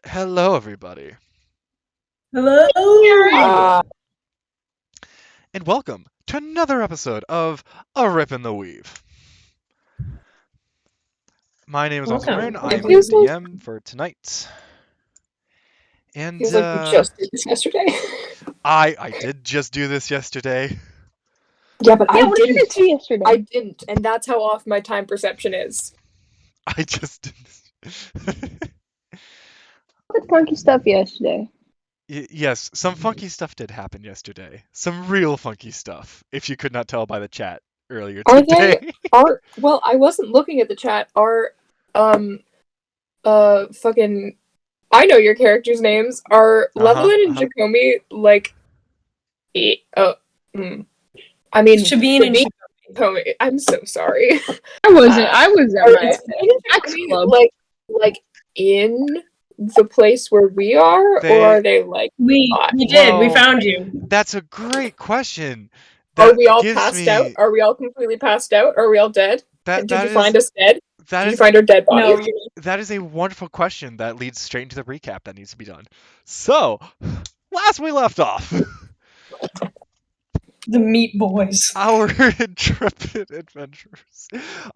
Hello, everybody, Hello. and welcome to another episode of A Rip in the Weave. My name is Austin Marin. Welcome. I It am your feels like DM for tonight, and feels like we just did this yesterday. I did just do this yesterday. Yeah, but Yeah, I what did you didn't. do yesterday? I didn't, and that's how off my time perception is. I just did this. What funky stuff yesterday? Yes, some funky stuff did happen yesterday. Some real funky stuff, if you could not tell by the chat earlier Are today. they? Well, I wasn't looking at the chat. Um fucking. I know your characters' names. Are Uh-huh, Levilan and uh-huh. Xacome like? Oh, I mean, Shabine and Xacome. I'm so sorry. I was at Are my Sabine and X Xacome club. like in the place where we are, or They are they like we not? we did. We Well, found you. that's a great question. Are That we all gives passed out? me Are we all completely passed out? Are we all dead? that Did that you is find us dead? that Did you is find our dead No, bodies? that is a wonderful question that leads straight into the recap that needs to be done. So, last we left off, the Meat Boys. our intrepid adventurers.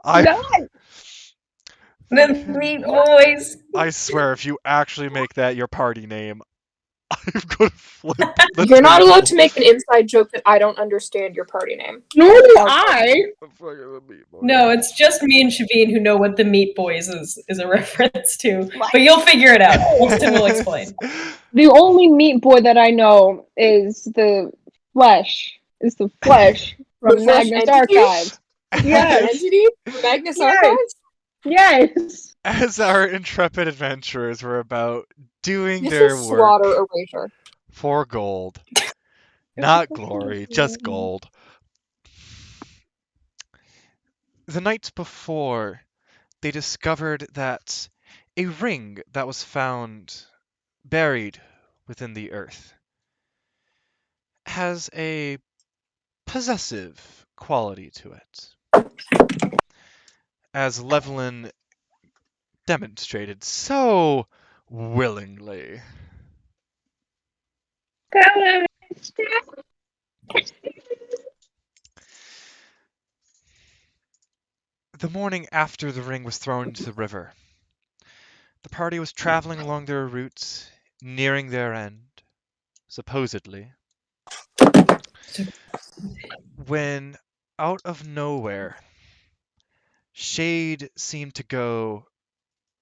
I God, The Meat Boys. I swear, if you actually make that your party name, I'm gonna flip the You're not allowed table. to make an inside joke that I don't understand your party name. nor do I. No, it's just me and Shabine who know what the Meat Boys is a reference to. But you'll figure it out. Austin will explain. The only meat boy that I know is the flesh. Is the flesh The from flesh Magnus entity? Archives. The Yes. entity? The Magnus Yes. Archives? Yes. As our intrepid adventurers were about doing This their is slaughter work erasure. for gold, not glory, just gold. The night before, they discovered that a ring that was found buried within the earth has a possessive quality to it, as Levilan demonstrated so willingly. The morning after the ring was thrown into the river, the party was traveling along their route, nearing their end, supposedly, when out of nowhere, Shade seemed to go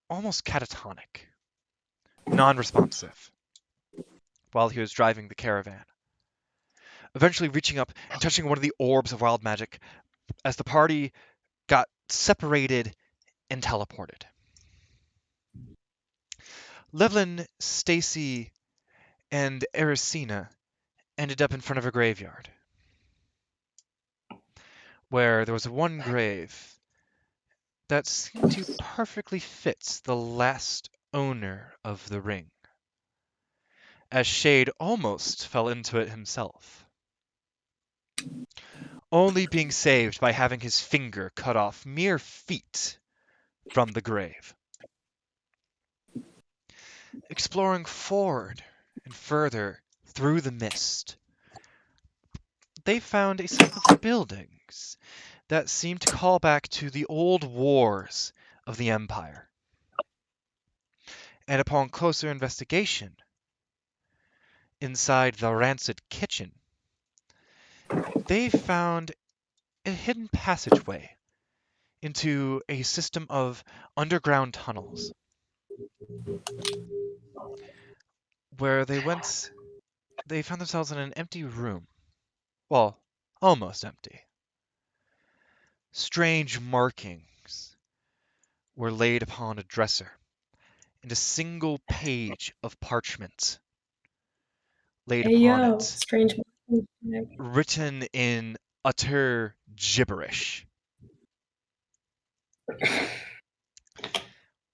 almost catatonic, non-responsive, while he was driving the caravan, eventually reaching up and touching one of the orbs of wild magic as the party got separated and teleported. Levlin, Stacy, and Erisina ended up in front of a graveyard, where there was one grave that seemed to perfectly fit the last owner of the ring, as Shade almost fell into it himself, only being saved by having his finger cut off mere feet from the grave. Exploring forward and further through the mist, they found a set of buildings that seemed to call back to the old wars of the Empire. And upon closer investigation, inside the rancid kitchen, they found a hidden passageway into a system of underground tunnels, where they found themselves in an empty room. Well, almost empty. Strange markings were laid upon a dresser, and a single page of parchment laid Hey upon yo, it, strange. written in utter gibberish.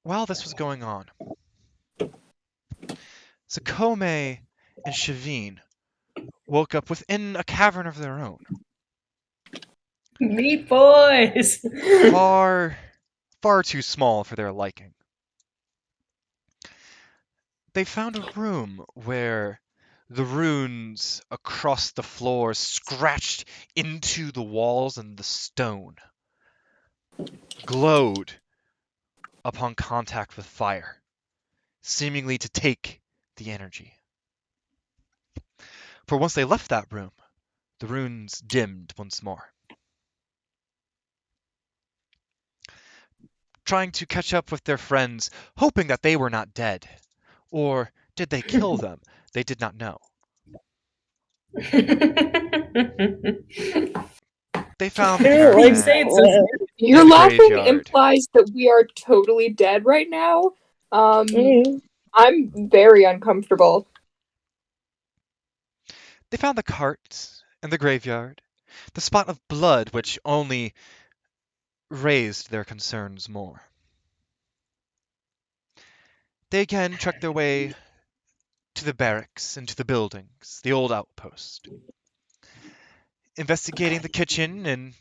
While this was going on, Xacome and Shavine woke up within a cavern of their own, Meat Boys. far, far too small for their liking. they found a room where the runes across the floor scratched into the walls, and the stone glowed upon contact with fire, seemingly to take the energy. For once they left that room, the runes dimmed once more. Trying to catch up with their friends, hoping that they were not dead. Or did they kill them? They did not know. They found the Like, caravan say it's so Your in the laughing graveyard. implies that we are totally dead right now. Mm. I'm very uncomfortable. They found the cart in the graveyard, the spot of blood which only raised their concerns more. They again trekked their way to the barracks and to the buildings, the old outpost, investigating the kitchen and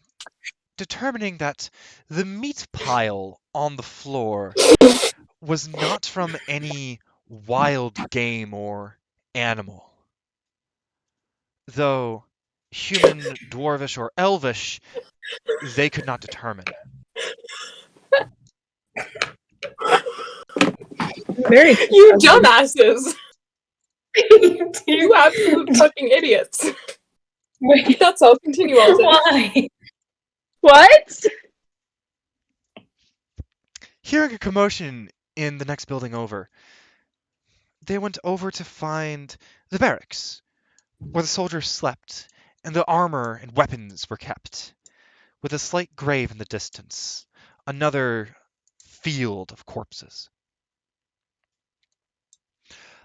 determining that the meat pile on the floor was not from any wild game or animal. Though human, dwarvish, or elvish, they could not determine. Very You disturbing. dumbasses! You absolute fucking idiots. Wait, That's all. Continue, Alton. why? What? Hearing a commotion in the next building over, they went over to find the barracks, where the soldiers slept, and the armor and weapons were kept, with a slight grave in the distance, another field of corpses.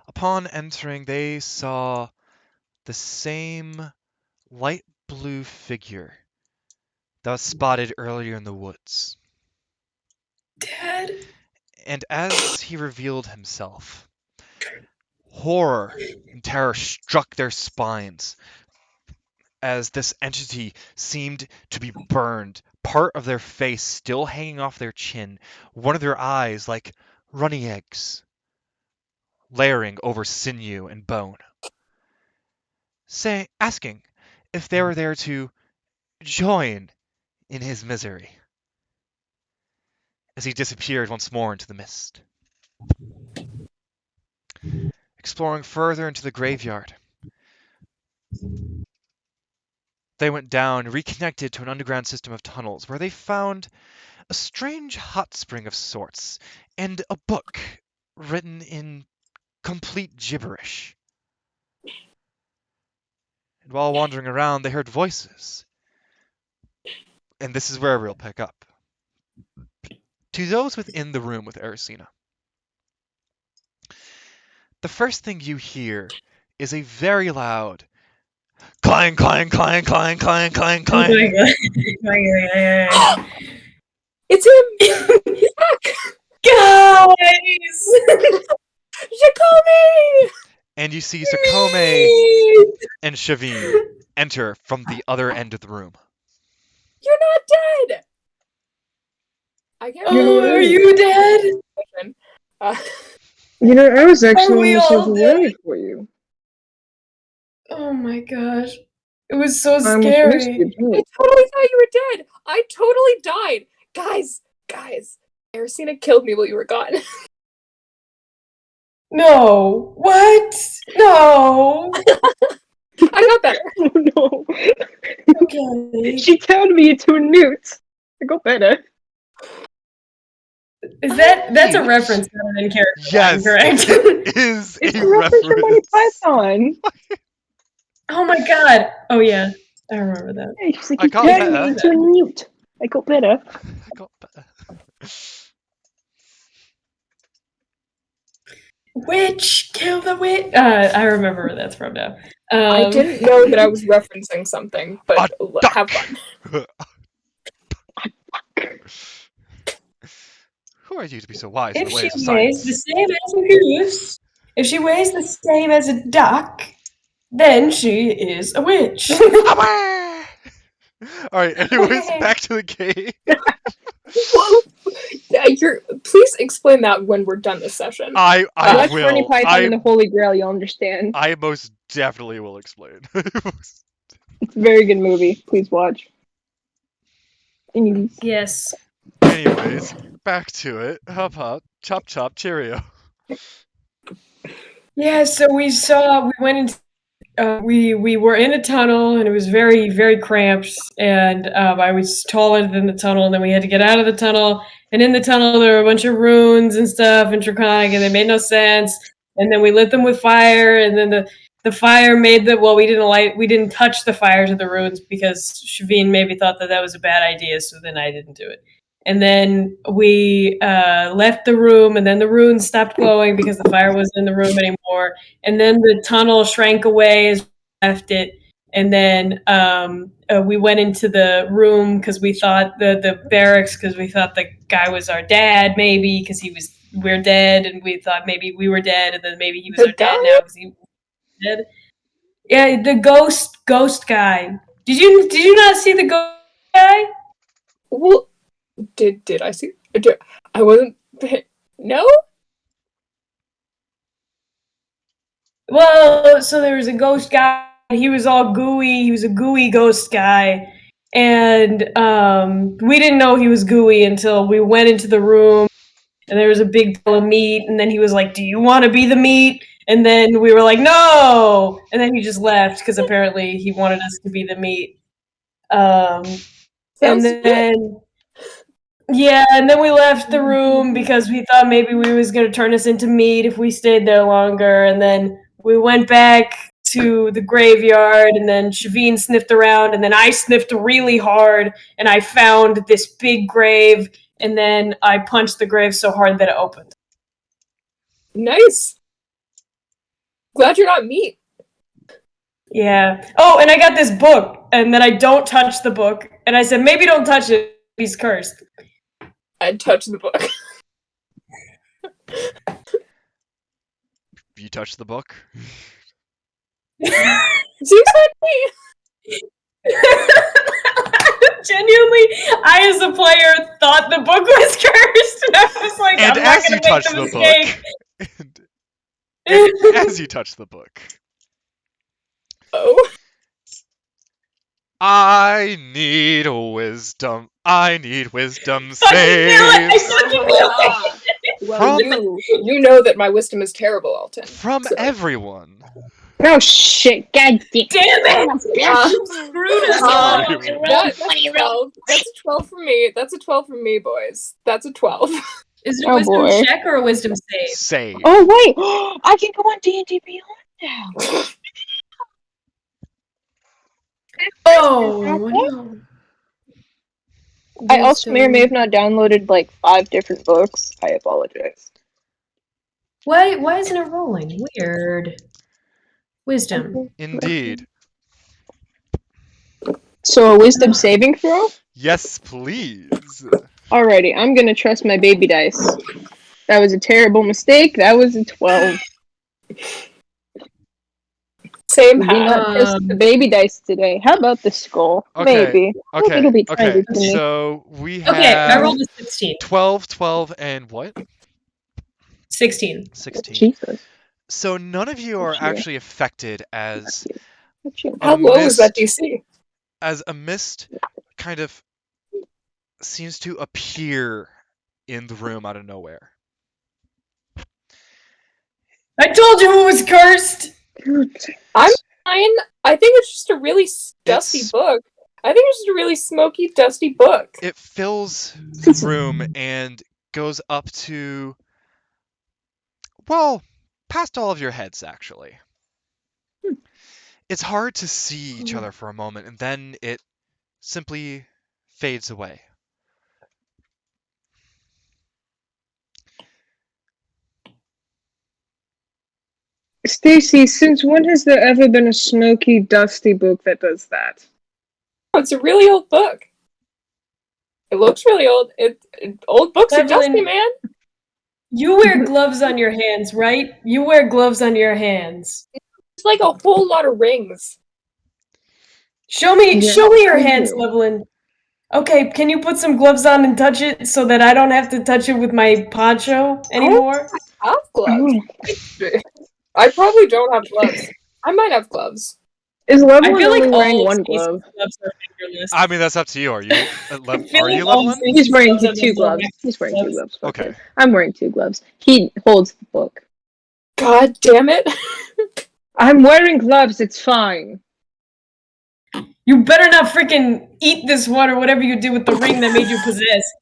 Upon entering, they saw the same light blue figure that was spotted earlier in the woods. Dad? And as he revealed himself, horror and terror struck their spines as this entity seemed to be burned, part of their face still hanging off their chin, one of their eyes like runny eggs, layering over sinew and bone, asking if they were there to join in his misery, as he disappeared once more into the mist. Exploring further into the graveyard, they went down, reconnected to an underground system of tunnels, where they found a strange hot spring of sorts, and a book written in complete gibberish. And while wandering around, they heard voices. And this is where we'll pick up. To those within the room with Erisina, the first thing you hear is a very loud clang, clang, clang, clang, clang, clang, Oh my clang. god. It's him! He's back! Guys! Xacome! And you see Xacome and Shavine enter from the other end of the room. You're not dead! I can't Oh, are you dead? You know, I was actually we almost all worried for you. Oh my gosh. It was so I almost missed scary. you, I too. totally thought you were dead! I totally died! Guys! Erisina killed me while you were gone. No. What? No. I got better. Oh, no. Okay. She turned me into a newt. I got better. That's a reference, not an in-character line, Yes, correct? it is It's a a reference from Monty reference. Python. Oh my god. Oh yeah. I remember that. Hey, she's like, I you got turned me better. into a newt. I got better. I got better. Witch! Kill the witch! I remember where that's from now. I didn't know that I was referencing something, but have fun. Who are you to be so wise in If the she ways of weighs science? the same as a goose, if she weighs the same as a duck, then she is a witch. Away! All right. Anyways, back to the game. Well, please explain that when we're done this session. I Watch Monty will. Python and the Holy Grail, you'll understand. I most definitely will explain. It's a very good movie. Please watch. Anyways. Yes. Anyways, back to it. Hop hop, chop chop, cheerio. Yeah, so we went into, we were in a tunnel and it was very, very cramped, and I was taller than the tunnel, and then we had to get out of the tunnel, and in the tunnel there were a bunch of runes and stuff and draconic, and they made no sense, and then we lit them with fire, and then the fire made we didn't touch the fires of the runes because Shavine maybe thought that was a bad idea, so then I didn't do it. And then we left the room, and then the runes stopped glowing because the fire wasn't in the room anymore. And then the tunnel shrank away as we left it. And then we went into the room because we thought the barracks, because we thought the guy was our dad, maybe because we're dead, and we thought maybe we were dead, and then maybe he was our dad now because he was dead. Yeah, the ghost guy. Did you not see the ghost guy? Well, did I see? I wasn't. No. Well, so there was a ghost guy. He was all gooey. He was a gooey ghost guy, and we didn't know he was gooey until we went into the room, and there was a big bowl of meat. And then he was like, "Do you want to be the meat?" And then we were like, "No!" And then he just left because apparently he wanted us to be the meat. And then. Yeah, and then we left the room because we thought maybe we was going to turn us into meat if we stayed there longer. And then we went back to the graveyard, and then Shavine sniffed around, and then I sniffed really hard, and I found this big grave, and then I punched the grave so hard that it opened. Nice. Glad you're not meat. Yeah. Oh, and I got this book, and then I don't touch the book, and I said, maybe don't touch it, he's cursed. I'd touch the book. You touched the book? Seems like me. Genuinely, I as a player thought the book was cursed, and I was like, And I'm not as you gonna make touch the the mistake. book, and as you touch the book, Oh. I need wisdom. I need wisdom Fucking knew it! saves I fucking knew it! Well, From- you know that my wisdom is terrible, Alton. from So- everyone. Oh shit, god damn. Damn it! Screwed us all. That's 12. That's a 12 for me. That's a 12 for me, boys. That's a 12. Is it a Oh, wisdom boy. check or a wisdom save? Save. Oh wait, I can go on D&D Beyond now. Oh, no. I also may or may have not downloaded like 5 different books. I apologize. Why isn't it rolling? Weird. Wisdom. Indeed. So a wisdom saving throw? Yes, please. Alrighty, I'm gonna trust my baby dice. That was a terrible mistake. That was a 12. Same Do hat. not trust the baby dice today. How about the skull? Okay, Maybe. I think Okay. it'll be Okay. kinder to me. So we have Okay, I rolled a 16. 12, 12, and what? 16. 16. Jesus. So none of you are That's you. actually affected as What you- How a low is that mist- DC? as a mist kind of seems to appear in the room out of nowhere. I told you it was cursed! I'm fine. I think it's just a really dusty It's- book. I think it's just a really smoky, dusty book. It fills the room and goes up to, well, past all of your heads, actually. It's hard to see each other for a moment, and then it simply fades away. Stacy, since when has there ever been a smoky, dusty book that does that? It's a really old book. It looks really old. Old books are Evelyn- dusty, man. You wear gloves on your hands, right? You wear gloves on your hands. It's like a whole lot of rings. Show me your thank hands, you. Levilan. Okay, can you put some gloves on and touch it so that I don't have to touch it with my poncho anymore? I have gloves. Oh. I probably don't have gloves. I might have gloves. Is I Levelin feel like only wearing all of one Stacy's glove? gloves are fingerless. I mean, that's up to you. Are you I feel are like you all of Levelin? Stacy's He's wearing gloves are two those little gloves. He's wearing two gloves. Fuck Okay. it. I'm wearing two gloves. He holds the book. God damn it. I'm wearing gloves. It's fine. You better not freaking eat this one or whatever you did with the ring that made you possessed.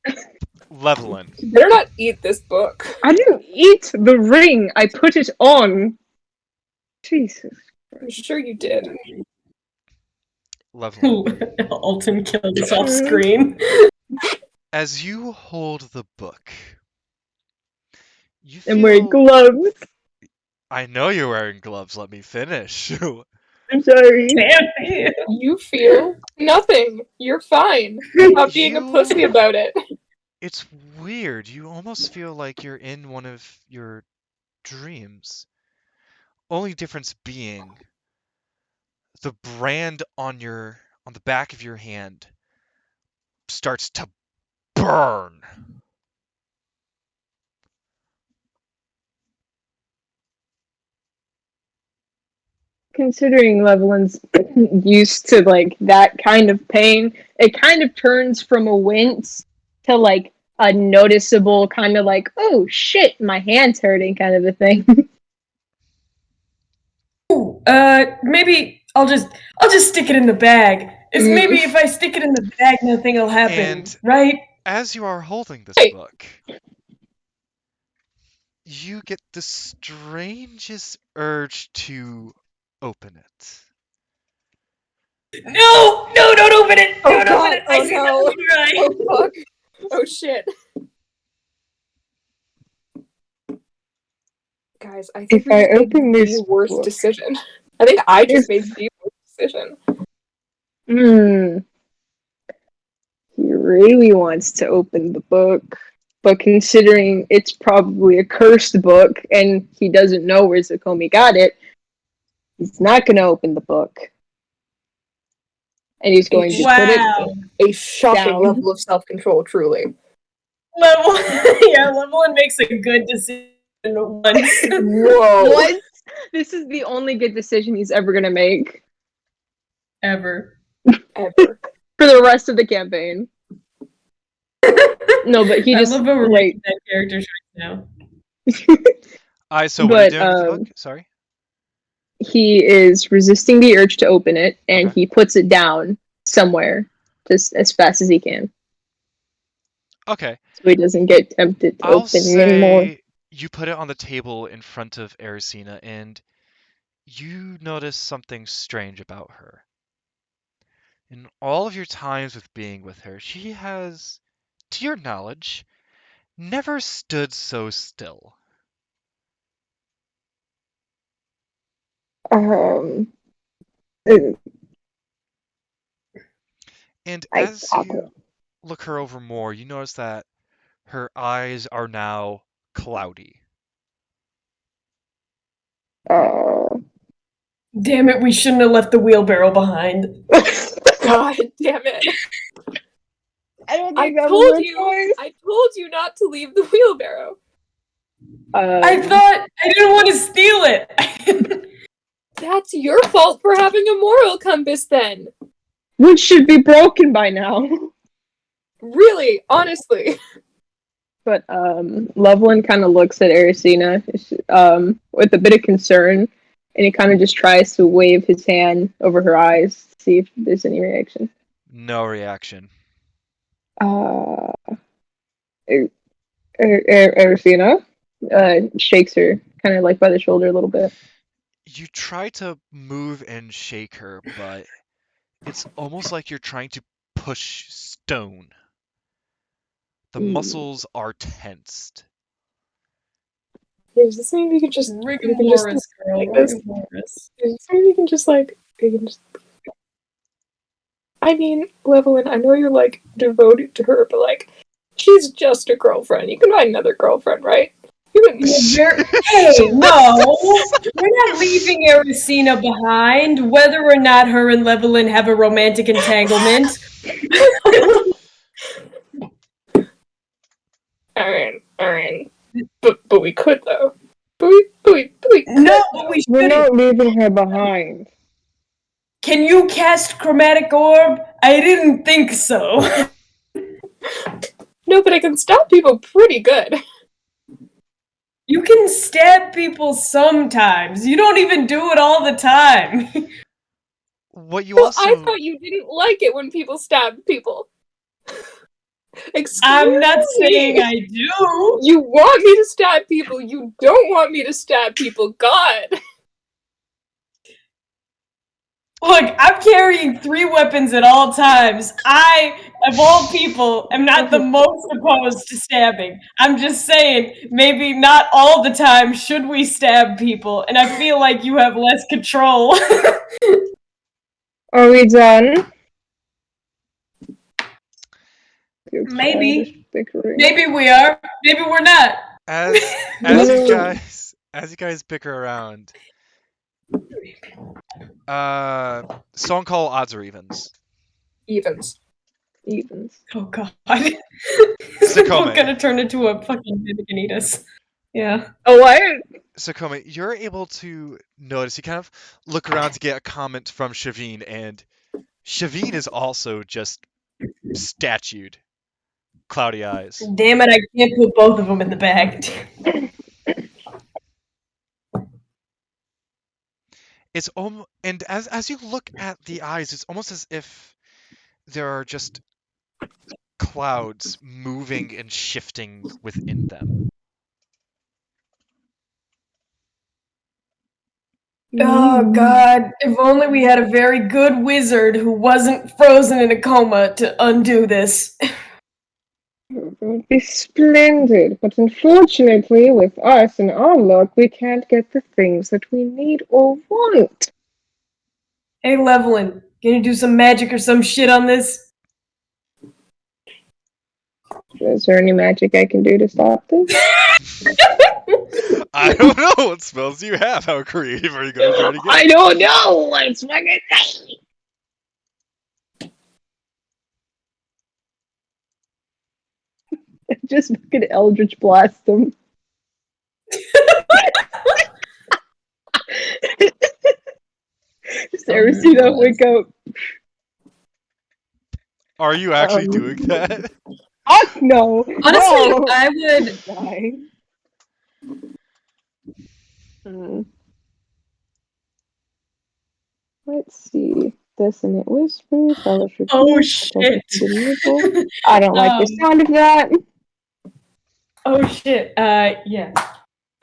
Levelin. You better not eat this book. I didn't eat the ring. I put it on. Jesus. I'm sure you did. Levelin. Alton killed us off screen. As you hold the book, you I'm wearing feel. gloves. I know you're wearing gloves. Let me finish. I'm sorry. Damn. You feel nothing. You're fine. Stop being a You- pussy about it. It's weird. You almost feel like you're in one of your dreams. Only difference being the brand on the back of your hand starts to burn. Considering Levelin's used to like that kind of pain, it kind of turns from a wince to like a noticeable kind of like, oh shit, my hand's hurting kind of a thing. Ooh, maybe I'll just stick it in the bag. Is maybe if I stick it in the bag, nothing will happen, And right? as you are holding this Hey. book, you get the strangest urge to open it. No, don't open it. Oh Don't god, open it. oh I see no. that in your eye. Oh fuck. Oh shit. Guys, I think If we I just made open this the worst book- decision. I think I just If- made the worst decision. He really wants to open the book, but considering it's probably a cursed book and he doesn't know where Xacome got it, he's not going to open the book. And he's going to put it Wow. A shocking Down. level of self-control, truly. Levelin makes a good decision once. Whoa. What? This is the only good decision he's ever going to make Ever. Ever. for the rest of the campaign. No, but he I just love how we're like making that character choice now. So what are you But, doing with the book? Sorry? he is resisting the urge to open it, and Okay. he puts it down somewhere just as fast as he can, Okay. so he doesn't get tempted to I'll open it anymore. say you put it on the table in front of Erisina, and you notice something strange about her. In all of your times with being with her, she has, to your knowledge, never stood so still. Um, And I- as you look her over more, you notice that her eyes are now cloudy. Damn it, we shouldn't have left the wheelbarrow behind. God damn it. I don't I think that told was a you. choice. I told you not to leave the wheelbarrow. I thought I didn't want to steal it. That's your fault for having a moral compass then. Which should be broken by now. Really, honestly. But Loveland kind of looks at Erisina with a bit of concern, and he kind of just tries to wave his hand over her eyes to see if there's any reaction. No reaction. Erisina shakes her kind of like by the shoulder a little bit. You try to move and shake her, but it's almost like you're trying to push stone. The muscles are tensed. Does this mean we can just Rigor we can just mortis, girl. like this? Rigor mortis. Does this mean we can just I mean, Levelin, I know you're like devoted to her, but like she's just a girlfriend. You can find another girlfriend, right? You Hey, no, we're not leaving Erisina behind, whether or not her and Levilan have a romantic entanglement. Alright. But we could though. No, but we We're shouldn't. not leaving her behind. Can you cast Chromatic Orb? I didn't think so. No, but I can stop people pretty good. You can stab people sometimes. You don't even do it all the time. What you Well, also I thought you didn't like it when people stabbed people. Excuse I'm not me. saying I do. You want me to stab people. You don't want me to stab people. God. Look, I'm carrying 3 weapons at all times. I, of all people, am not the most opposed to stabbing. I'm just saying, maybe not all the time should we stab people, and I feel like you have less control. Are we done? Maybe. Bickering. Maybe we are. Maybe we're not. as as you guys bicker around, song call odds or evens. Evens. Oh god. Is the book Xacome. gonna turn into a fucking mimic and eat us? Yeah. Oh, what? Xacome, you're able to notice, you kind of look around to get a comment from Shavine, and Shavine is also just statued. Cloudy eyes. Damn it, I can't put both of them in the bag. It's and as you look at the eyes, it's almost as if there are just clouds moving and shifting within them. Oh god, if only we had a very good wizard who wasn't frozen in a coma to undo this. It would be splendid, but unfortunately, with us and our luck, we can't get the things that we need or want. Hey Levelin, can you do some magic or some shit on this? Is there any magic I can do to stop this? I don't know what spells you have. How creative are you going to try to get? I don't know. Let's fucking say. Just fucking Eldritch Blast them. Saracina, wake up. Are you actually doing that? Fuck no. Honestly, No. I would. Die. Let's see. Dissonant Whisper, Fellowship. Oh Peace, shit. I don't like the sound of that. Oh shit. Yeah.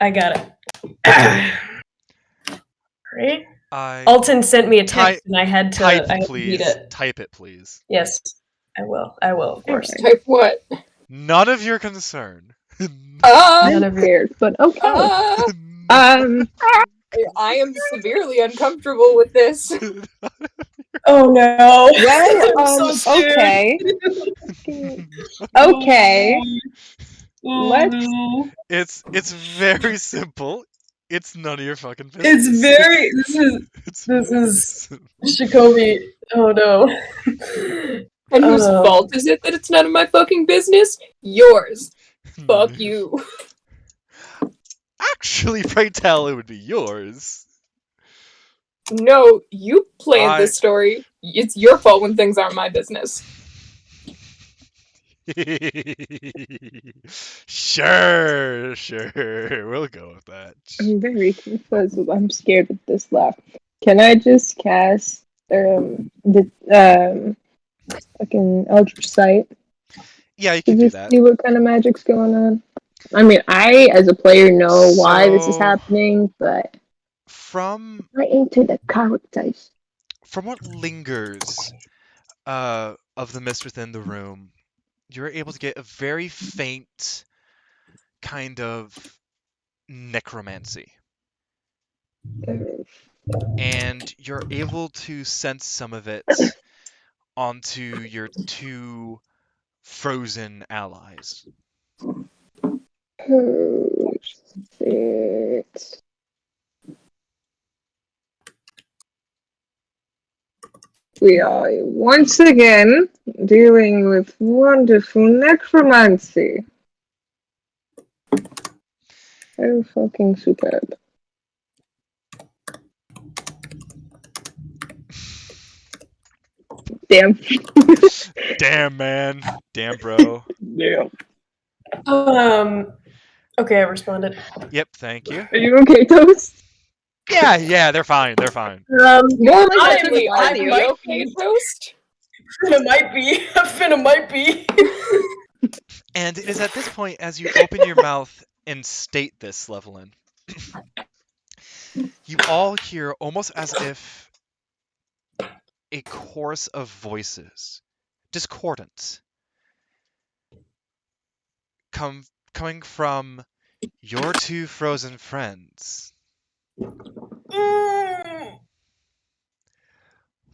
I got it. Great. Alton sent me a text and I had to Type, I had to please. read it. Type it, please. Yes. I will, of course. Type what? None of your concern. I'm scared, but okay. I am severely uncomfortable with this. Oh no. Well, I'm so scared. okay. Okay. Oh, Let's. no. It's very simple. It's none of your fucking business. It's very. This is Xacome. Oh no. And whose fault is it that it's none of my fucking business? Yours. Fuck you. Actually, pray tell, it would be yours. No, you planned this story. It's your fault when things aren't my business. Sure. We'll go with that. I'm very confused. I'm scared with this laugh. Can I just cast the fucking Eldritch Sight? Yeah, you can do that. See what kind of magic's going on? I mean, I, as a player, know why this is happening, but I into the characters. From what lingers of the mist within the room, you're able to get a very faint kind of necromancy. And you're able to sense some of it onto your 2 frozen allies. We are once again dealing with wonderful necromancy. So fucking superb. Damn. Damn, man. Damn, bro. Damn. Okay, I responded. Yep, thank you. Are you okay, Toast? Yeah, they're fine. They're fine. More like Honestly, I are you okay, Toast? Finna might be. Finna might be. And it is at this point, as you open your mouth and state this, Levilan, you all hear almost as if a chorus of voices, discordant, coming from your two frozen friends.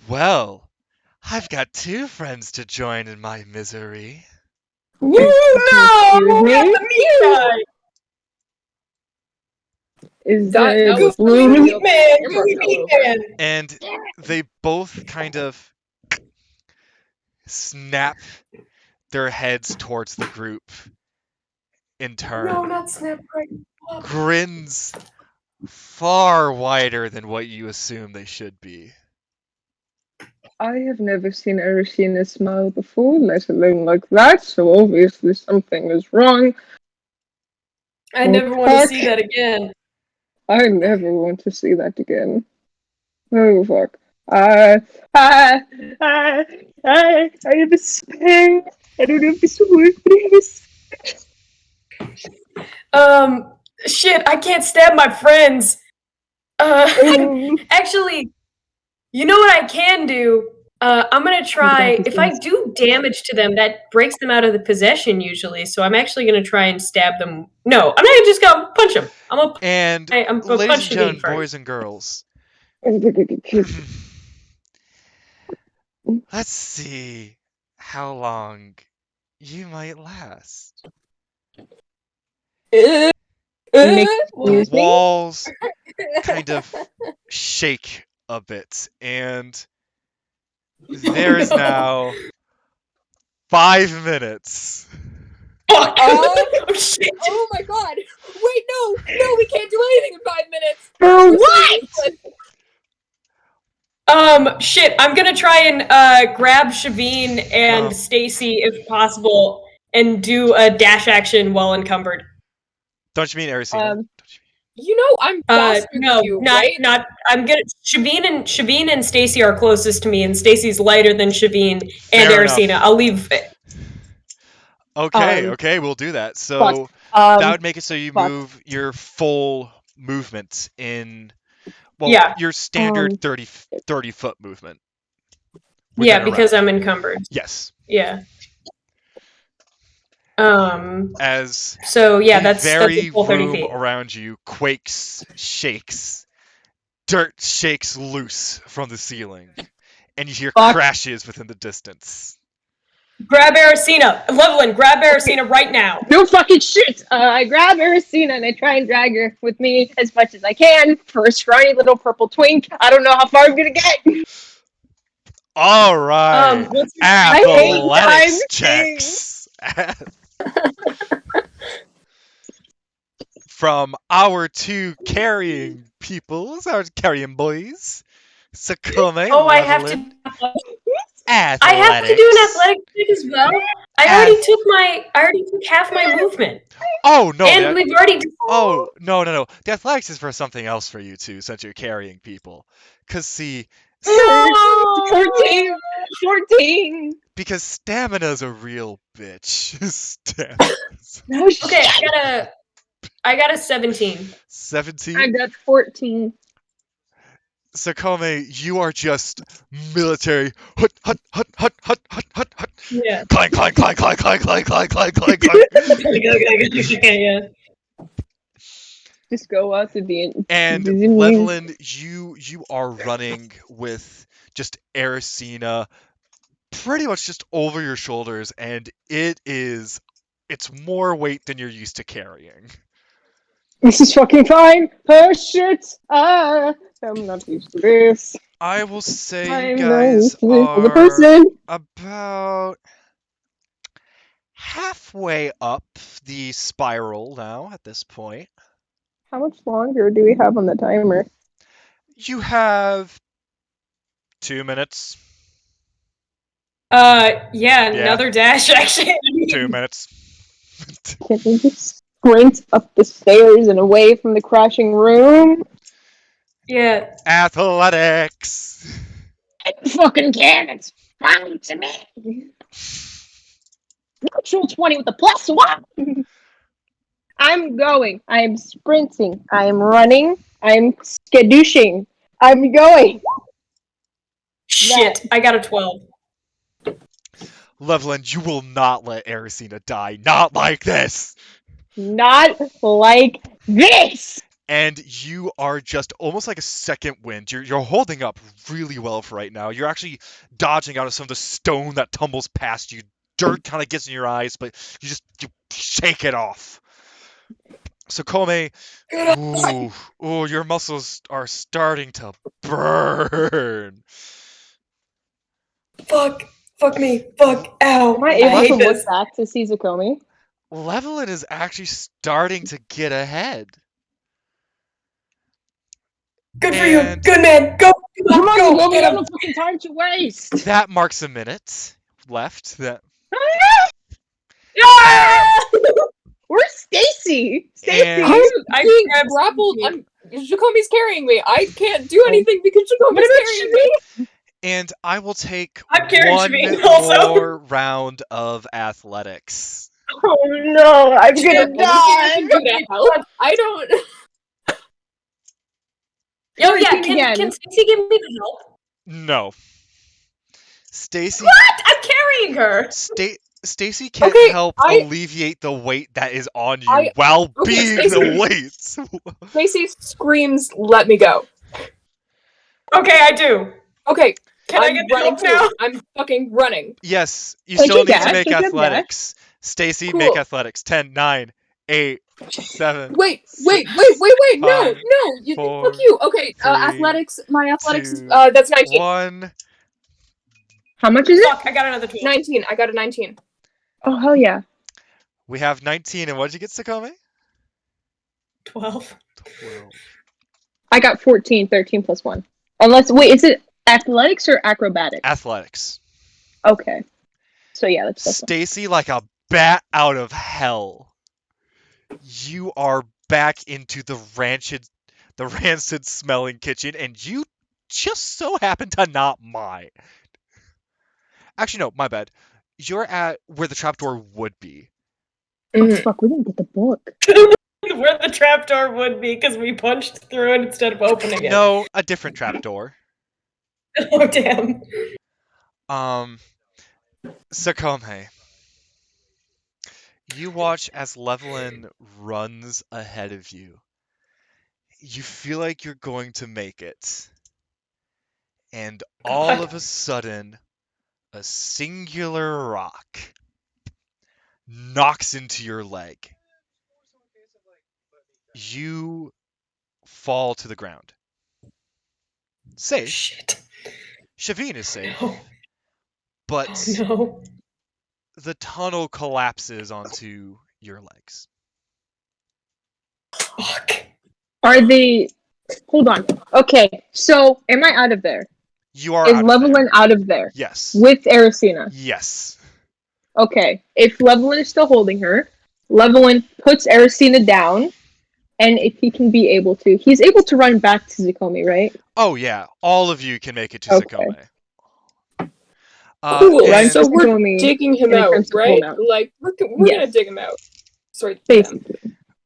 Well, I've got two friends to join in my misery. Woo, no! Excuse me? Not the meat guy! Is That it was blue? really Meat man! Your Gooey meat marshmallow. man! And they both kind of snap their heads towards the group in turn. No, not snap right. Grins far wider than what you assume they should be. I have never seen Erisina smile before, let alone like that, so obviously something is wrong. I never want to see that again. I never want to see that again. Oh fuck. I have a spare. I don't know if this will work, but I have a spare. Shit, I can't stab my friends. Actually, you know what I can do? I'm gonna try. If I do damage to them, that breaks them out of the possession usually. So I'm actually gonna try and stab them. No, I'm not just gonna punch them. And I'm gonna ladies punch and the gentlemen, bean first. boys and girls, let's see how long you might last. Excuse The me? walls kind of shake a bit, and there is now 5 minutes. Fuck! Oh, Oh shit! oh my god! Wait, no, we can't do anything in 5 minutes. For We're so what? useless. Shit! I'm gonna try and grab Shavine and Oh. Stacy if possible, and do a dash action while encumbered. Don't you mean Erisina? You know I'm faster No, than you, not right? not. I'm gonna Shavine and Stacy are closest to me, and Stacy's lighter than Shavine and Fair enough. Erisina. I'll leave. Okay, we'll do that. So that would make it so you move your full movement in, well, Yeah. your standard 30 foot movement. Yeah, within a because round. I'm encumbered. Yes. Yeah. As So yeah, the that's very a full 30 room feet. around you quakes, shakes, dirt shakes loose from the ceiling, and you hear crashes within the distance. Grab Erisina, Levilan. Grab Erisina right now. No fucking shit! I grab Erisina and I try and drag her with me as much as I can for a scrawny little purple twink. I don't know how far I'm gonna get. All right. What's your- Athletics checks. From our two carrying peoples, our carrying boys, Xacome, Oh, I have to. Athletics. I have to do an athletic check as well. I already took half my movement. Oh no! And we've already. Oh no! The athletics is for something else for you too, since you're carrying people. Cause see, 14. Because stamina's a real bitch. Stamina's. No shit. Okay, I got a 17. 17. I got 14. Xacome, you are just military. Hut, hut, hut, hut, hut, hut, hut, hut. Yeah. Clank, clank, clank, clank, clank, clank, clank, clank, clank, clank. Yeah. Just go out to the And Levilan, you are running with just Erisina pretty much just over your shoulders, and it's more weight than you're used to carrying. This is fucking fine. Oh shit! I'm not used to this. I will say you I'm guys for the are person. about halfway up the spiral now at this point. How much longer do we have on the timer? You have 2 minutes. Yeah, another dash actually. 2 minutes. Can we just sprint up the stairs and away from the crashing room? Yeah. Athletics. Fucking cannons! Fine to me! Natural 20 with a +1! I'm going. I'm sprinting. I'm running. I'm skadooshing. I'm going. Shit, I got a 12. Levilan, you will not let Erisina die. Not like this. Not like this! And you are just almost like a second wind. You're holding up really well for right now. You're actually dodging out of some of the stone that tumbles past you. Dirt kind of gets in your eyes, but you shake it off. So Kome, ooh, your muscles are starting to burn. Fuck me, fuck, ow. Am I I able hate to this. look back to see Xacome? Levilan is actually starting to get ahead. Good for you, And good man, go, Come on, go, Xacome, get you have him. no fucking time to waste! that marks a minute left. That Ah! Where's Stacy? And- I'm I being grabbed grappled. Stacy. Jacome's carrying me. I can't do anything because What Jacome's about carrying me. And I will take I'm carrying one Shavine also. more round of athletics. Oh no, I'm gonna Anything I can die! do to help? I don't. Yo, yeah, Repeat can again. Stacy give me the help? No. Stacy What? I'm carrying her. Stacy can't Okay, help I- alleviate the weight that is on you I- while okay, being the Stacy. weight. Stacy screams, "Let me go!" Okay, I do. Okay, Can I I'm get the running help too. now? I'm fucking running. Yes, you Don't still you need to dash? make Don't you have athletics. Stacy, Cool. make athletics. 10, 9, 8, 7. Wait! Six, No, 5, no! You, 4, fuck you. Okay, 3, athletics. My athletics. 2, That's 19. 1. How much is it? Fuck, I got another 12. 19. I got a 19. Oh, hell yeah. We have 19, and what did you get, Xacome? 12. 12. I got 14, 13 plus 1. Unless, wait, is it athletics or acrobatics? Athletics. Okay. So yeah, that's plus 1. Stacy, like a bat out of hell. You are back into the rancid smelling kitchen, and you just so happen to not mind. Actually, no, my bad. You're at where the trapdoor would be. Oh, Mhm. fuck, we didn't get the book. Where the trapdoor would be because we punched through it instead of opening it. No, a different trapdoor. Oh, damn. Xacome. You watch as Levilan runs ahead of you. You feel like you're going to make it. And all of a sudden, a singular rock knocks into your leg. You fall to the ground. Safe. Shit. Shavine is safe. No. But Oh, no. the tunnel collapses onto your legs. Fuck. Are they... Hold on. Okay, so am I out of there? You are Is out of there. Levilan out of there? Yes. With Erisina? Yes. Okay, if Levilan is still holding her, Levilan puts Erisina down, and if he can be able to, he's able to run back to Xacome, right? Oh yeah, all of you can make it to Okay. Xacome. Cool. Run So to we're Xacome digging him and out, attempt to pull right? him out. Like we're Yes. gonna dig him out. Sorry. Basically.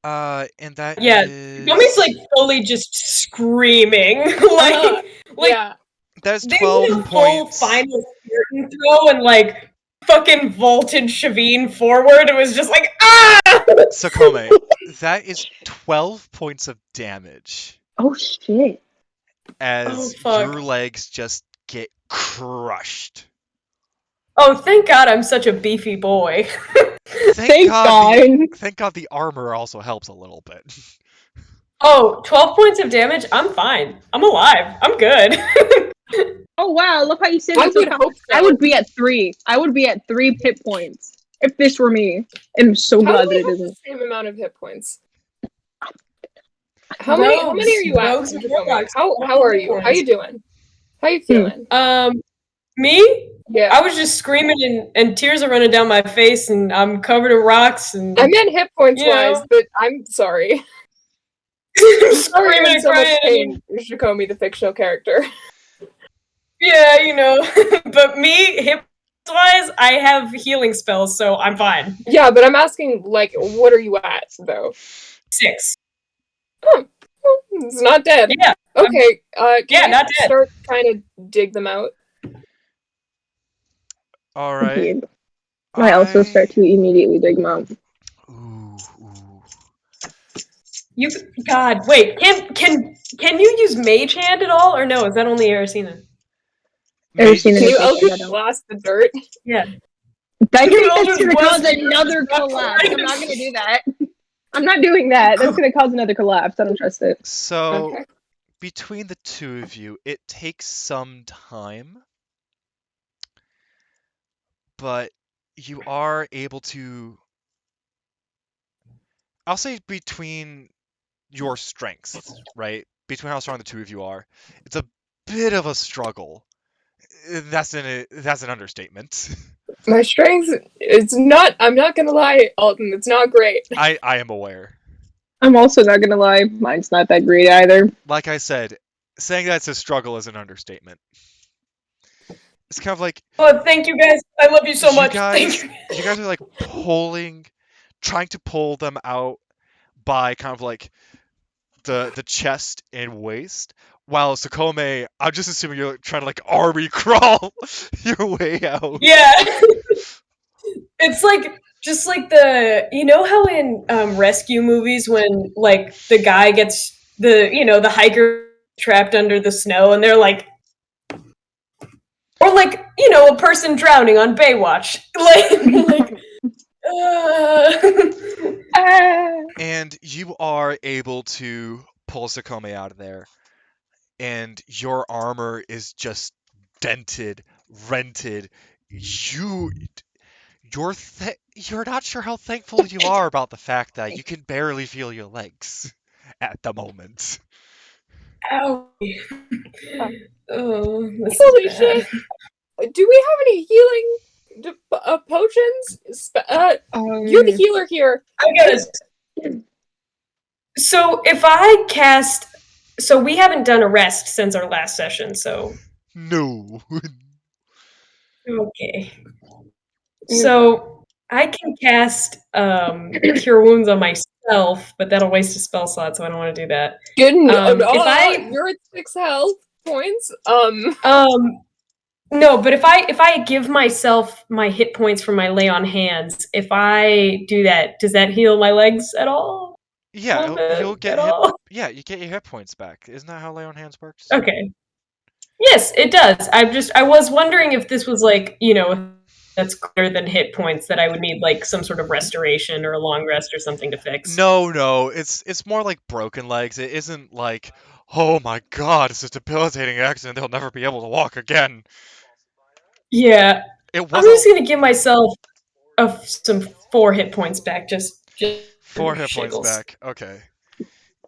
And that Yeah, is... Yomi's like fully just screaming. like, Yeah. That's they 12 did a full points. final Spartan throw and like fucking vaulted Shavine forward. It was just like, ah! Xacome, that is 12 points of damage Oh shit. as Oh, fuck. your legs just get crushed. Oh, thank God I'm such a beefy boy. Thank God. Thank God the armor also helps a little bit. Oh, 12 points of damage? I'm fine. I'm alive. I'm good. Oh wow, look how you said I that so would calm. hope so. I would be at 3. I would be at 3 hit points if this were me. I'm so How glad do that we it have the isn't. same amount of hit points? How many are you at? Rogues and warlocks. How are you? How you doing? How you feeling? Me? Yeah. I was just screaming and tears are running down my face and I'm covered in rocks and I meant hit points you know. wise, but I'm sorry. Sorry screaming you're in and so much crying. pain, Xacome, the fictional character. Yeah, you know. But me, hit wise, I have healing spells, so I'm fine. Yeah, but I'm asking, like, what are you at, though? 6. Well, it's not dead. Yeah. Okay, can we not dead. start trying to dig them out? All right. Indeed. I also start to immediately dig them out. Ooh. God, wait. Can you use Mage Hand at all, or no? Is that only Aracena? Aracena Can you makes Eldritch Blast the dirt? Yeah. I think that's Eldritch gonna Blast cause the another dirt. collapse. I'm not gonna do that. I'm not doing that. That's gonna cause another collapse. I don't trust it. So, Okay. between the two of you, it takes some time, but you are able to. I'll say between your strengths, right? Between how strong the two of you are, it's a bit of a struggle. That's an understatement. My strength, it's not, I'm not gonna lie, Alton, it's not great. I am aware. I'm also not gonna lie, mine's not that great either. Like I said, saying that it's a struggle is an understatement. It's kind of like Oh, thank you guys. I love you so much. Thank you. you guys are like trying to pull them out by kind of like the chest and waist, while Xacome, I'm just assuming you're trying to like army crawl your way out. Yeah. It's like just like you know how in rescue movies when like the guy gets the hiker trapped under the snow and they're like, or like a person drowning on Baywatch, like And you are able to pull Xacome out of there, and your armor is just dented, rented. You're not sure how thankful you are about the fact that you can barely feel your legs at the moment. Ow. Oh, Holy shit! Do we have any healing potions? You're the healer here. I guess. So if I cast, so we haven't done a rest since our last session, so No. okay. So I can cast Cure Wounds on myself, but that'll waste a spell slot, so I don't want to do that. Good. If you're at 6 health points. No, but if I give myself my hit points from my lay on hands, if I do that, does that heal my legs at all? Yeah, you'll get at all? Yeah, you get your hit points back. Isn't that how Lay on Hands works? Okay. Yes, it does. I was wondering if this was like, that's greater than hit points that I would need like some sort of restoration or a long rest or something to fix. No, it's more like broken legs. It isn't like, oh my god, it's a debilitating accident. They'll never be able to walk again. Yeah, It I'm wasn't just gonna give myself some 4 hit points back. Just 4 hit points shiggles. back. Okay.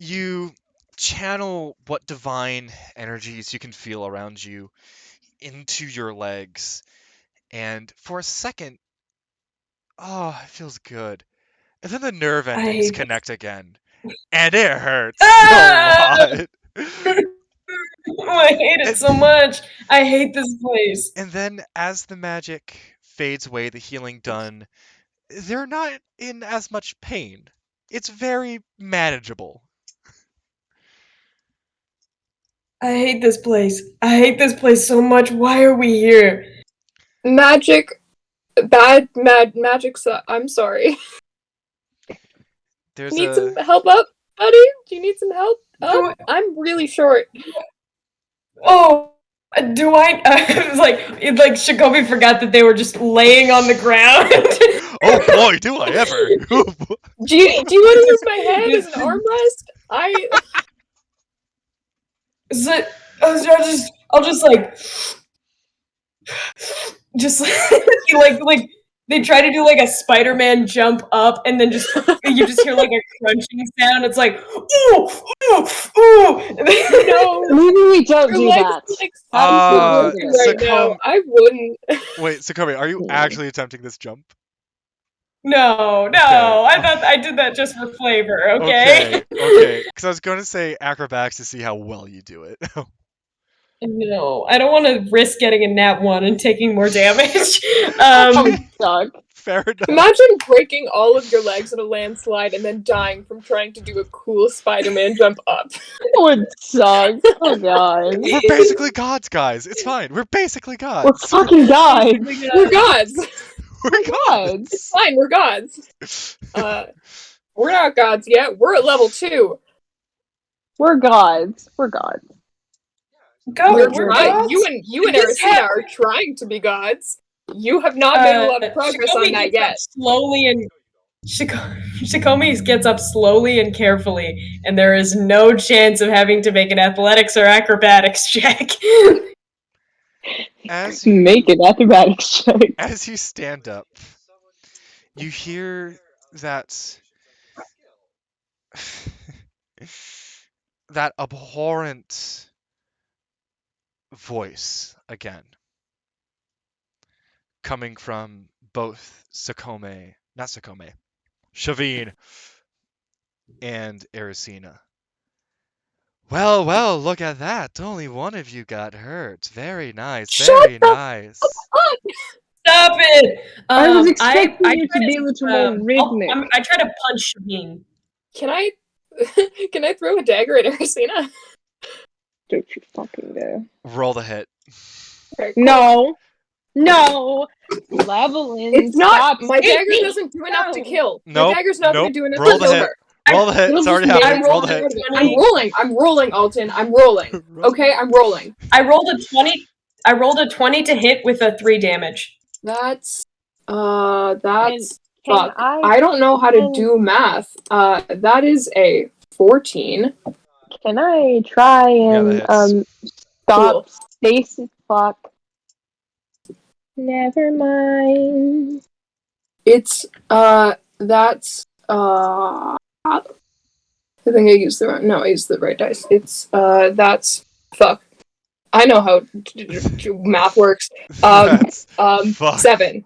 You channel what divine energies you can feel around you into your legs, and for a second, oh, it feels good. And then the nerve endings connect again, and it hurts a lot. Oh, I hate it so much. I hate this place. And then, as the magic fades away, the healing done, they're not in as much pain. It's very manageable. I hate this place. I hate this place so much. Why are we here? Magic. Magic. I'm sorry. There's Need some help up, buddy? Do you need some help? I'm really short. Oh, do I? I was like Xacome forgot that they were just laying on the ground. Oh boy, do I ever! Do you want to use my head as an armrest? I'll just like just like they try to do like a Spider-Man jump up, and then you just hear like a crunching sound. It's like ooh, ooh, ooh. No, maybe we don't Your do legs that. are, like, How super do working we do right this? now. Xacome- I wouldn't. Wait, Xacome, are you actually attempting this jump? No, Okay. I thought I did that just for flavor. Okay. Okay. Because I was going to say acrobatics to see how well you do it. No, I don't want to risk getting a nat 1 and taking more damage. That would suck. Fair enough. Imagine breaking all of your legs in a landslide and then dying from trying to do a cool Spider-Man jump up. That would suck. Oh god. We're basically gods, guys. It's fine. We're basically We're gods. fucking gods. We're gods. We're gods. It's fine. We're gods. We're not gods yet. We're at level 2. We're gods. We're gods. We're We're trying. gods? You and This Aracena are trying to be gods. You have not made a lot of progress Shikomi on that gets up yet. slowly and Shikomi gets up slowly and carefully, and there is no chance of having to make an athletics or acrobatics check. As you Make an acrobatics check. as you stand up, you hear that that abhorrent voice again, coming from both Shavine and Ericina. Well, look at that. Only one of you got hurt. Very nice, Shut very the nice. Stop it! I was expecting I you try to be able to more rhythmic. I try to punch Shavine. Can I can I throw a dagger at Aracena? Don't you fucking dare. Roll the hit. Okay, cool. No. No. Leveling. It's not. Stop My dagger speaking. doesn't do enough to No. kill. Nope, My dagger's not nope. going to do enough Roll to the kill hit. her. Roll the hit. It'll It's already just make happening. her Roll the hit. I'm rolling, Alton. I'm rolling. Okay, I'm rolling. I rolled a 20. I rolled a 20 to hit with a 3 damage. That's Can fuck. I don't know how to do math. That is a 14. Can I try and that hits. stop Cool. Stacy clock? Never mind. It's that's I think I used the right. No, I used the right dice. It's that's fuck. I know how math works. That's fuck. 7.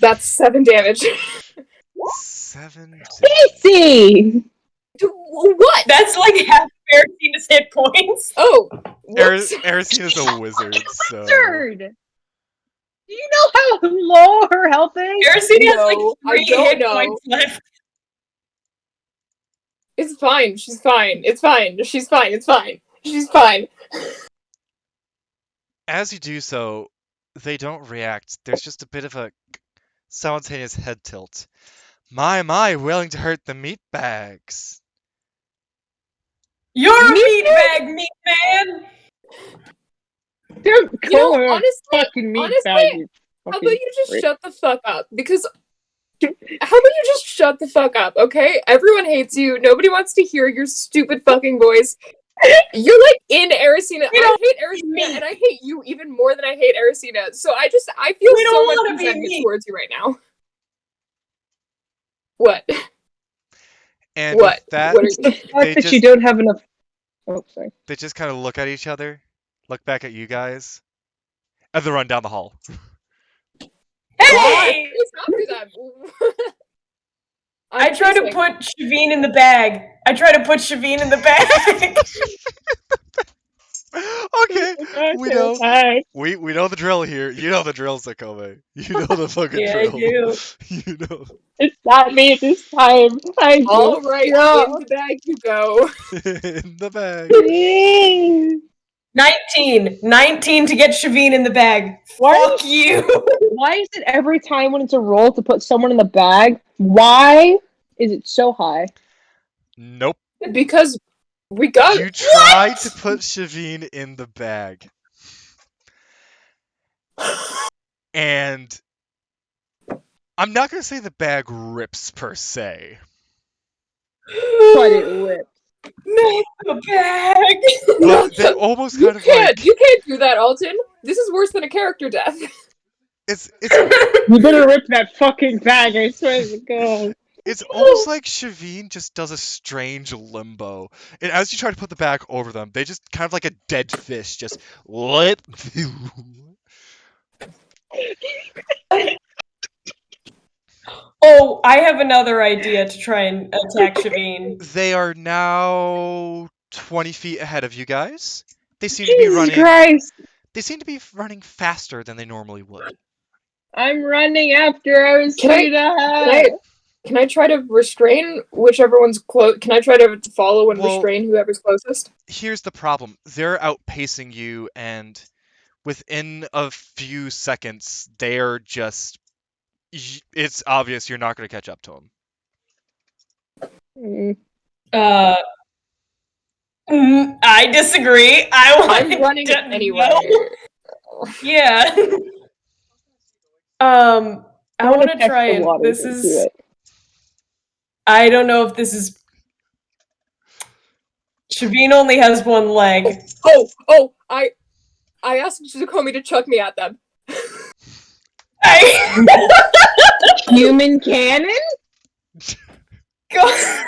That's 7 damage. 7. Stacy! What? That's like half Aracina's hit points. Oh, whoops. Ericina's a wizard, so. Wizard! Do you know how low her health is? Aracina has like No, I 3 don't hit know. points left. It's fine. She's fine. It's fine. She's fine. It's fine. She's fine. As you do so, they don't react. There's just a bit of a simultaneous head tilt. My, willing to hurt the meat bags. You're a meatbag, meat man. Don't You call know, her honestly, fucking meat honestly, bag, you how fucking about you just prick. shut the fuck up? Because how about you just shut the fuck up, okay? Everyone hates you. Nobody wants to hear your stupid fucking voice. You're like in Aracena. We I don't hate Aracena, me. and I hate you even more than I hate Aracena. So I feel We so don't much wanna be resentment me. towards you right now. What? And What? with that, What are It's the you? fact they that just- you don't have enough. Oh, sorry. they just kind of look at each other, look back at you guys, and then run down the hall. Hey! Please stop do that. I try to put Shavine in the bag. Okay, we know. Hi. We know the drill here. You know the drill, Xacome. You know the fucking Yeah, I drill. do. You know. It's not me this time. Thank you. All right, No. in the bag you go. In the bag. 19 to get Shavine in the bag. What? Fuck you. Why is it every time when it's a roll to put someone in the bag? Why is it so high? Nope. Because we got You tried to put Shavine in the bag. And I'm not gonna say the bag rips per se. But it rips. Make the bag. But they almost You kind of can't. like You can't do that, Alton. This is worse than a character death. it's You better rip that fucking bag, I swear to God. it's almost like Shavine just does a strange limbo, and as you try to put the bag over them, they just kind of like a dead fish, just lip. Oh, I have another idea to try and attack Shavine. They are now 20 feet ahead of you guys. They seem to be Jesus running. Christ! They seem to be running faster than they normally would. I'm running after. I was Can I- straight ahead. Can I try to restrain whichever one's close? Can I try to follow and Well- restrain whoever's closest? Here's the problem. They're outpacing you, and within a few seconds, they're just. It's obvious you're not going to catch up to them. I disagree. I'm running don't anyway. know. Yeah. I want to try and this is. I don't know if this is. Shavine only has one leg. I asked Xacome to chuck me at them. Human cannon? God.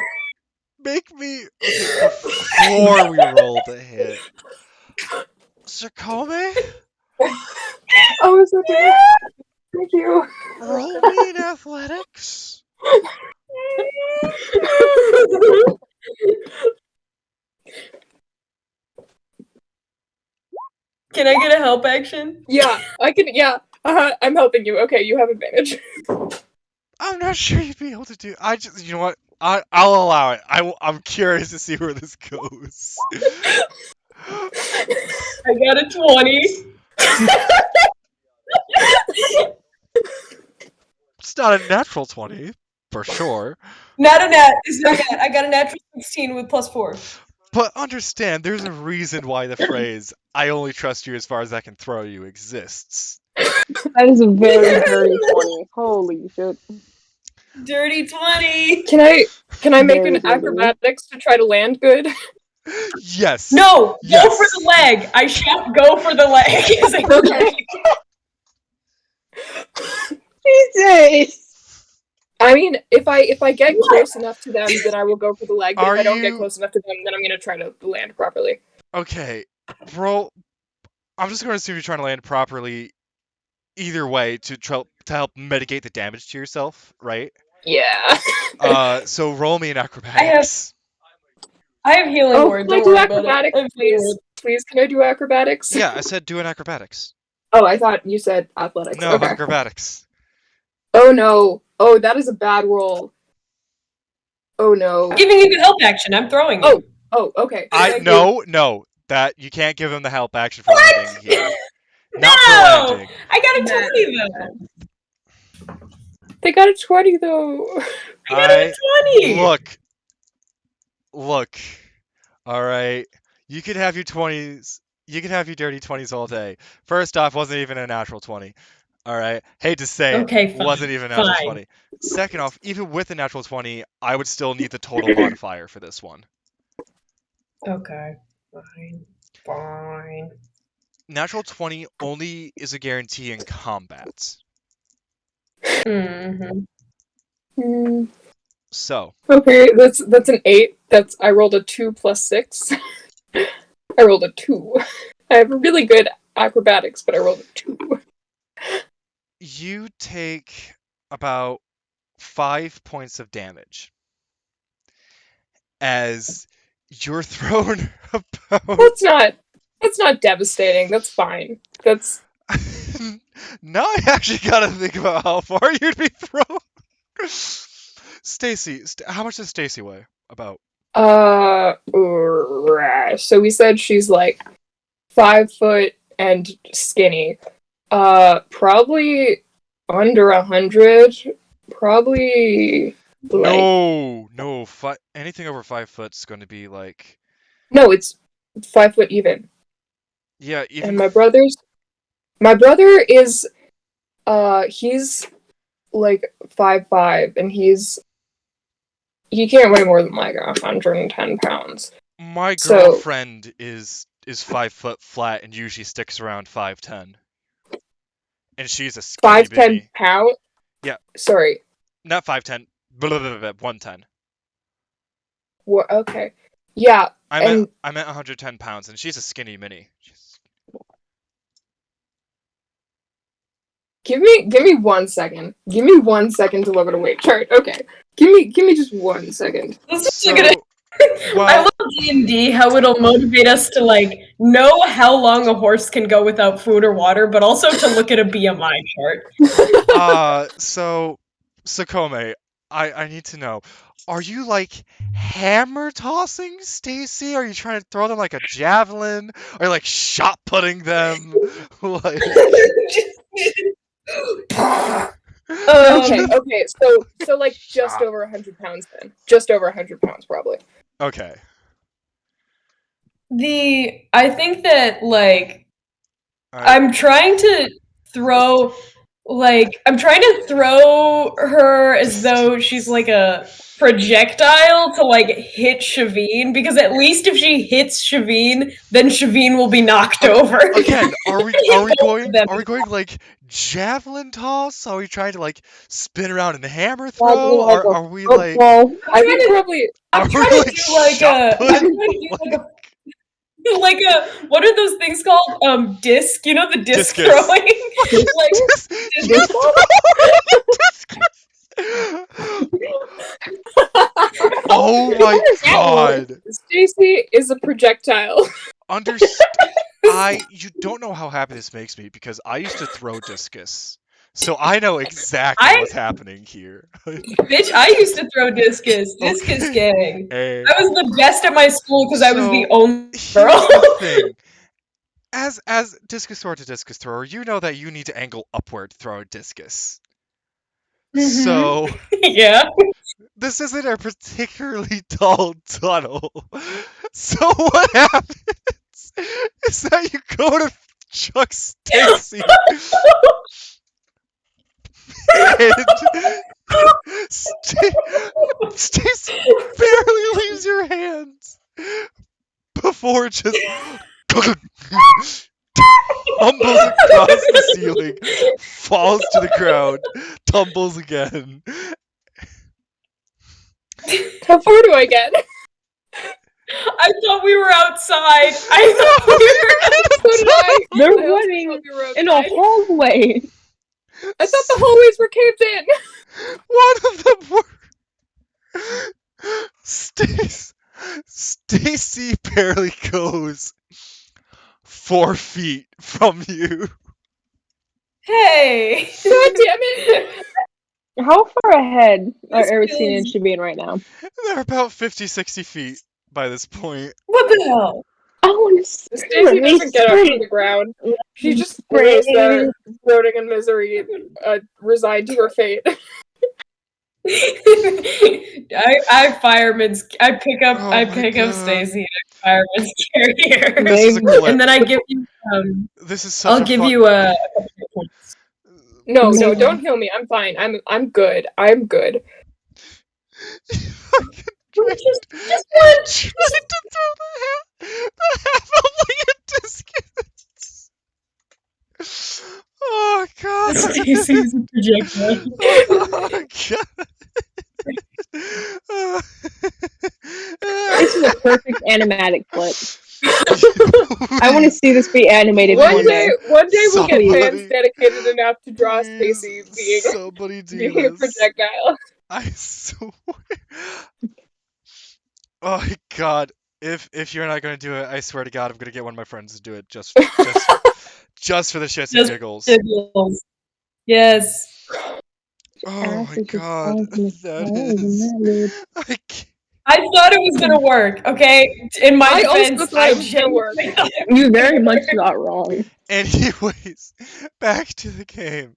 Make me. Okay, before we roll the hit. Xacome? Oh, it's okay. Thank you. Roll me in athletics. Can I get a help action? Yeah, I can. Yeah, I'm helping you. Okay, you have advantage. I'm not sure you'd be able to do. I just, you know what? I'll allow it. I'm curious to see where this goes. I got a 20. It's not a natural 20, for sure. Not a nat. It's not a nat. I got a natural 16 with +4. But understand, there's a reason why the phrase "I only trust you as far as I can throw you" exists. That is a very dirty 20. Holy shit. Dirty 20. Can I make Very an good. acrobatics to try to land good? Yes. No, Yes. go for the leg. I shall go for the leg. Jesus! I mean, if I get close enough to them, then I will go for the leg. But Are if I don't get you- close enough to them, then I'm gonna try to land properly. Okay, roll. I'm just going to assume you're trying to land properly. Either way, to help mitigate the damage to yourself, right? Yeah. So roll me in acrobatics. I have healing Oh, word. can I Don't do worry about it. acrobatics, I have healing please? word. Please, can I do acrobatics? Yeah, I said do an acrobatics. Oh, I thought you said athletics. No, Okay. acrobatics. Oh no. Oh, that is a bad roll. Oh no. I'm giving you the help action. I'm throwing you. Oh, okay. Thank you. No, that you can't give him the help action for What? landing here. Not for No! landing. I got a 20 though. They got a 20 though. I got a 20. Look. All right, you could have your 20s. You could have your dirty 20s all day. First off, wasn't even a natural 20. All right, hate to say Okay, it, fine, wasn't even a natural fine. 20. Second off, even with a natural 20, I would still need the total modifier for this one. Okay. Fine. Natural 20 only is a guarantee in combat. Mm-hmm. So, Okay, that's an 8. I rolled a 2 plus 6. I rolled a 2. I have really good acrobatics, but I rolled a 2. you take about 5 points of damage as you're thrown about. That's not devastating. That's fine. That's Now I actually gotta think about how far you'd be thrown. Stacy, how much does Stacy weigh? About. So we said she's like 5 foot and skinny. Probably under 100. Probably like No. Anything over 5 foot's going to be like. no, it's 5 foot even. Yeah, even. And my brother is he's like 5'5", and he's he can't weigh more than like 110 pounds. My So- girlfriend is 5 foot flat and usually sticks around 5'10", and she's a skinny 5'10" bitty. pound. Yeah. Sorry. Not 5'10", 110. What? Okay. Yeah. I meant 110 pounds, and she's a skinny mini. Give me 1 second. Give me 1 second to look at a weight chart. Okay. Give me just 1 second. This is So, a good. I well, love D&D, how it'll motivate us to like know how long a horse can go without food or water, but also to look at a BMI chart. so Xacome, I need to know, are you like hammer tossing Stacy? Are you trying to throw them like a javelin? Are you like shot putting them? Like, Okay. So like just over 100 pounds then. Just over 100 pounds probably. okay. I think that like Alright. I'm trying to throw her as though she's like a projectile to like hit Shavine, because at least if she hits Shavine, then Shavine will be knocked over. Again, are we going Them. like javelin toss? Are we trying to like spin around and hammer Like, throw? like a Are we like football. I would probably I'm are we trying to like do like shot a I'm putting? trying to do like a what are those things called? Disc. You know the disc Discus. throwing? Like You throw a discus. Oh my god. Stacy is a projectile. You don't know how happy this makes me, because I used to throw discus. So I know exactly what's happening here. Bitch, I used to throw discus. Discus Okay. gang. Hey, I was the best at my school because I was the So, only here's girl. the thing. As discus thrower to discus thrower, you know that you need to angle upward to throw a discus. Mhm. So Yeah. this isn't a particularly tall tunnel. So what happens is that you go to chuck Stacy, and Stacy barely leaves your hands before it just tumbles across the ceiling, falls to the ground, tumbles again. How far do I get? I thought we were outside. I thought we So did I. They're I also running thought we were in a outside. hallway. I thought the hallways were caved in. One of them were Stacy barely goes 4 feet from you. Hey. God damn it. How far ahead are This Erisine and feels- Shabine right now? They're about 50, 60 feet by this point. What the hell? I want to Stacy doesn't get up from the ground. She just lays there, floating in misery, resigned to her fate. I pick up Oh my God. Stacy and I fireman's carrier. This is a clip. And then I give you This is such I'll a give fun- you a couple of points. No, Amazing. don't heal me. I'm fine. I'm good. I'm good. Just tried to throw the half of like a discus. Oh god. Stacy's a projectile. Oh god. This is a perfect animatic clip. I want to see this be animated One one day. day we'll get Somebody- fans dedicated enough to draw Please, Stacy being somebody do being a this. projectile. I swear. Oh my god. If you're not gonna do it, I swear to God, I'm gonna get one of my friends to do it just for the shits and Just giggles. Giggles. Yes. Oh my god. That is. I can't. I thought it was gonna work, okay? In my I also defense, thought it was gonna work. genuinely thought it You was very gonna much work. not wrong. Anyways, back to the game.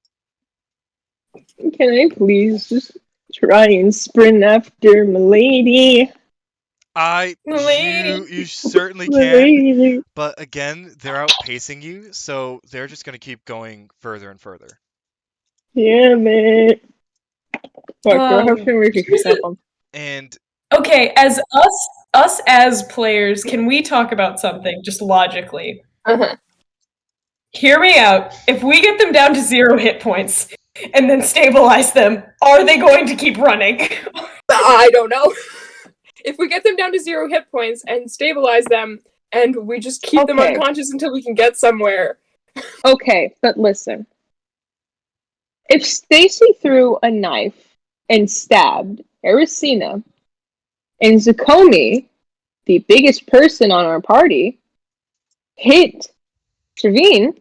Can I please just try and sprint after Milady? You certainly can, Milady. but again, they're outpacing you, so they're just gonna keep going further and further. Damn it. Fuck, do I have Um, to make a here's step a- on? And Okay, as us as players, can we talk about something just logically? Uh-huh. Hear me out. If we get them down to 0 hit points and then stabilize them, are they going to keep running? I don't know. If we get them down to 0 hit points and stabilize them, and we just keep them Okay. unconscious until we can get somewhere. Okay, but listen. If Stacy threw a knife and stabbed Ericina and Xacome, the biggest person on our party, hit Trevine,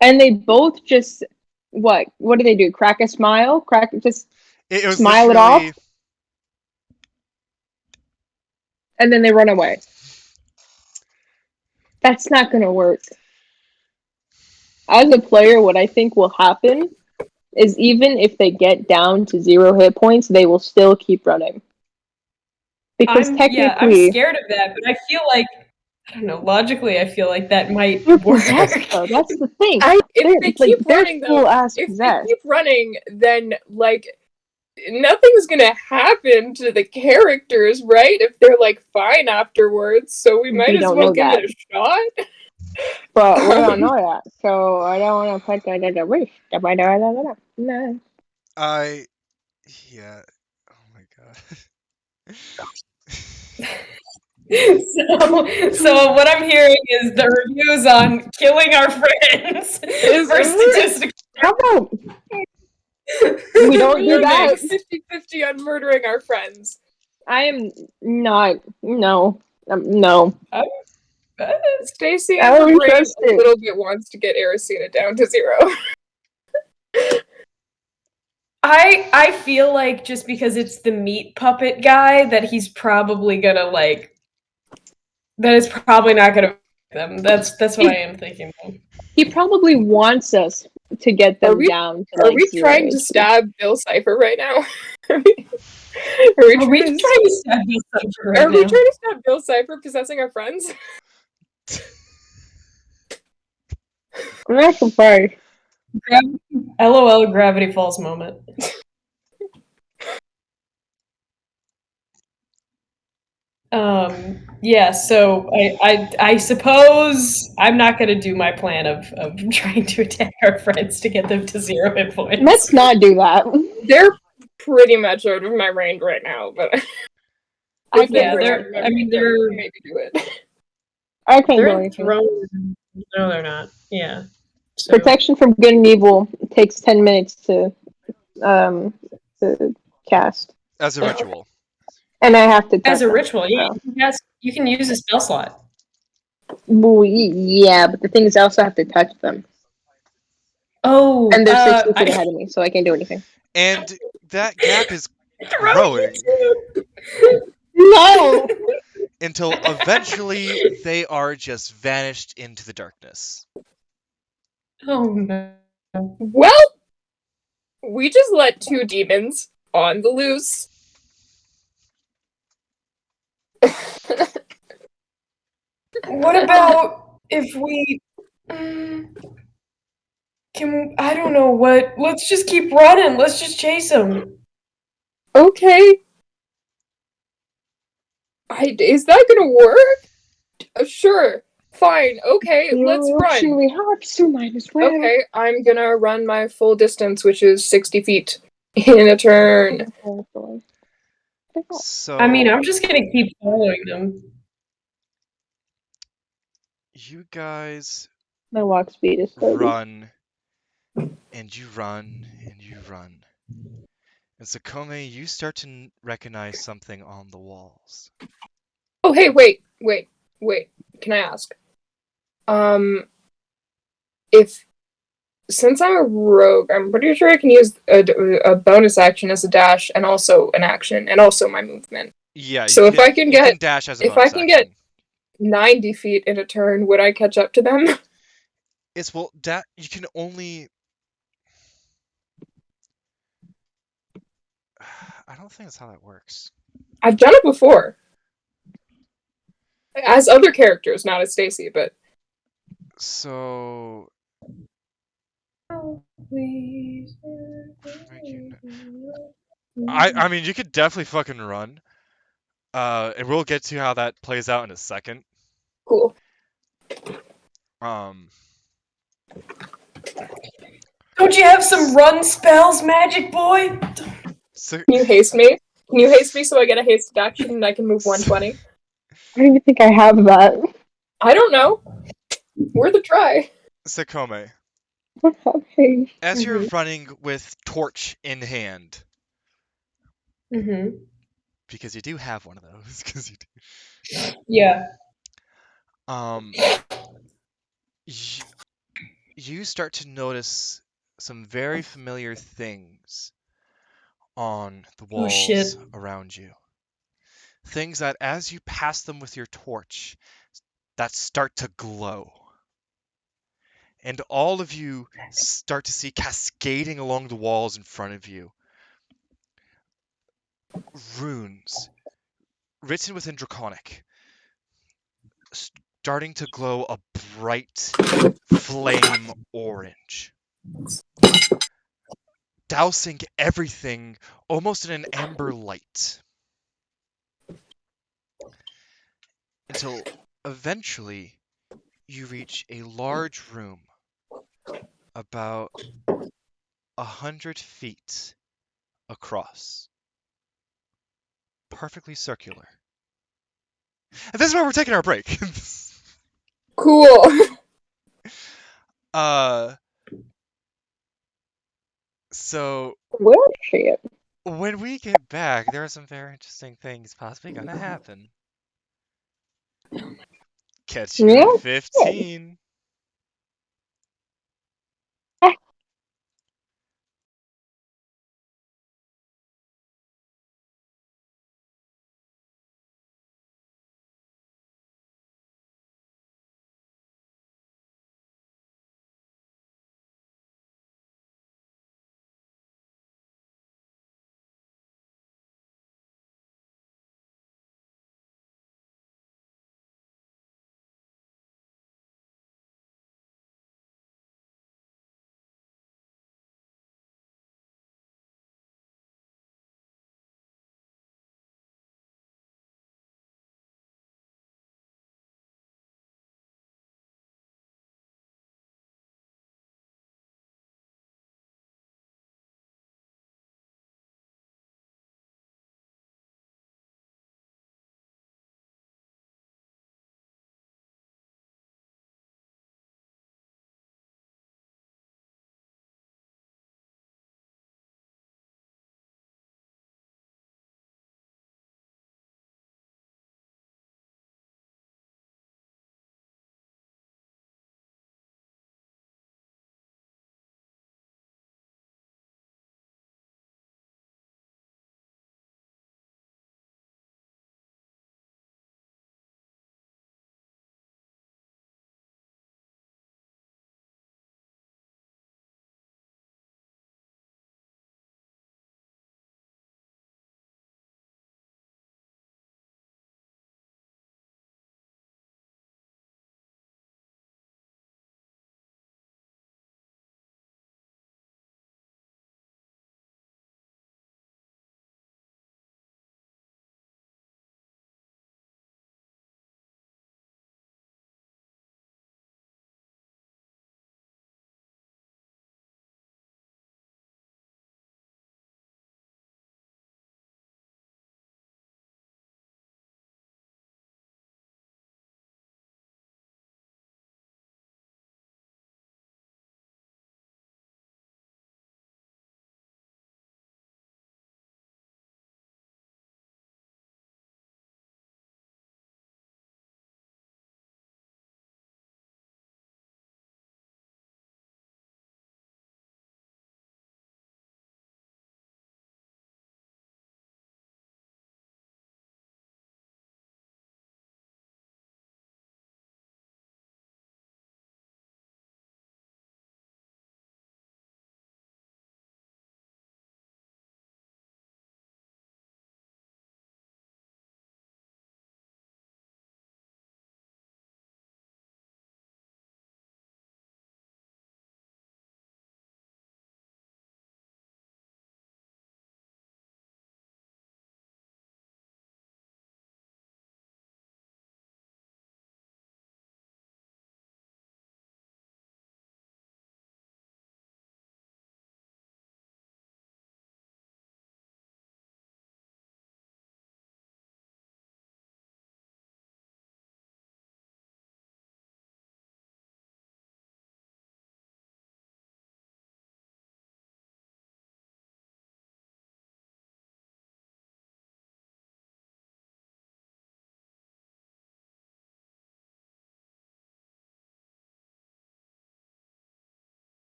and they both just what do they do? Crack a smile? Just it was smile it off, literally and then they run away. That's not gonna work. As a player, what I think will happen is even if they get down to 0 hit points, they will still keep running. Because I'm technically, scared of that, but I feel like I don't know, logically I feel like that might they're work. possessed though. That's the thing. If they keep running, though, full-ass if possessed. they keep running, then like nothing's gonna happen to the characters, right? If they're like fine afterwards, so we might as don't well know give that. it a shot. But we don't know that, so I don't want to put that in the wish. No. yeah. Oh my god. So what I'm hearing is the reviews on killing our friends for statistical. How about we don't do that? 50-50 on murdering our friends. I am not. No. No. Stacy I in her don't brain trust a it. little bit wants to get Ericina down to 0. I feel like just because it's the meat puppet guy that he's probably gonna like that is probably not gonna them. That's what I am thinking. He probably wants us to get them down to Are like we 0 trying to HP. stab Bill Cipher right now? Are we trying to stab Bill Cipher right Are we now? trying to stop Bill Cipher possessing our friends? I'm not surprised. LOL Gravity Falls moment. Yeah, so I suppose I'm not gonna do my plan of trying to attack our friends to get them to 0 hit points. Let's not do that. They're pretty much out of my range right now, but I if they can't. were they're- out of my I mean, range, I would they're- maybe do it. I can't do They're anything. thrown. No, they're not. Yeah. So, Protection from good and evil takes 10 minutes to cast, As a ritual. and I have to touch as a them, ritual, yeah, so. yes, you can use a spell slot. Well, yeah, but the thing is, I also have to touch them, Oh, and they're 60 feet ahead of me, so I can't do anything. And that gap is growing No. until eventually they are just vanished into the darkness. Oh no. Well, we just let 2 demons on the loose. What about if we can? I don't know what. Let's just keep running. Let's just chase them. Okay. Is that gonna work? Sure. Fine. Okay, let's run. We have to, might as well. Okay, I'm gonna run my full distance, which is 60 feet in a turn. So I mean, I'm just gonna keep following them. you guys My walk speed is 30. run and you run and you run. And Xacome, you start to recognize something on the walls. Oh, hey, wait. Can I ask? If since I'm a rogue, I'm pretty sure I can use a bonus action as a dash and also an action and also my movement. Yeah. So if I can you get dash as a if bonus I can get action. 90 feet in a turn, would I catch up to them? It's you can only. I don't think that's how that works. I've done it before. As other characters, not as Stacy, but So I mean, you could definitely fucking run. And we'll get to how that plays out in a second. Cool. Um, Don't you have some run spells, Magic Boy? so Can you haste me? Can you haste me so I get a hasted action and I can move 120? I don't even think I have that. I don't know. Worth a try. Xacome, Okay. as you're Mhm. running with torch in hand, Mm-hmm. because you do have one of those, because you do. Yeah. Um, y- you start to notice some very familiar things on the Oh shit. walls around you. Things that, as you pass them with your torch, that start to glow. And all of you start to see cascading along the walls in front of you runes written within Draconic, starting to glow a bright flame orange, dousing everything almost in an amber light. Until eventually you reach a large room about 100 feet across, perfectly circular. And this is where we're taking our break. Cool. uh, so Well, shit. when we get back, there are some very interesting things possibly gonna happen. Catch you in Yeah. 15.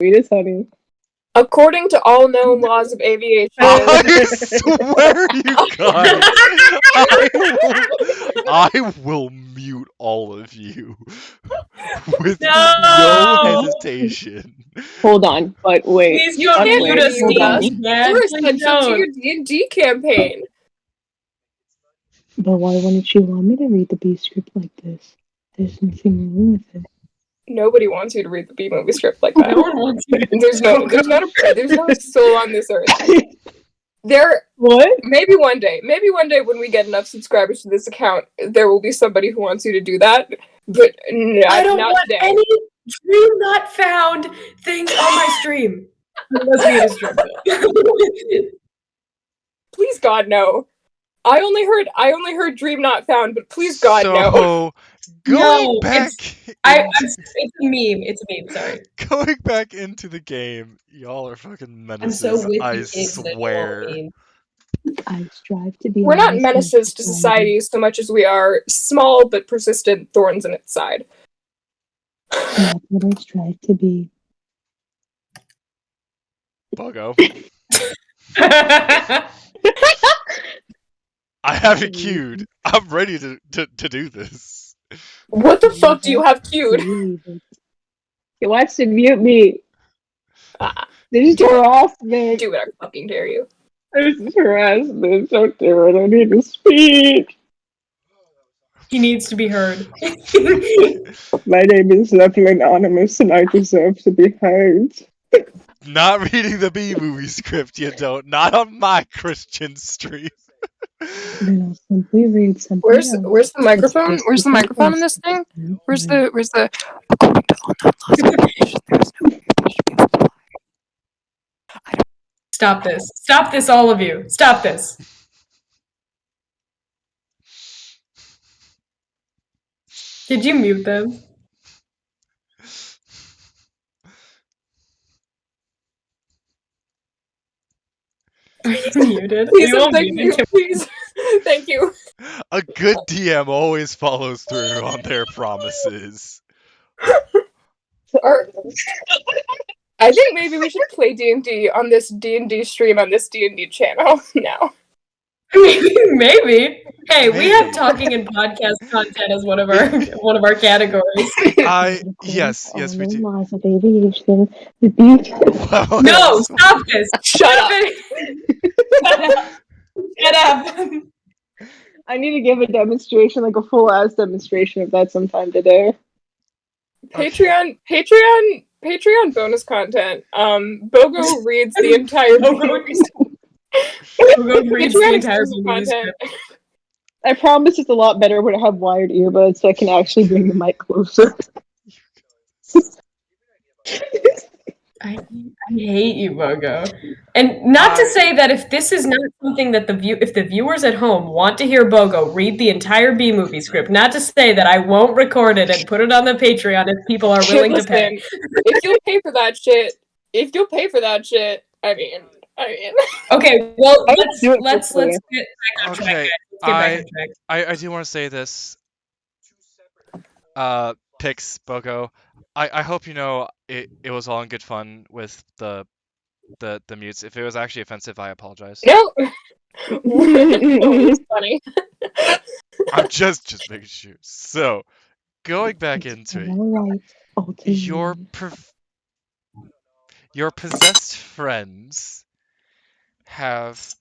Sweet as honey. According to all known laws of aviation, I swear, you guys, I will mute all of you with no hesitation. Hold on, but wait. Please You don't can't mute us, hold on. Stacy. Dad. we're Please essential to don't. your D&D campaign. But why wouldn't you want me to read the B script like this? There's nothing wrong with it. Nobody wants you to read the B-movie script like that. No one wants you to There's no soul on this earth. There, What? maybe one day when we get enough subscribers to this account, there will be somebody who wants you to do that. But I don't not want today. any dream not found things on my stream. Unless we had a stream. Please God no. I only heard dream not found, but please God no. So, going back, it's a meme. It's a meme. Sorry. going back into the game, y'all are fucking I'm menaces. so with I you kids that swear. don't mean. I strive to be. We're not menaces to society so much as we are small but persistent thorns in its side. That's what I strive to be. Bogo. I have it queued. I'm ready to do this. What the fuck do you have queued? He wants to mute me. This is Do it. harassment. Do it, I fucking dare you. This is harassment. Don't do it. I need to speak. He needs to be heard. My name is Levilan Anonymous and I deserve to be heard. Not reading the B-movie script, you don't. Not on my Christian stream. Then I'll simply read something Where's else. the microphone? Where's the microphone in this thing? Where's the according to all known laws of aviation, there is no aviation. Stop this. Stop this, all of you. Stop this. Did you mute them? Are you muted? Please, Are you all thank you, muted? please. Thank you. A good DM always follows through on their promises. I think maybe we should play D&D on this D&D stream on this D&D channel now. Maybe. Hey, we have Maybe. talking and podcast content as one of our categories. Yes, we do. Laws of aviation. Well, No, yes. stop this. Shut up. Shut up. I need to give a demonstration, like a full ass demonstration of that sometime today. Patreon bonus content. Bogo reads the entire Bogo reads the entire movie content. I promise it's a lot better when I have wired earbuds so I can actually bring the mic closer. I hate you, Bogo. And not to say that if this is not something that if the viewers at home want to hear Bogo read the entire B movie script, not to say that I won't record it and put it on the Patreon if people are willing to pay. If you'll pay for that shit, I mean. Okay, well let's do it get quickly. back on track. Okay, Guys. Let's get back on track. I do want to say this. Pix, Bogo, I hope you know it was all in good fun with the mutes. If it was actually offensive, I apologize. No. It's funny. I'm just making sure. So, going back into it, your possessed friends have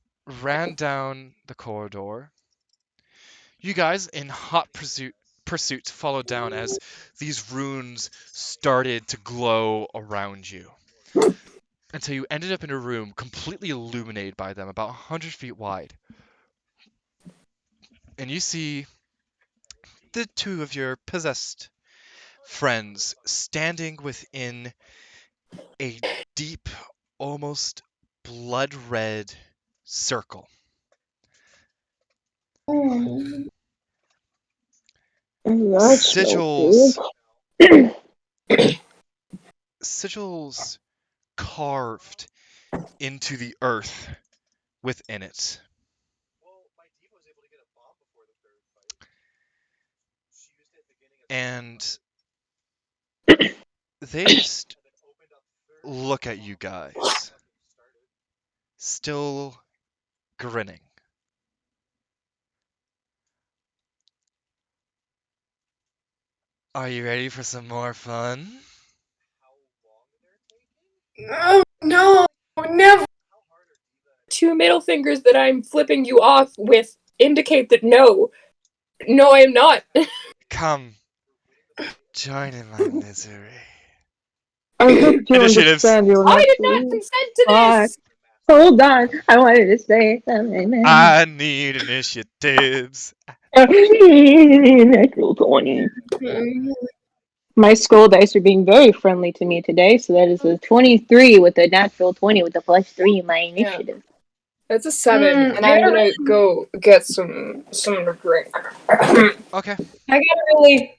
ran down the corridor. You guys, in hot pursuit, followed down as these runes started to glow around you. Until you ended up in a room completely illuminated by them, about 100 feet wide. And you see the two of your possessed friends standing within a deep, almost blood-red circle. Sigils carved into the earth within it. And they just look at you guys, still grinning. Are you ready for some more fun? Oh, no, never. Two middle fingers that I'm flipping you off with indicate that no. No, I am not. Come, join in my misery. I hope you Initiatives. understand you're I not did not free. consent to Why? this! Hold on, I wanted to say something. I need initiatives. Natural 20. My skull dice are being very friendly to me today, so that is a 23 with a natural 20 with a +3 in my initiative. That's a 7, and I I'm got, gonna go get some to drink. Okay. I got a really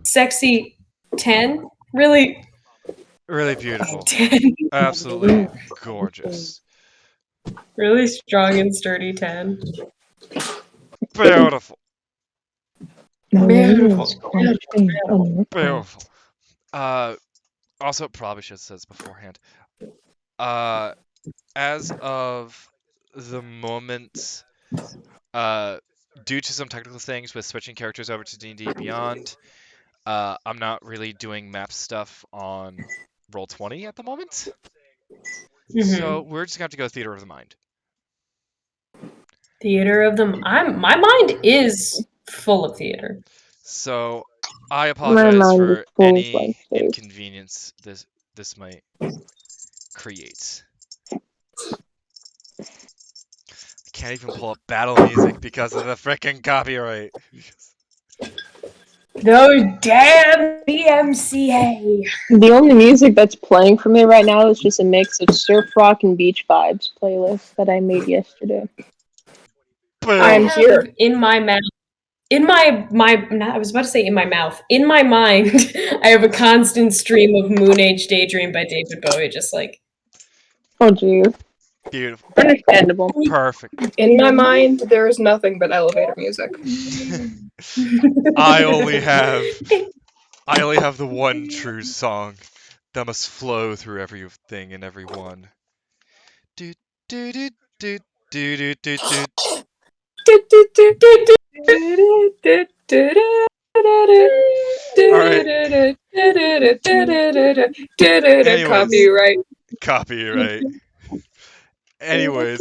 sexy 10. Really Really beautiful. 10. Absolutely gorgeous. Really strong and sturdy 10. Beautiful. Now Beautiful. is question number 5. Beautiful. Also probably should have said this beforehand. As of the moment, due to some technical things with switching characters over to D&D Beyond, I'm not really doing map stuff on Roll20 at the moment. So we're just gonna have to go Theater of the Mind. Theater of them. My mind is full of theater. So I My apologize mind is for full of any life space. inconvenience this might create. I can't even pull up battle music because of the frickin' copyright. Those damn BMCA. The only music that's playing for me right now is just a mix of surf rock and beach vibes playlist that I made yesterday. I'm Boom. here. In my mouth. In my I was about to say in my mouth. In my mind, I have a constant stream of Moon Age Daydream by David Bowie, just like Oh, geez. Beautiful. Understandable. Perfect. In my mind, there is nothing but elevator music. I only have the one true song that must flow through everything and everyone. Do do do do do do do do. All right. Anyways, Copyright. copyright. Anyways.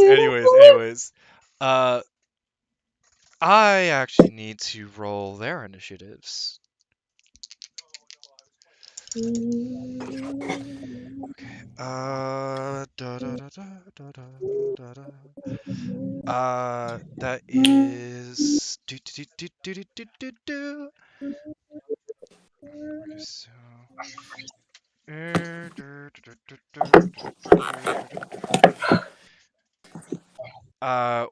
I actually need to roll their initiatives. Okay. That is do. Okay, so.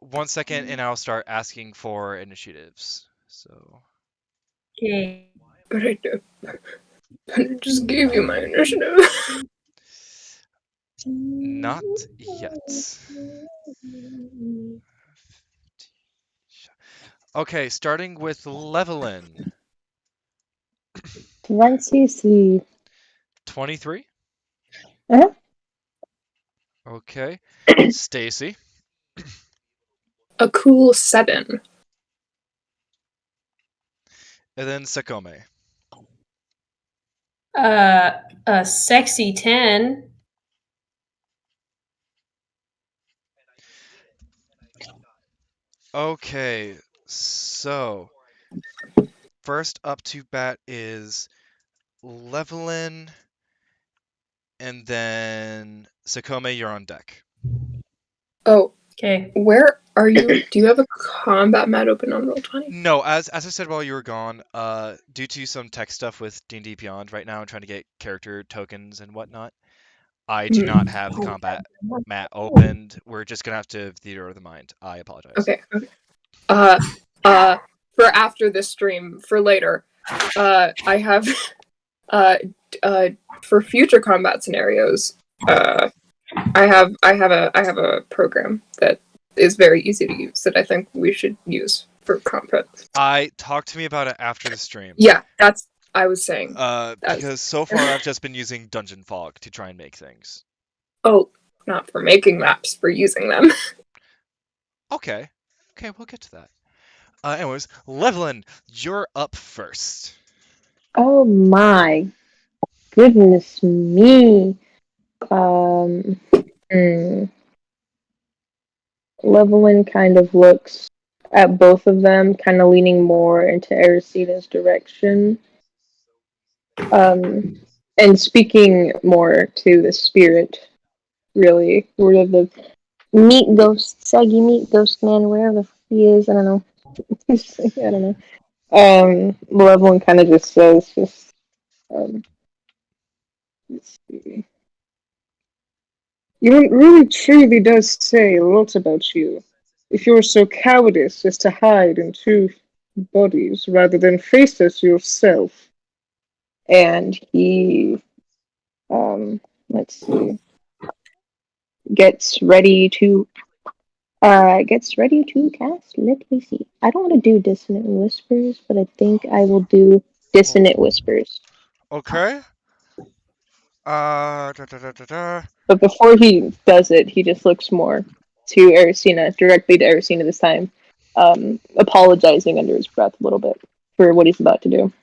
1 second, and I'll start asking for initiatives. So. okay. But I just gave you my initiative. Not yet. Okay, starting with Levilan. 23. 23. Uh-huh. Okay. Stacy. A cool 7. And then Xacome. A sexy 10. Okay, so first up to bat is Levelin, and then Xacome, you're on deck. Oh, Okay. where are you? Do you have a combat mat open on Roll20? No, as I said while you were gone, due to some tech stuff with D&D Beyond right now and trying to get character tokens and whatnot, I do not have the combat mat opened. We're just gonna have to Theater of the Mind. I apologize. Okay. For after this stream, for later, I have, for future combat scenarios, I have a program that is very easy to use that I think we should use for combat. Talk to me about it after the stream. Yeah, that's I was saying. Because so far I've just been using Dungeon Fog to try and make things. Oh, not for making maps, for using them. Okay. Okay, we'll get to that. Anyways, Levilan, you're up first. Oh my goodness me. Um, hmm. Levelin kind of looks at both of them, kind of leaning more into Erisina's direction. And speaking more to the spirit, really. Word of the meat ghost, saggy meat ghost man, wherever the fuck he is, I don't know. I don't know. Levelin kind of just says, let's see. It really truly does say a lot about you. If you're so cowardice as to hide in two bodies rather than face us yourself. And he, let's see, gets ready to cast. Let me see. I don't want to do dissonant whispers, but I think I will do dissonant whispers. Okay. Da, da, da, da, da. But before he does it, he just looks more to Erisina, directly to Erisina this time, apologizing under his breath a little bit for what he's about to do.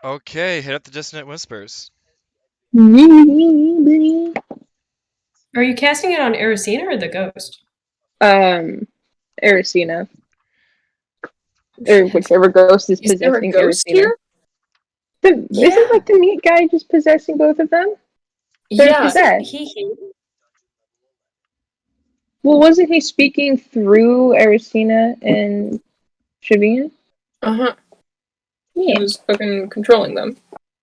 Okay, hit up the Dissonant Whispers. Are you casting it on Erisina or the ghost? Erisina. Or whichever ghost is Is there a possessing ghost Erisina. here? Isn't like the meat guy just possessing both of them? They're Yeah. possessed. He. Well, wasn't he speaking through Erisina and Shavian? Uh-huh. Yeah, He was fucking controlling them.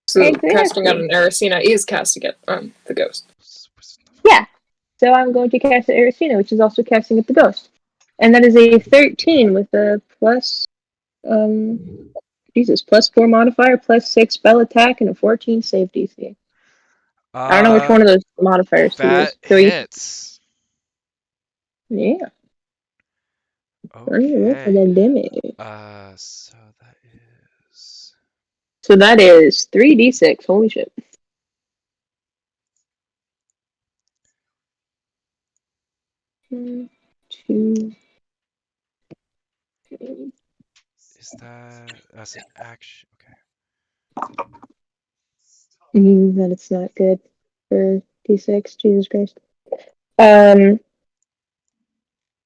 So exactly. casting out an Erisina is casting it on the ghost. Yeah. So I'm going to cast at Erisina, which is also casting at the ghost. And that is a 13 with a plus plus 4 modifier, plus 6 spell attack, and a 14 save DC. I don't know which one of those modifiers to use. That So hits. yeah. Okay. That damage. So that is So that is 3d6. Holy shit. One, two, three. that's an action. Okay. That it's not good for d6. Jesus Christ.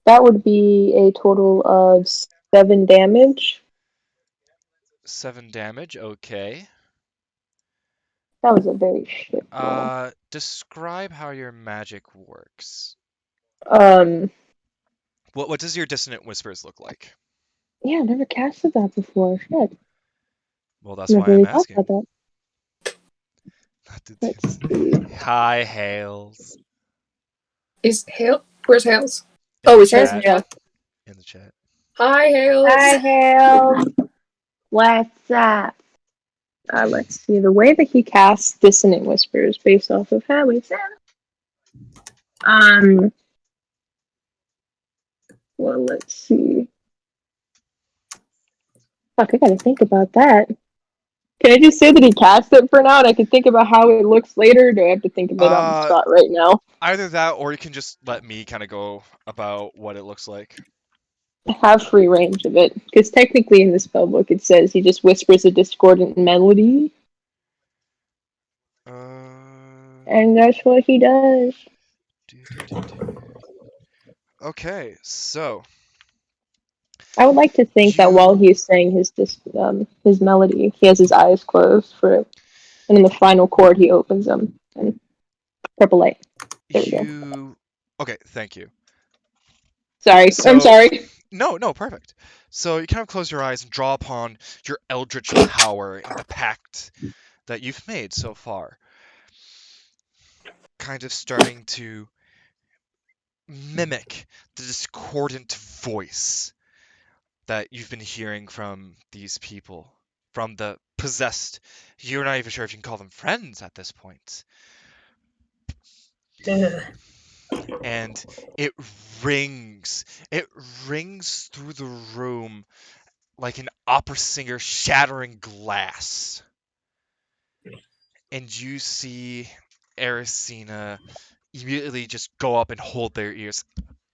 That would be a total of 7 damage. 7 damage. Okay. That was a very shit roll. Describe how your magic works. Um, What does your Dissonant Whispers look like? yeah, I've never casted that before. Shit. Well, that's Never why I'm really thought asking. about that. Let's see. Hi, Hales. Is Hale? Where's Hales? In Oh, the he's Hales in chat. chat. In the chat. Hi, Hales. Hi, Hale. What's up? Let's see. The way that he casts Dissonant Whispers based off of how it sounds. Well, let's see. Fuck, I gotta think about that. Can I just say that he cast it for now and I can think about how it looks later? Or do I have to think of it on the spot right now? Either that, or you can just let me kind of go about what it looks like. I have free range of it. Because technically in the spellbook it says he just whispers a discordant melody. And that's what he does. Okay, so I would like to think that while he's saying his melody, he has his eyes closed for it. And in the final chord he opens them. And purple light. There we go. Okay, thank you. Sorry, I'm sorry. No, perfect. So you kind of close your eyes and draw upon your eldritch power and the pact that you've made so far. Kind of starting to mimic the discordant voice that you've been hearing from these people, from the possessed. You're not even sure if you can call them friends at this point. And it rings through the room like an opera singer shattering glass. and you see Erisina immediately just go up and hold their ears,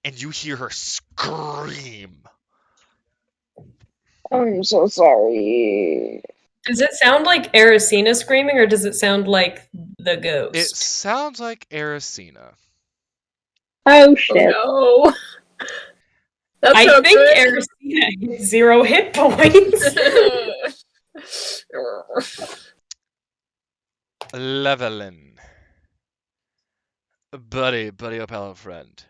and you hear her scream. I'm so sorry. Does it sound like Erisina screaming, or does it sound like the It ghost? sounds like Erisina. Oh Oh shit. no. That's I not think good. Erisina has 0 hit points. Levilan. Buddy, Opello friend.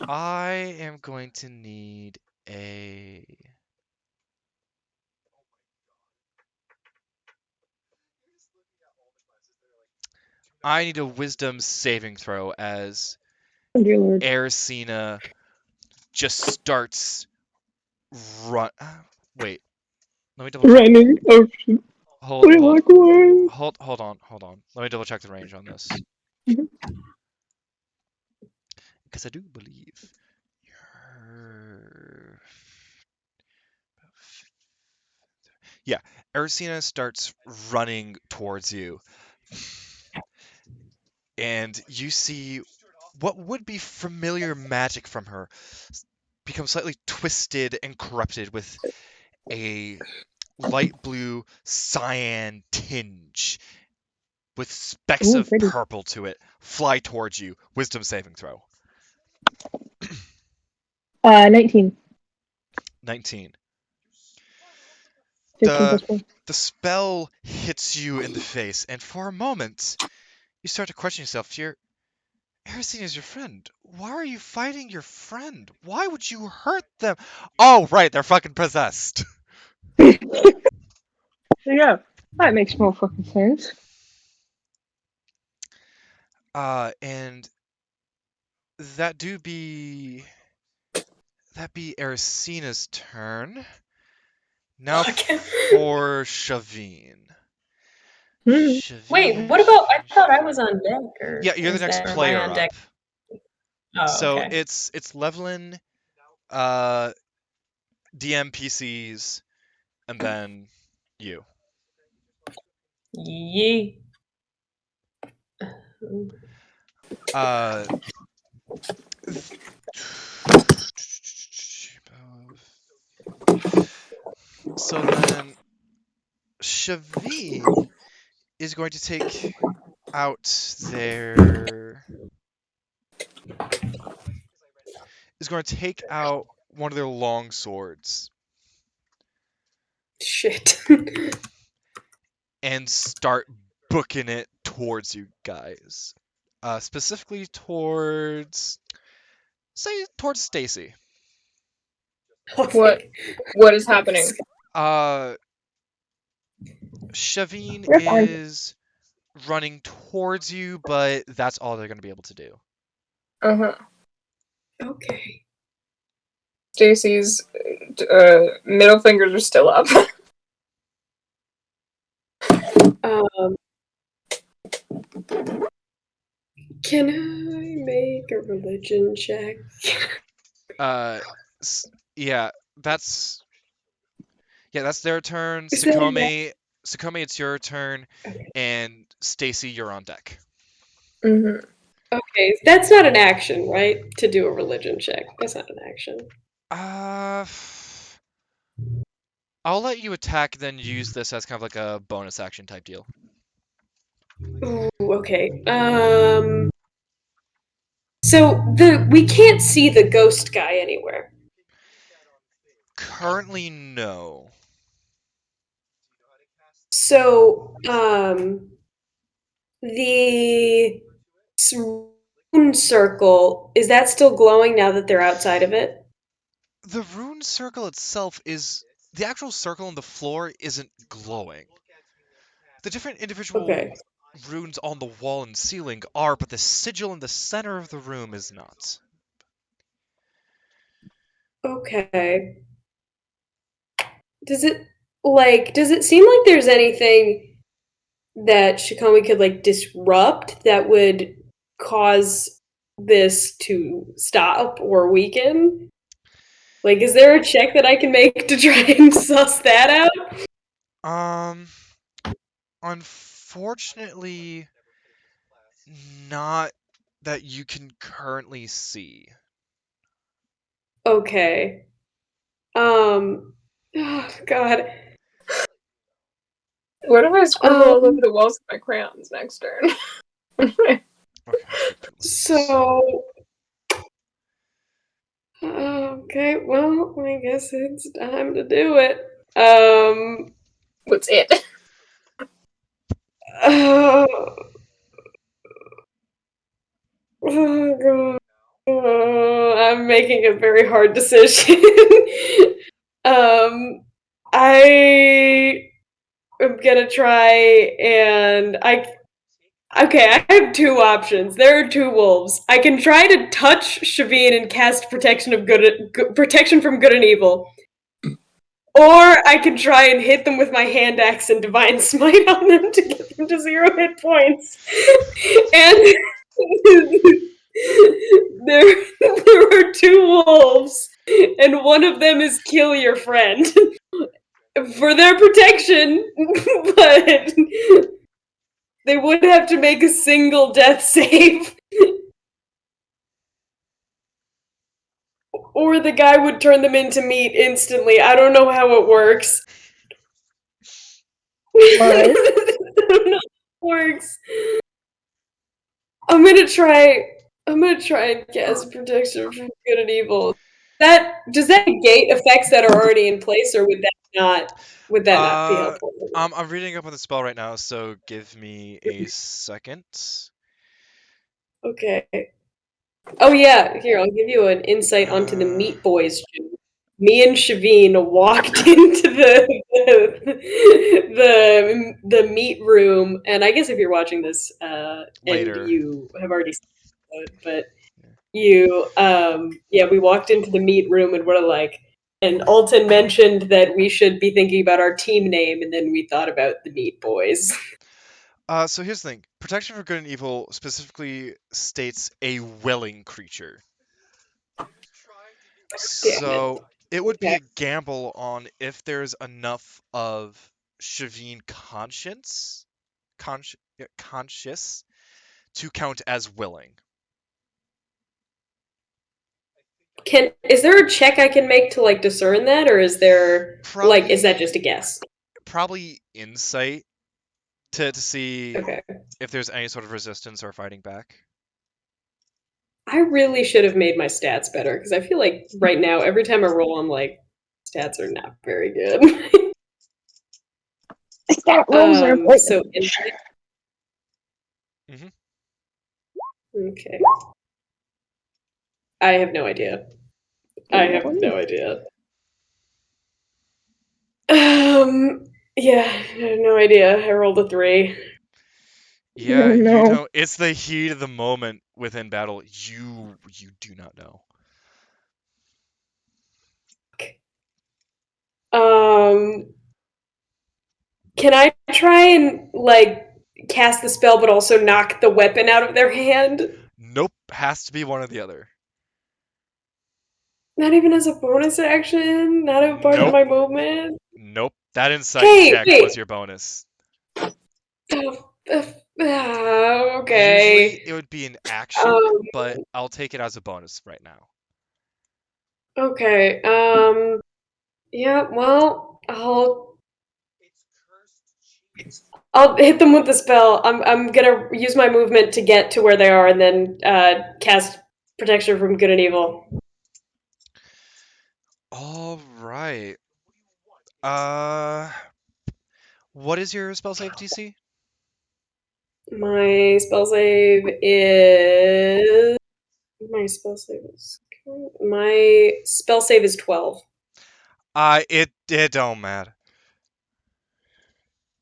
I am going to need a... I need a wisdom saving throw as Oh, dear Lord. Erisina just starts run. Wait, let me double check. Running. Oh shit. Hold Away. on. Let me double check the range on this. Mhm. Because I do believe her. Yeah, Erisina starts running towards you, and you see what would be familiar magic from her become slightly twisted and corrupted with a light blue cyan tinge with specks Ooh, of pretty. purple to it fly towards you. Wisdom saving throw. 19. 19. 15 plus The 4. the spell hits you in the face, and for a moment, you start to question yourself. Erisine is your friend. Why are you fighting your friend? Why would you hurt them? Oh, right, they're fucking possessed. Yeah, that makes more fucking sense. And that be Erisina's turn. Now for Shavine. Wait, Shavine. what about? I thought I was on deck, Yeah, or you're the next or am I player on deck? up. Oh, So okay. it's Levilan, DM PCs, and then you. Yee. Uh, so then Shavine is going to take out their one of their long swords Shit. and start booking it towards you guys. Specifically towards Stacy. What? What is happening? Uh, Shavine You're fine. is running towards you, but that's all they're going to be able to do. Uh-huh. Okay. Stacy's middle fingers are still up. Can I make a religion check? Uh, yeah, that's their turn. Is that Xacome, it's your turn, okay. and Stacy, you're on deck. Mm-hmm. Okay, that's not an action, right? To do a religion check. That's not an action. I'll let you attack, then use this as kind of like a bonus action type deal. Ooh, okay. So we can't see the ghost guy anywhere. Currently, no. So, the rune circle, is that still glowing now that they're outside of it? The rune circle itself is the actual circle on the floor isn't glowing. The different individual Okay. runes on the wall and ceiling are, but the sigil in the center of the room is not. Okay. Does it seem like there's anything that Xacome could like disrupt that would cause this to stop or weaken? Like, is there a check that I can make to try and suss that out? Unfortunately, not that you can currently see. Okay. Oh, God. What if I scribble all over Um, the walls with my crayons next turn? Okay, skip to leaves. so, okay, well, I guess it's time to do it. What's it? Uh, oh, God. I'm making a very hard decision. um, I am gonna try and okay, I have two options. There are two wolves. I can try to touch Shavine and cast protection from good and evil, or I can try and hit them with my hand axe and divine smite on them to get them to 0 hit points. And there are two wolves, and one of them is kill your friend for their protection, but they would have to make a single death save. Or the guy would turn them into meat instantly. I don't know how it works. What? I don't know how it works. I'm gonna try and cast protection from good and evil. Does that negate effects that are already in place, or would that not be helpful? I'm reading up on the spell right now, so give me a second. Okay. Oh yeah, here I'll give you an insight onto the Meat Boys. Me and Shavine walked into the meat room, and I guess if you're watching this, and Later. you have already seen it, but we walked into the meat room and we're like, and Alton mentioned that we should be thinking about our team name, and then we thought about the Meat Boys. So here's the thing. Protection for good and evil specifically states a willing creature. So it would be Okay. a gamble on if there's enough of Shavine conscious to count as willing. Is there a check I can make to like discern that, or is there Probably, is that just a guess? probably insight to see Okay. if there's any sort of resistance or fighting back. I really should have made my stats better because I feel like right now every time I roll, I'm like, stats are not very good. Stat rolls are important. So insight. Mhm. Okay. I have no idea. I have no idea. Yeah, I have no idea. I rolled a 3. Yeah, you No. don't. It's the heat of the moment within battle. You do not know. Can I try and like cast the spell, but also knock the weapon out of their hand? Nope, has to be one or the other. Not even as a bonus action. Not a part of Nope, my movement. nope. That insight Hey, check was wait. your bonus. Okay. Usually it would be an action, Um, but I'll take it as a bonus right now. okay. Yeah, well, I'll hit them with the spell. I'm gonna use my movement to get to where they are and then cast protection from good and evil. All right. What is your spell save DC? My spell save is my spell save is my spell save is 12. It don't matter.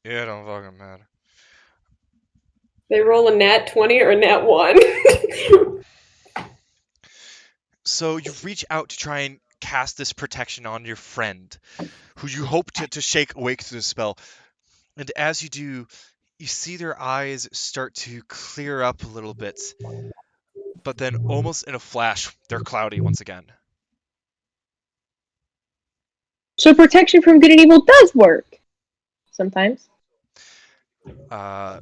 It don't fucking matter. They roll a nat 20 or a nat 1. So you reach out to try and cast this protection on your friend, who you hope to shake awake through the spell. And as you do, you see their eyes start to clear up a little bit, but then almost in a flash, they're cloudy once again. So protection from good and evil does work. sometimes. Uh,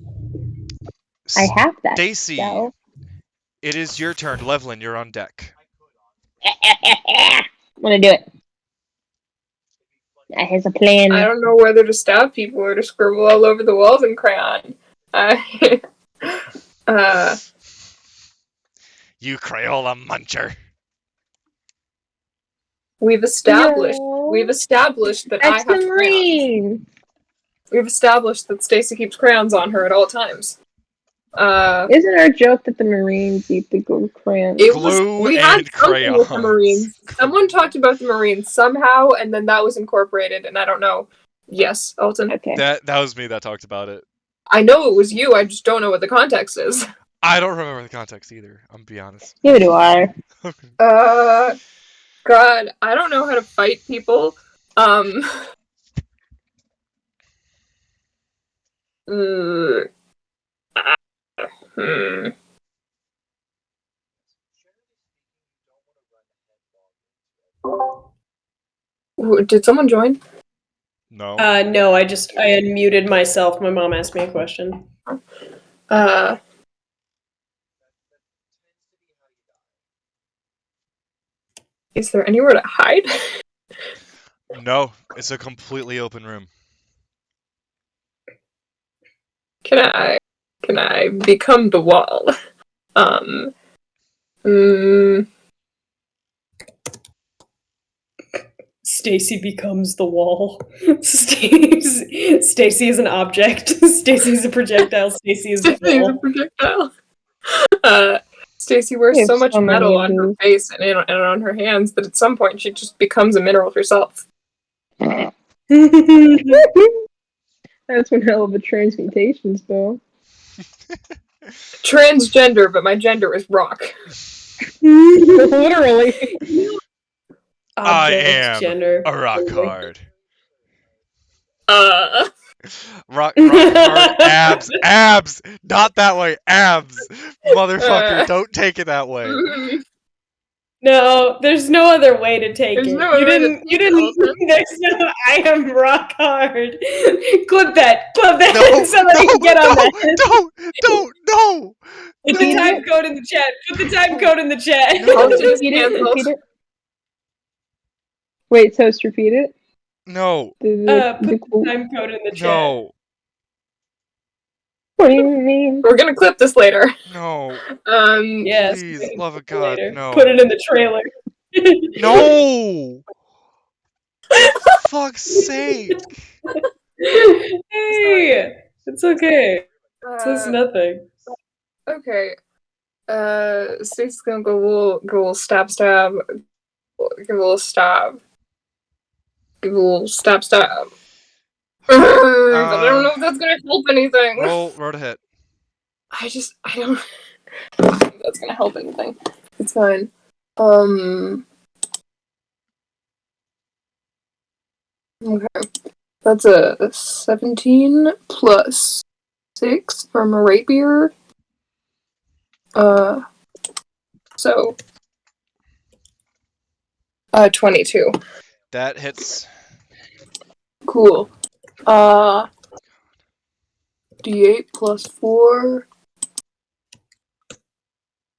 I have that Stacy, spell. it is your turn. Levilan, you're on deck. I'm gonna do it. I has a plan. I don't know whether to stab people or to scribble all over the walls in crayon. You Crayola muncher. We've established that I That's have the crayons. Marine. We've established that Stacy keeps crayons on her at all times. Isn't our joke that the Marines eat the gold crayons? We had and something with the crayons. Marines. Someone talked about the Marines somehow, and then that was incorporated, and I don't know. Yes, Alton. Okay. That was me that talked about it. I know it was you, I just don't know what the context is. I don't remember the context either, I'm be honest. Neither do I. God, I don't know how to fight people. Did someone join? No. No, I unmuted myself. My mom asked me a question. Is there anywhere to hide? No, it's a completely open room. Can I become the wall? Stacy becomes the wall. Stacy is an object. Stacy is a projectile. Stacy is the Stacy's a wall. projectile. Stacy wears We have so much so many metal of on her these. face and on her hands that at some point she just becomes a mineral herself. That's one hell of a transmutations, though. Transgender, but my gender is rock. Literally. I Object, am gender. a rock hard. Uh, Rock hard. Abs! Not that way, abs! Motherfucker, don't take it that way. No, there's no other way to take There's it. no other way to take it, Alton. There's no. I am rock hard. Clip that. No, Somebody no, get on no, that. no! Put the time code in the chat. Put the time code in the chat. No. Repeat it. Wait, Toast, repeat it. No. Put the time code in the chat. No. What do you mean? We're gonna clip this later. No. Yes. Please, love of God, later. no. Put it in the trailer. No! Fuck's sake! Hey, it's okay. It's nothing. Okay. Stacy's gonna go a little stab. Give a little stab. Give a little stab. But I don't know if that's gonna help anything. Roll to hit. I don't think that's gonna help anything. It's fine. Okay. That's a 17 plus 6 from a rapier. So 22. That hits. Cool. D8 plus 4.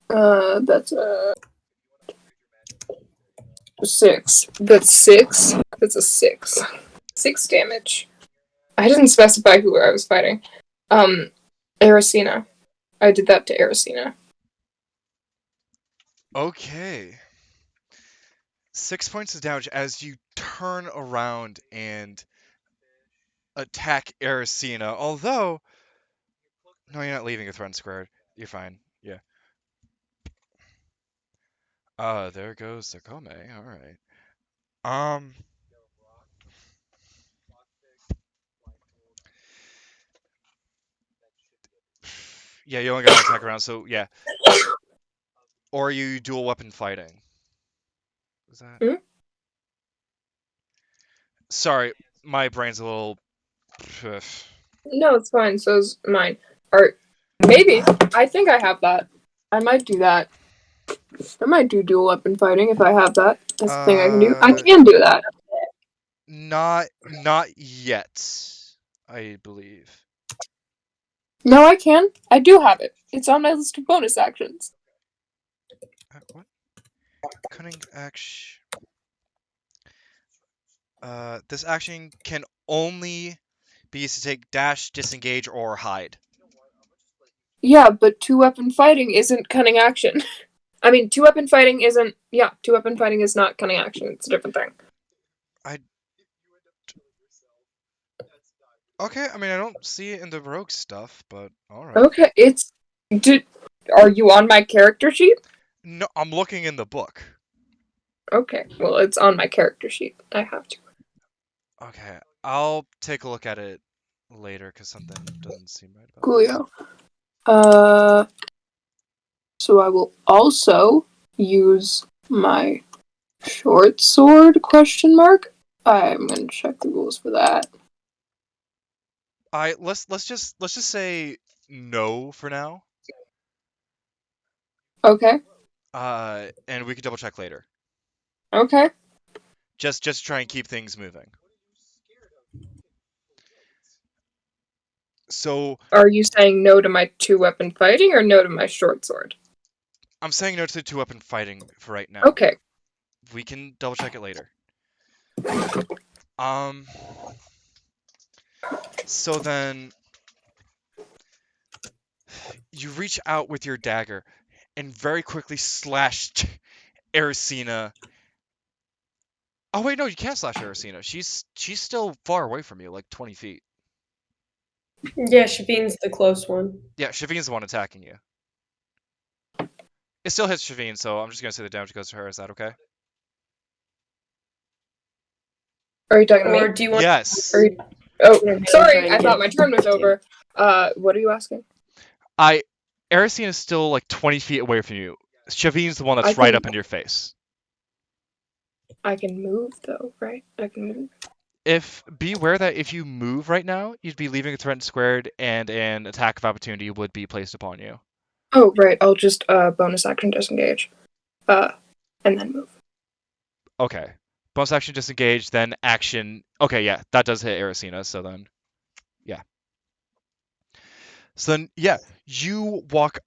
That's a 6. That's 6. That's a 6. 6 damage. I didn't specify who I was fighting. Ericina. I did that to Ericina. Okay. 6 points of damage as you turn around and attack Ericina. Although, no, you're not leaving a threat squared. You're fine. Yeah. There goes Xacome. All right. Yeah, you only got an attack around, so yeah. Or you dual weapon fighting. Is that? Hmm? Sorry, my brain's a little. No, it's fine. So's mine. Or maybe. I think I have that. I might do that. I might do dual weapon fighting if I have that. That's the thing I can do. I can do that. Not yet. I believe. No, I can. I do have it. It's on my list of bonus actions. What? Cunning action. This action can only be used to take dash, disengage, or hide. Yeah, but two-weapon fighting isn't cunning action. I mean, two-weapon fighting isn't... Yeah, two-weapon fighting is not cunning action. It's a different thing. Okay, I mean, I don't see it in the rogue stuff, but alright. Okay, it's... Are you on my character sheet? No, I'm looking in the book. Okay, well, it's on my character sheet. I have to. Okay, I'll take a look at it later, because something doesn't seem right about Coolio. So I will also use my short sword, question mark. I'm gonna check the rules for that. Let's just say no for now. Okay. And we can double check later. Okay. Just to try and keep things moving. So Are you saying no to my two-weapon fighting or no to my short sword? I'm saying no to the two-weapon fighting for right now. Okay. We can double check it later. So then you reach out with your dagger and very quickly slashed Erisina. Oh wait, no, you can't slash Erisina. She's still far away from you, like 20 feet. Yeah, Shavine's the close one. Yeah, Shavine's the one attacking you. It still hits Shavine, so I'm just gonna say the damage goes to her. Is that okay? Are you talking to Or me? do you want? Yes. Oh, Try sorry. and I thought get- my turn was over. What are you asking? Erisina is still like 20 feet away from you. Shavine's the one I that's right can- up in your face. I can move though, right? I can move. Be aware that if you move right now, you'd be leaving a threat squared, and an attack of opportunity would be placed upon you. Oh, right. I'll just bonus action disengage. And then move. Okay. Bonus action disengage, then action. Okay, yeah, that does hit Erisina, so then. Yeah. So then, yeah, you walk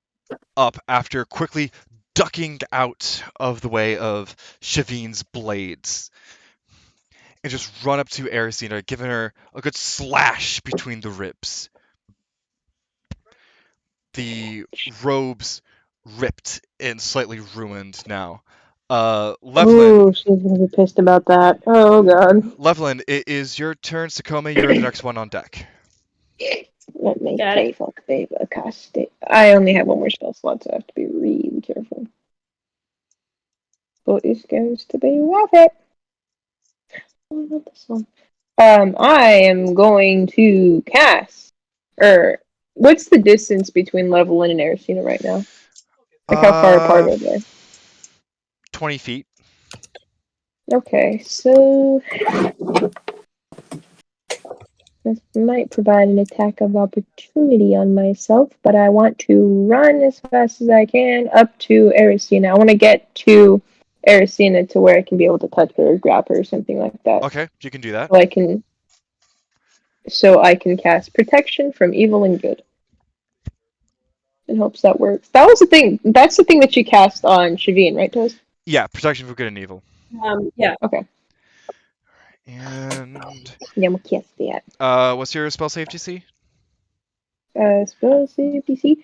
up after quickly ducking out of the way of Shavine's blades. And just run up to Erisina, giving her a good slash between the ribs. The robes ripped and slightly ruined now. Levilan, Oh, she's gonna be pissed about that. Oh god. Levilan, it is your turn. Sakome, you're the next one on deck. Let me Got play it. fuck babe cast it. I only have one more spell slot, so I have to be really careful. But it's going to be worth it. Oh, not this one. I am going to cast. What's the distance between Levilan and Erisina right now? Like how far apart are they? 20 feet. Okay, so this might provide an attack of opportunity on myself, but I want to run as fast as I can up to Erisina. I want to get to Erisina to where I can be able to touch her or grab her or something like that. Okay, you can do that. So I can cast protection from evil and good. In hopes that works. That was the thing. That's the thing that you cast on Shavine, right, Toast? Yeah, protection for good and evil. Yeah. Okay. And Yeah, we'll cast that. what's your spell save DC? Spell save DC?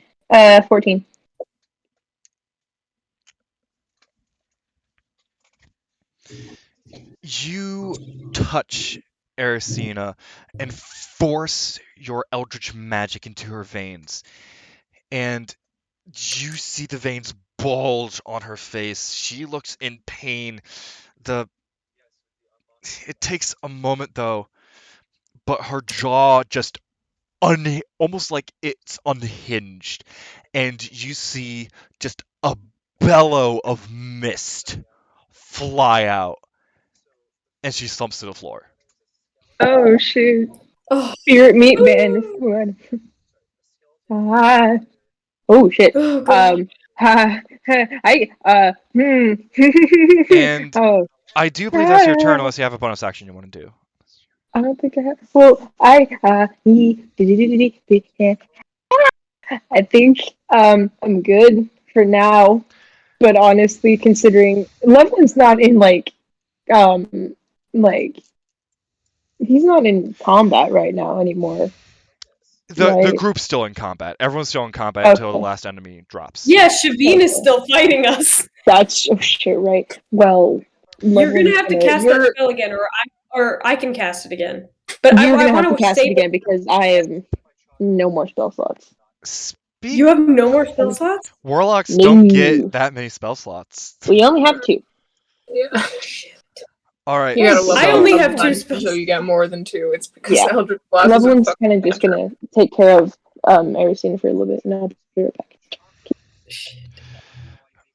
14. You touch Erisina and force your eldritch magic into her veins. And you see the veins bulge on her face. She looks in pain. It takes a moment though, but her jaw just almost like it's unhinged, and you see just a bellow of mist fly out, and she slumps to the floor. Oh, shoot. Oh, Spirit meat band is one. Ah. Oh, shit. oh god. And Oh. I do believe that's your turn, unless you have a bonus action you want to do. I don't think I have. Well, I I think I'm good for now. But honestly, considering Levin's not in like he's not in combat right now anymore, The right? group's still in combat. Everyone's still in combat until the Okay, last enemy drops. Yeah, Shavine is okay. still fighting us. That's oh shit, right? Well, You're gonna Levin's have to gonna cast that you're spell again, or I can cast it again. But you're I gonna have want to to cast it say that again because I have no more spell slots. you have no more spell Um, slots. Warlocks don't get No, that many spell slots. we only have two. Yeah. All right, You gotta Yes, level I up only a have two bunch spells. until you get more than two. It's because yeah. Eldritch Blast is a Levelin's fucking kind of just cantrip. gonna take care of Erisina for a little bit, and I'll be right back.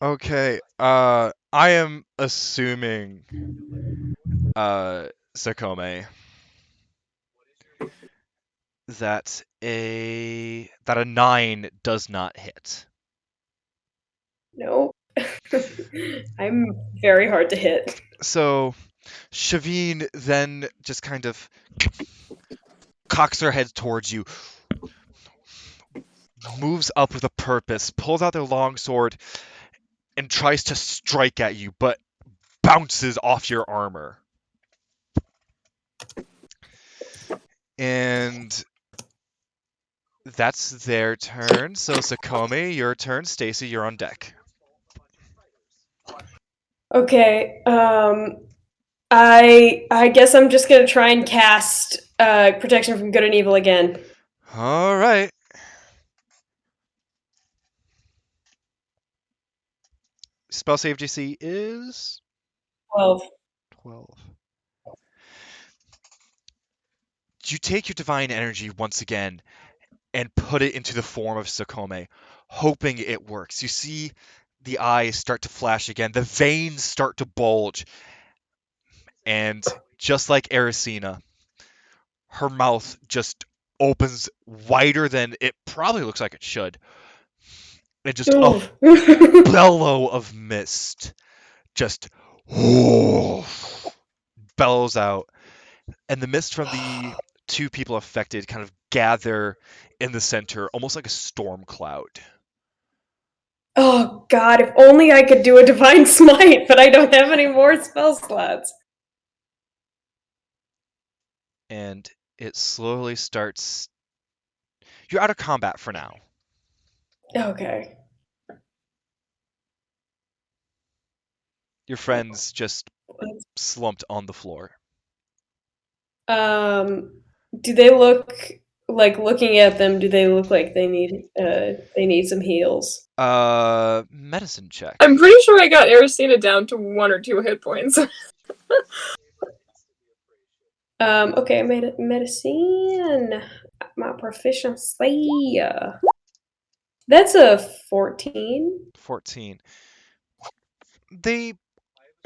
okay. I am assuming Xacome that a 9 does not hit. No, I'm very hard to hit. So Shavine then just kind of cocks her head towards you, moves up with a purpose, pulls out their longsword, and tries to strike at you, but bounces off your armor. And that's their turn. So Xacome, your turn. Stacy, you're on deck. Okay. I guess I'm just gonna try and cast protection from good and evil again. All right. Spell save DC is 12. 12. You take your divine energy once again and put it into the form of Xacome, hoping it works. You see the eyes start to flash again, the veins start to bulge, and just like Erisina, her mouth just opens wider than it probably looks like it should. And just a Ooh. bellow of mist just bellows out, and the mist from the two people affected kind of gather in the center, almost like a storm cloud. Oh god, if only I could do a divine smite, but I don't have any more spell slots. And it slowly starts. You're out of combat for now. Okay. Your friends just slumped on the floor. Do they look like, looking at them, do they look like they need some heals? Medicine check. I'm pretty sure I got Erisina down to 1 or 2 hit points. Okay, medicine. My proficiency. That's a 14. 14. They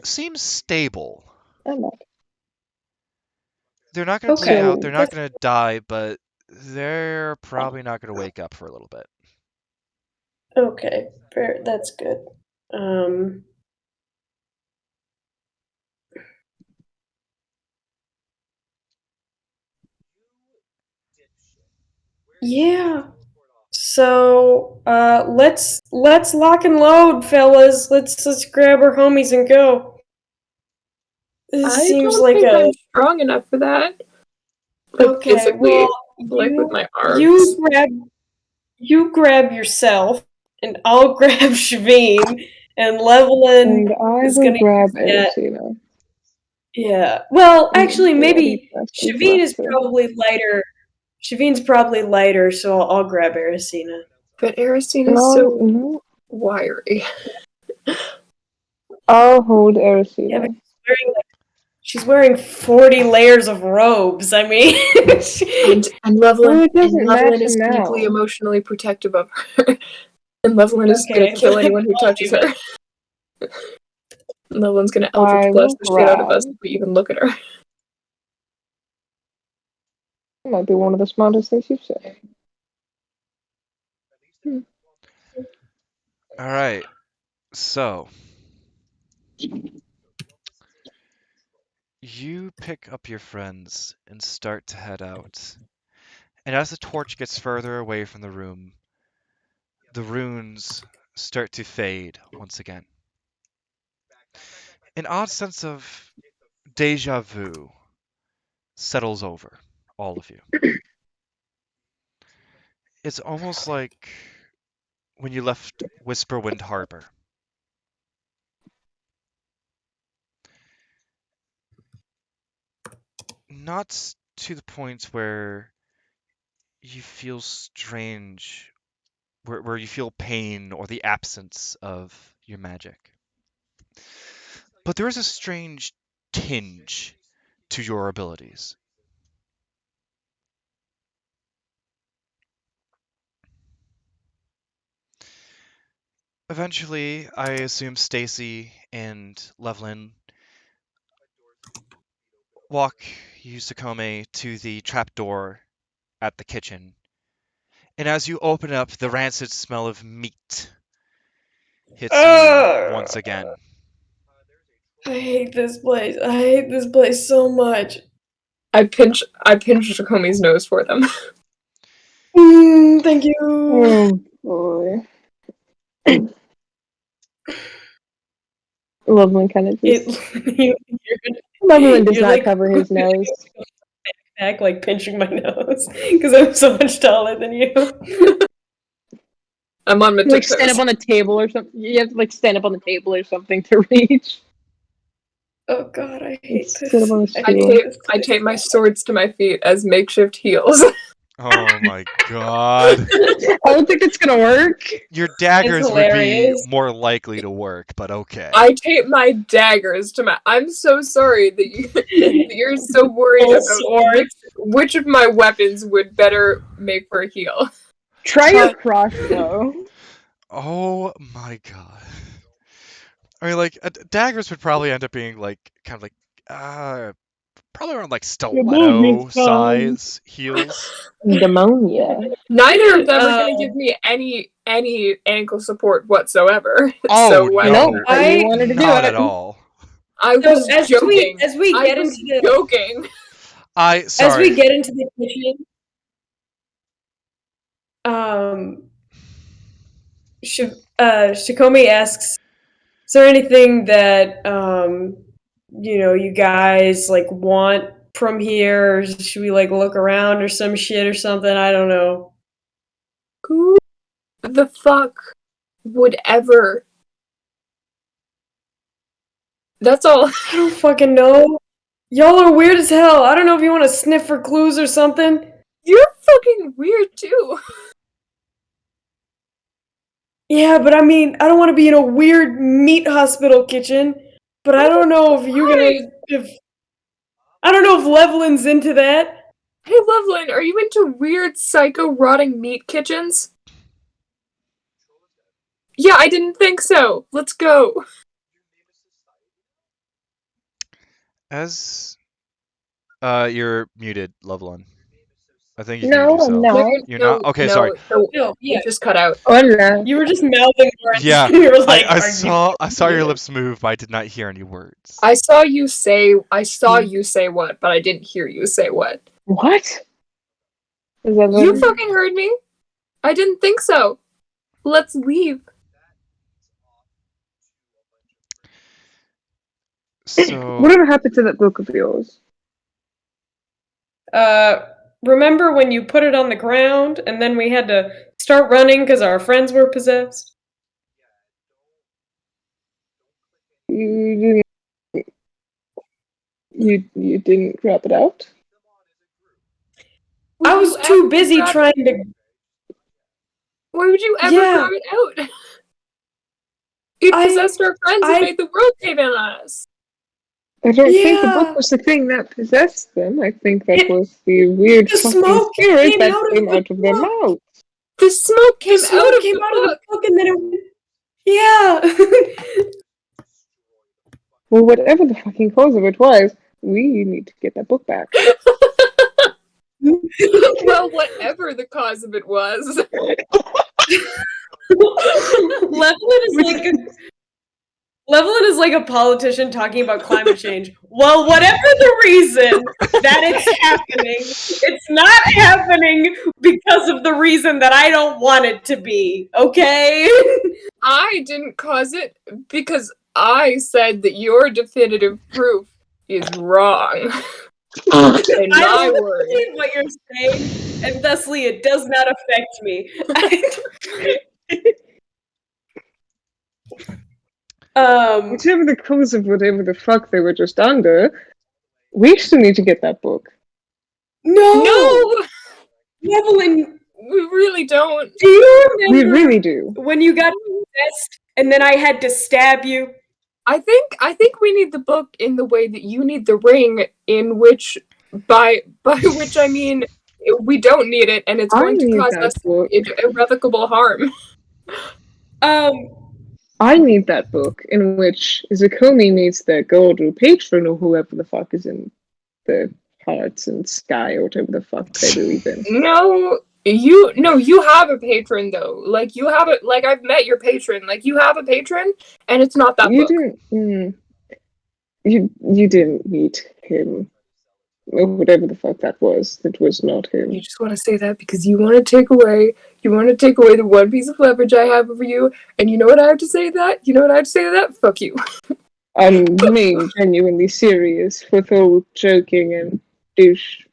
seem stable. I'm not. They're not going to bleed Okay. out. They're not That's going to die, but they're probably not going to wake up for a little bit. okay. Fair, that's good. Um Yeah. So let's lock and load, fellas. Let's grab our homies and go. This I seems don't like think a I'm strong enough for that. Like, okay. physically, Well, like with my arms. you grab yourself, and I'll grab Shavine, and Levelin And I is will gonna grab use that. Erisina. Yeah. Well, actually, There are these maybe bastards Shavine left is to- probably lighter. Shavine's probably lighter, so I'll grab Erisina. But Erisina's No, so no. wiry. I'll hold Yeah, Erisina. but she's wearing 40 layers of robes. I mean, And Well, Levelin, it doesn't matter is now. deeply emotionally protective of her. And Levelin is Okay, gonna kill anyone who I'll touches do her. And Levelin's gonna I Eldritch Blast will the shit out of us grab. if we even look at her. That might be one of the smartest things you've said. All right. So You pick up your friends and start to head out. And as the torch gets further away from the room, the runes start to fade once again. An odd sense of deja vu settles over all of you. It's almost like when you left Whisperwind Harbor. Not to the point where you feel strange, where you feel pain or the absence of your magic. But there is a strange tinge to your abilities. Eventually, I assume Stacy and Levilan walk you, Xacome, to the trapdoor at the kitchen. And as you open up, the rancid smell of meat hits you once again. I hate this place. I hate this place so much. I pinch Jacome's nose for them. Thank you. Oh boy. Loveland kind of just. Loveland does you're not like cover his nose. Back, like pinching my nose because I'm so much taller than you. I'm on my You like stand tiptoes. up on a table or something. You have to like stand up on the table or something to reach. Oh god, I hate Sit this. up on a I stool. tape my swords to my feet as makeshift heels. Oh my god. I don't think it's gonna work. Your daggers would be hilarious. more likely to work, but okay. I tape my daggers to my. I'm so sorry that you're so worried Full about sword. which of my weapons would better make for a heel. Try your crossbow. Oh my god. I mean, like, daggers would probably end up being, like, kind of like, probably around, like, stiletto size heels. Pneumonia. Neither of them are going to give me any ankle support whatsoever. Oh, so why no. not? But you wanted to do Not it. at all. I was as joking. as we I get was into the joking. as we get into the kitchen, Xacome asks, "Is there anything that you guys like want from here? Or should we like look around or some shit or something? I don't know." Who the fuck would ever? That's all. I don't fucking know. Y'all are weird as hell. I don't know if you want to sniff for clues or something. You're fucking weird too. Yeah, but I mean, I don't want to be in a weird meat hospital kitchen. But I don't know if you're gonna I don't know if Levelin's into that. Hey, Levilan, are you into weird psycho rotting meat kitchens? Yeah, I didn't think so. Let's go. As, you're muted, Levelon. I think you No, muted I'm yourself. not. You're not? Okay, sorry. No, yeah. It just cut out. Hola. You were just mouthing words. Yeah, You were like, I "Are saw your you-" lips move, but I did not hear any words. I saw you say what, but I didn't hear you say what. What? Is that You fucking heard me? I didn't think so. Let's leave. So, Whatever happened to that book of yours? Remember when you put it on the ground and then we had to start running because our friends were possessed? You didn't grab it out? I was too busy trying to. Why would you ever grab it out? It possessed our friends and made the world cave in on us. I don't think the book was the thing that possessed them. I think that was the weird fucking spirit that came out of their mouth. The smoke came out of the book and then it went. Yeah. Well, whatever the fucking cause of it was, we need to get that book back. Well, whatever the cause of it was. Levelin is like Levilan is like a politician talking about climate change. Well, whatever the reason that it's happening, it's not happening because of the reason that I don't want it to be, okay? I didn't cause it because I said that your definitive proof is wrong. In I my don't words. believe what you're saying, and thusly it does not affect me. Whatever the cause of whatever the fuck they were just under, we still need to get that book. No! Leveling, we really don't. Do you We remember really do. when you got possessed and then I had to stab you? I think we need the book in the way that you need the ring, in which by which I mean we don't need it, and it's going to cause us irrevocable harm. I need that book in which Xacome needs their god or patron or whoever the fuck is in the hearts and sky or whatever the fuck they believe in. No, you have a patron though. Like you have it. Like I've met your patron. Like you have a patron, and it's not that book. You didn't meet him. Or whatever the fuck that was. That was not him. You just want to say that because you want to take away the one piece of leverage I have over you, and you know what I have to say to that? You know what I have to say to that? Fuck you. I'm being genuinely serious with all joking and douche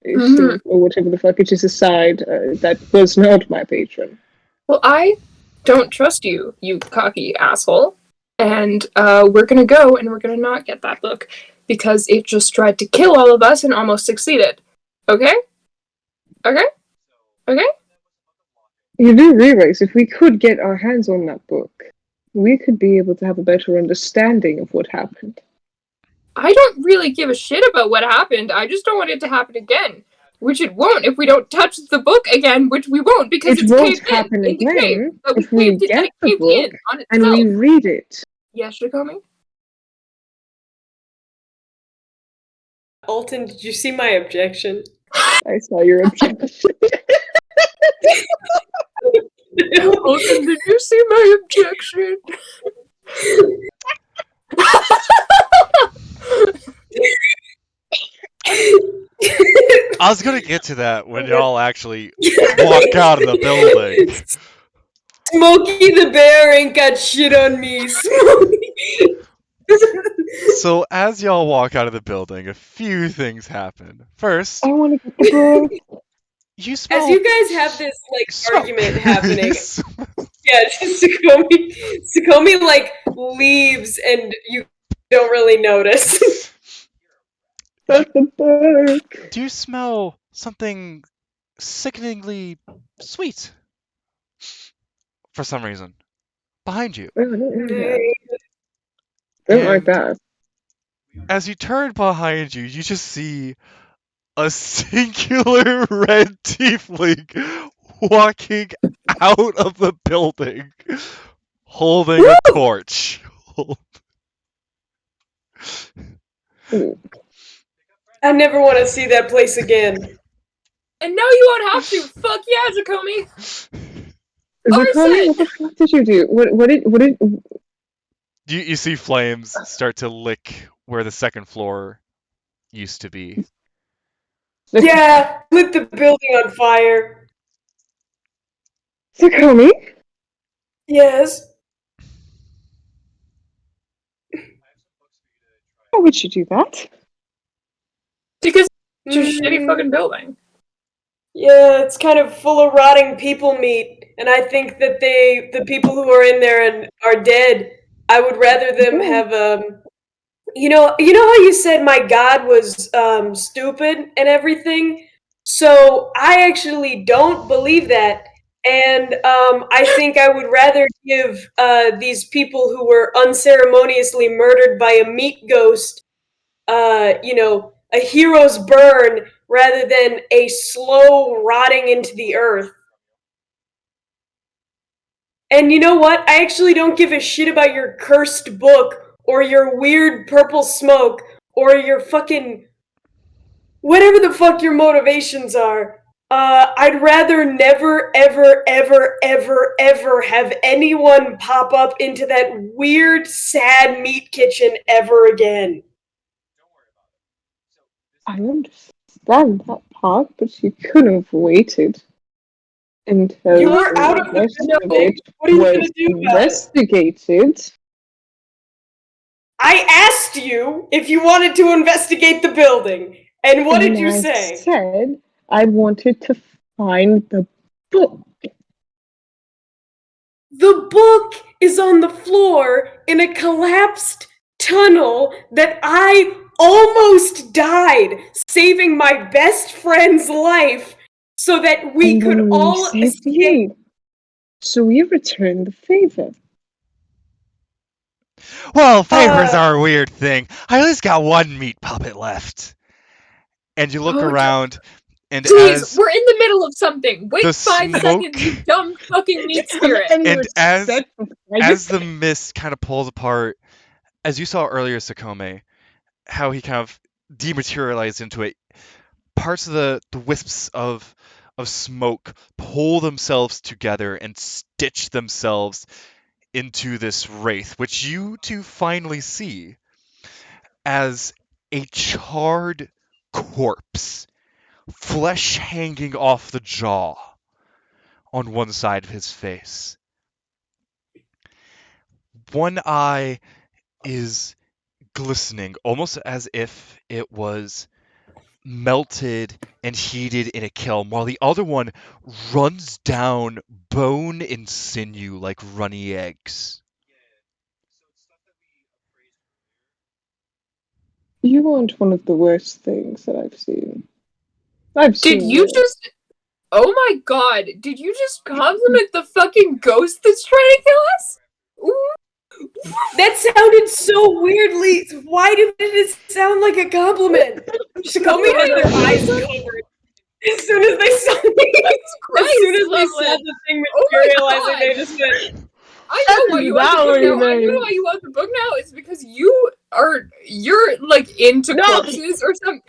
or whatever the fuck it is aside. That was not my patron. Well, I don't trust you, you cocky asshole. And we're gonna go and we're gonna not get that book because it just tried to kill all of us and almost succeeded. Okay? Okay? Okay? You do realize if we could get our hands on that book, we could be able to have a better understanding of what happened. I don't really give a shit about what happened. I just don't want it to happen again. Which it won't if we don't touch the book again, which we won't because it won't happen again if we get the book and we read it. Yes, Xacome? Alton, did you see my objection? I saw your objection. Alton, did you see my objection? I was gonna get to that when y'all actually walk out of the building. Smokey the Bear ain't got shit on me. So as y'all walk out of the building, a few things happen. First, I want to get the book. You smell. As you guys have this argument happening, Xacome like leaves and you don't really notice. That's the book. Do you smell something sickeningly sweet? For some reason. Behind you. Don't like that. As you turn behind you, you just see a singular red tiefling walking out of the building, holding a torch. I never want to see that place again. And now you won't have to. Fuck yeah, Xacome. Xacome, what the fuck did you do? What did? You see flames start to lick where the second floor used to be. Yeah, lit the building on fire. Xacome? Yes. Why would you do that? Because it's a shitty fucking building. Yeah, it's kind of full of rotting people meat, and I think that the people who are in there and are dead, I would rather them have you know how you said my god was stupid and everything? So I actually don't believe that, and I think I would rather give these people who were unceremoniously murdered by a meat ghost, a hero's burn rather than a slow rotting into the earth. And you know what? I actually don't give a shit about your cursed book or your weird purple smoke or your fucking whatever the fuck your motivations are. I'd rather never, ever, ever, ever, ever have anyone pop up into that weird, sad meat kitchen ever again. I understand that part, but you could have waited until You were out of the building. What are you going to do about it? investigated. I asked you if you wanted to investigate the building, and what did you say? I said I wanted to find the book. The book is on the floor in a collapsed tunnel that I almost died, saving my best friend's life so that we And could then all saved escape. you. So we returned the favor. Well, favors are a weird thing. I at least got one meat puppet left. And you look Oh, around, and Please, as we're in the middle of something. Wait the 5 smoke- seconds, you dumb fucking meat spirit. And as the mist kind of pulls apart, as you saw earlier, Xacome, how he kind of dematerialized into it, parts of the wisps of smoke pull themselves together and stitch themselves into this wraith, which you two finally see as a charred corpse, flesh hanging off the jaw on one side of his face. One eye is glistening, almost as if it was melted and heated in a kiln, while the other one runs down bone and sinew like runny eggs. You aren't one of the worst things that I've seen. Did you just... Oh my god, did you just compliment the fucking ghost that's trying to kill us? Ooh. That sounded so weirdly. Why did it sound like a compliment? Xacome had their eyes covered as soon as they saw me. As soon as they saw the thing materializing, they just went. I know why you want the book now. I know why you want the book now. It's because you're like into corpses or something.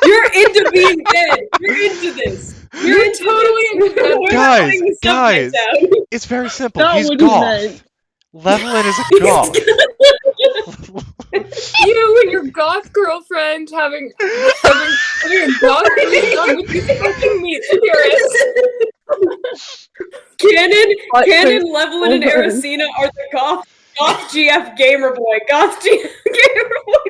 You're into being dead. You're into this. You're into totally into this. Guys, it's very simple. Not He's what he goth. meant. Levilan is a goth. You and your goth girlfriend having a goth threesome with these fucking meat spirits. Canon, Levilan, and Ericina are the goth GF gamer boy. Goth GF gamer boy.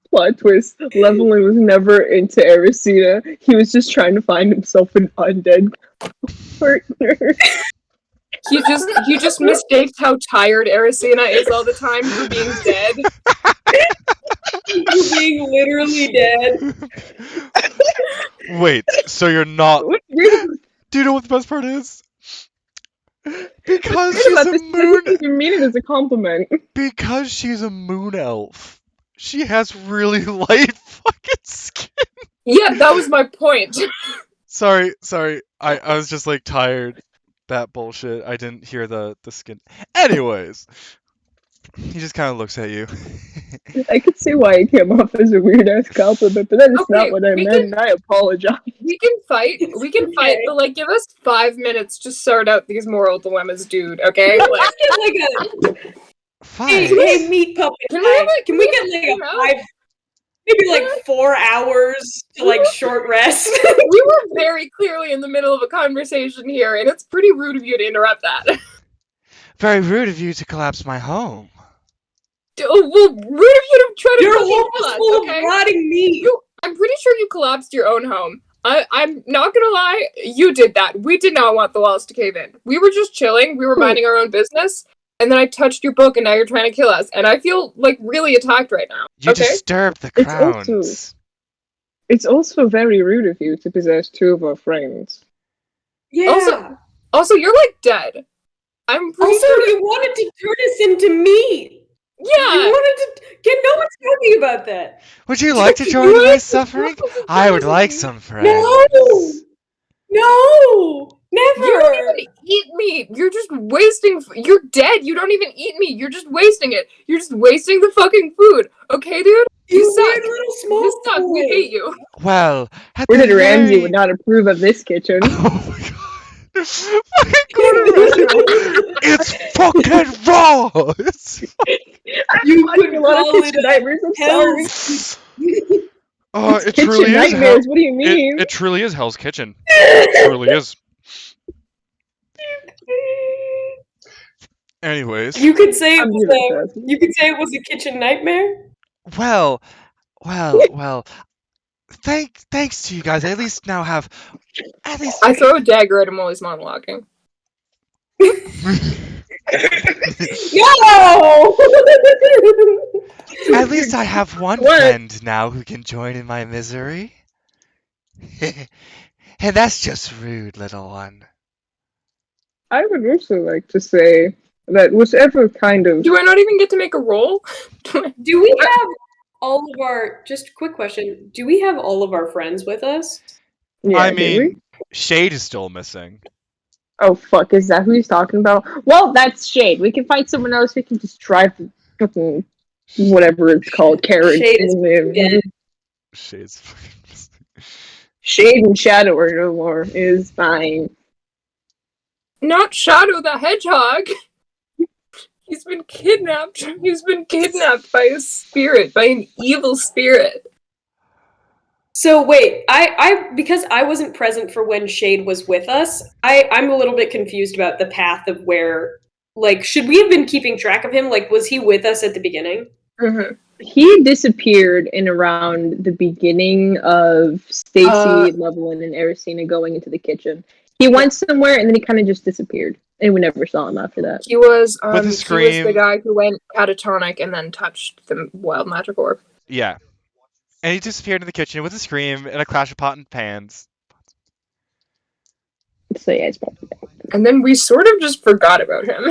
Plot twist. Leveling was never into Ericina. He was just trying to find himself an undead partner. He just mistaked how tired Ericina is all the time for being dead. For being literally dead. Wait, so you're not... Do you know what the best part is? Because she's a moon... I didn't mean it as a compliment. Because she's a moon elf. She has really light fucking skin. Yeah, that was my point. Sorry. I was just like tired. That bullshit. I didn't hear the skin. Anyways, he just kind of looks at you. I could see why it came off as a weird ass compliment, but that is not what I meant, and I apologize. We can fight, but like give us 5 minutes to sort out these moral dilemmas, dude, okay? Like, hey, meat puppet. Can we get like a 5, maybe like 4 hours to like short rest? We were very clearly in the middle of a conversation here, and it's pretty rude of you to interrupt that. Very rude of you to collapse my home. Well, rude of you to try to Your fucking home kill was us, full okay? of rotting meat. I'm pretty sure you collapsed your own home. I'm not gonna lie, you did that. We did not want the walls to cave in. We were just chilling, we were minding our own business, and then I touched your book and now you're trying to kill us, and I feel like really attacked right now. You okay? disturbed the crowns. It's also very rude of you to possess 2 of our friends. Yeah. Also, you're like dead. I'm pretty sure you wanted to turn us into meat. Yeah. You wanted to. No one's talking about that. Would you like to join in my suffering? I would like some friends. No. Never. You don't even eat meat. You're just wasting. You're dead. You don't even eat meat. You're just wasting it. You're just wasting the fucking food. Okay, dude? You weird suck. little You smoke suck. We boy. hate you. Well, at the Gordon Ramsay very... would not approve of this kitchen. Oh my god. Fucking Gordon Ramsay. It's fucking raw! It's... You I'm watching could a lot of call it kitchen nightmares. I'm sorry. Hell's It's It kitchen truly is hell. nightmares. What do you mean? It truly is Hell's Kitchen. It truly is. Anyways, You could say it I'm was really a. impressed. You could say it was a kitchen nightmare. well. Thanks to you guys. I at least now have at least I throw a dagger at him while he's monologuing. No. at least I have one What? friend now who can join in my misery. And that's just rude, little one. I would also like to say that whatever kind of Do I not even get to make a roll? Do we have all of our? Just a quick question. Do we have all of our friends with us? I did we? mean, Shade is still missing. Oh fuck, is that who he's talking about? Well, that's Shade. We can find someone else. We can just drive the fucking whatever it's called carriage. Shade is dead. Shade's fucking missing. Shade and Shadow are no more. Is fine. Not Shadow the Hedgehog. He's been kidnapped. He's been kidnapped by a spirit, by an evil spirit. So wait, I because I wasn't present for when Shade was with us. I'm a little bit confused about the path of where. Like, should we have been keeping track of him? Like, was he with us at the beginning? Mm-hmm. He disappeared in around the beginning of Stacy, Levilan, and Erisina going into the kitchen. He went somewhere and then he kind of just disappeared, and we never saw him after that. He was With a he was scream. the guy who went catatonic and then touched the wild magic orb. Yeah. And he disappeared in the kitchen with a scream and a clash of pot and pans. So yeah, it's probably that. And then we sort of just forgot about him.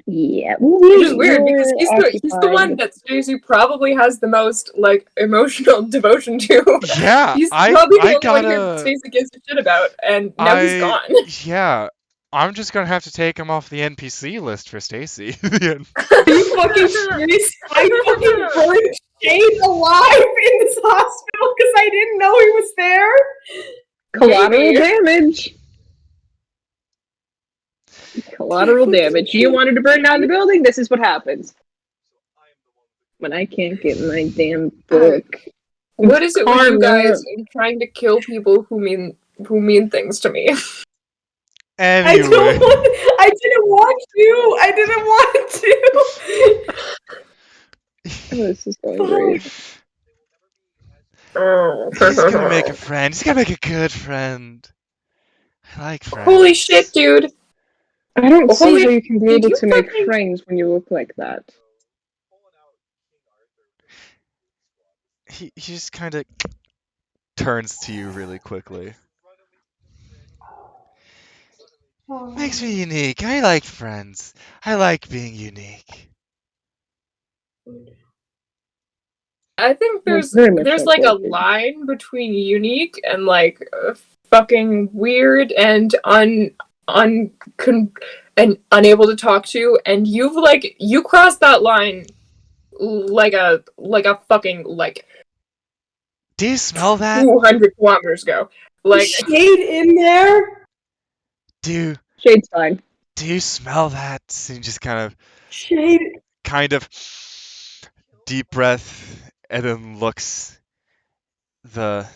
Yeah, Which is weird because he's the one that Stacy probably has the most like emotional devotion to. Yeah, He's I probably the only one here that gotta. Stacy gives a shit about, and now he's gone. Yeah, I'm just gonna have to take him off the NPC list for Stacy. Are you fucking serious? I fucking burned Shade alive in this hospital because I didn't know he was there. Collateral damage. Collateral damage. You wanted to burn down the building? This is what happens. When I can't get my damn book. What is it with you Karma. guys trying to kill people who mean things to me? I Anyway, didn't want to. I didn't want to. Oh, this is going great. he's gonna make a friend. He's gonna make a good friend. I like friends. Holy shit, dude! I don't see Holy- how you can be did able you to make fucking- friends when you look like that. He just kind of turns to you really quickly. Makes me unique. I like friends. I like being unique. I think there's Very much there's so, like a David. line between unique and like fucking weird and and unable to talk to, and you crossed that line like a fucking like Do you smell that? 200 kilometers ago. Like Shade in there. Do Shade's fine. you smell that? And he just Shade. kind of deep breath, and then looks the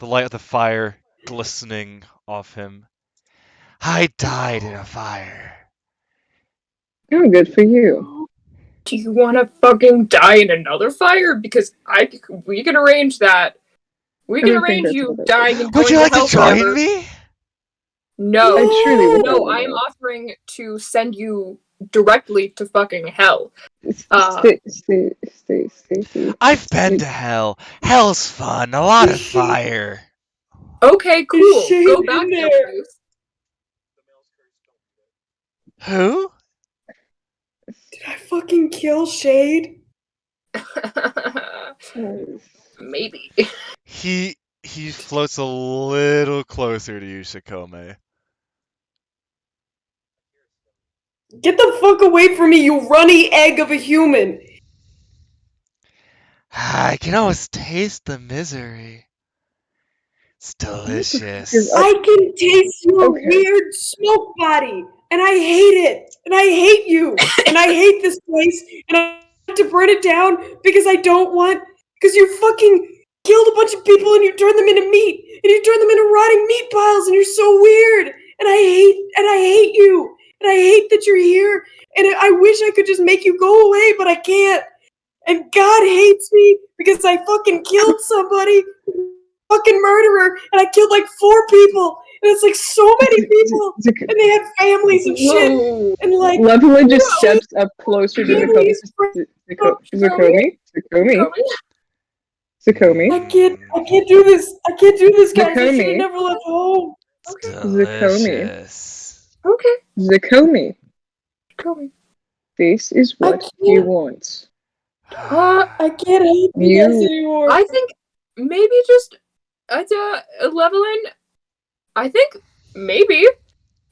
light of the fire glistening off him. I died in a fire. Oh, good for you. do you want to fucking die in another fire? Because we can arrange that. We I can don't think arrange that's you what it dying is. and Would going you like hell to join forever. me? No. I truly would. No, I am offering to send you directly to fucking hell. Stacy. I've been to hell. Hell's fun. A lot of fire. Okay, cool. shade Go in back there, there. please. Who? Did I fucking kill Shade? Maybe. He floats a little closer to you, Xacome. Get the fuck away from me, you runny egg of a human! I can almost taste the misery. It's delicious. I can taste your Okay. weird smoke body, and I hate it, and I hate you, and I hate this place, and I have to burn it down because I don't want, because you fucking killed a bunch of people and you turned them into meat, and you turned them into rotting meat piles, and you're so weird, and I hate you, and I hate that you're here, and I wish I could just make you go away, but I can't, and God hates me because I fucking killed somebody, fucking murderer, and I killed like 4 people, and it's like so many people, and they had families and shit, Whoa. and like Levilan just steps up closer to Xacome. Xacome. I can't do this. I can't do this, guys. I should have Xacome. never left home. It's Xacome. delicious. Okay. Xacome. Kobe. This is what he can't. wants. I can't hate you guys anymore. I think maybe just Leveling. I think maybe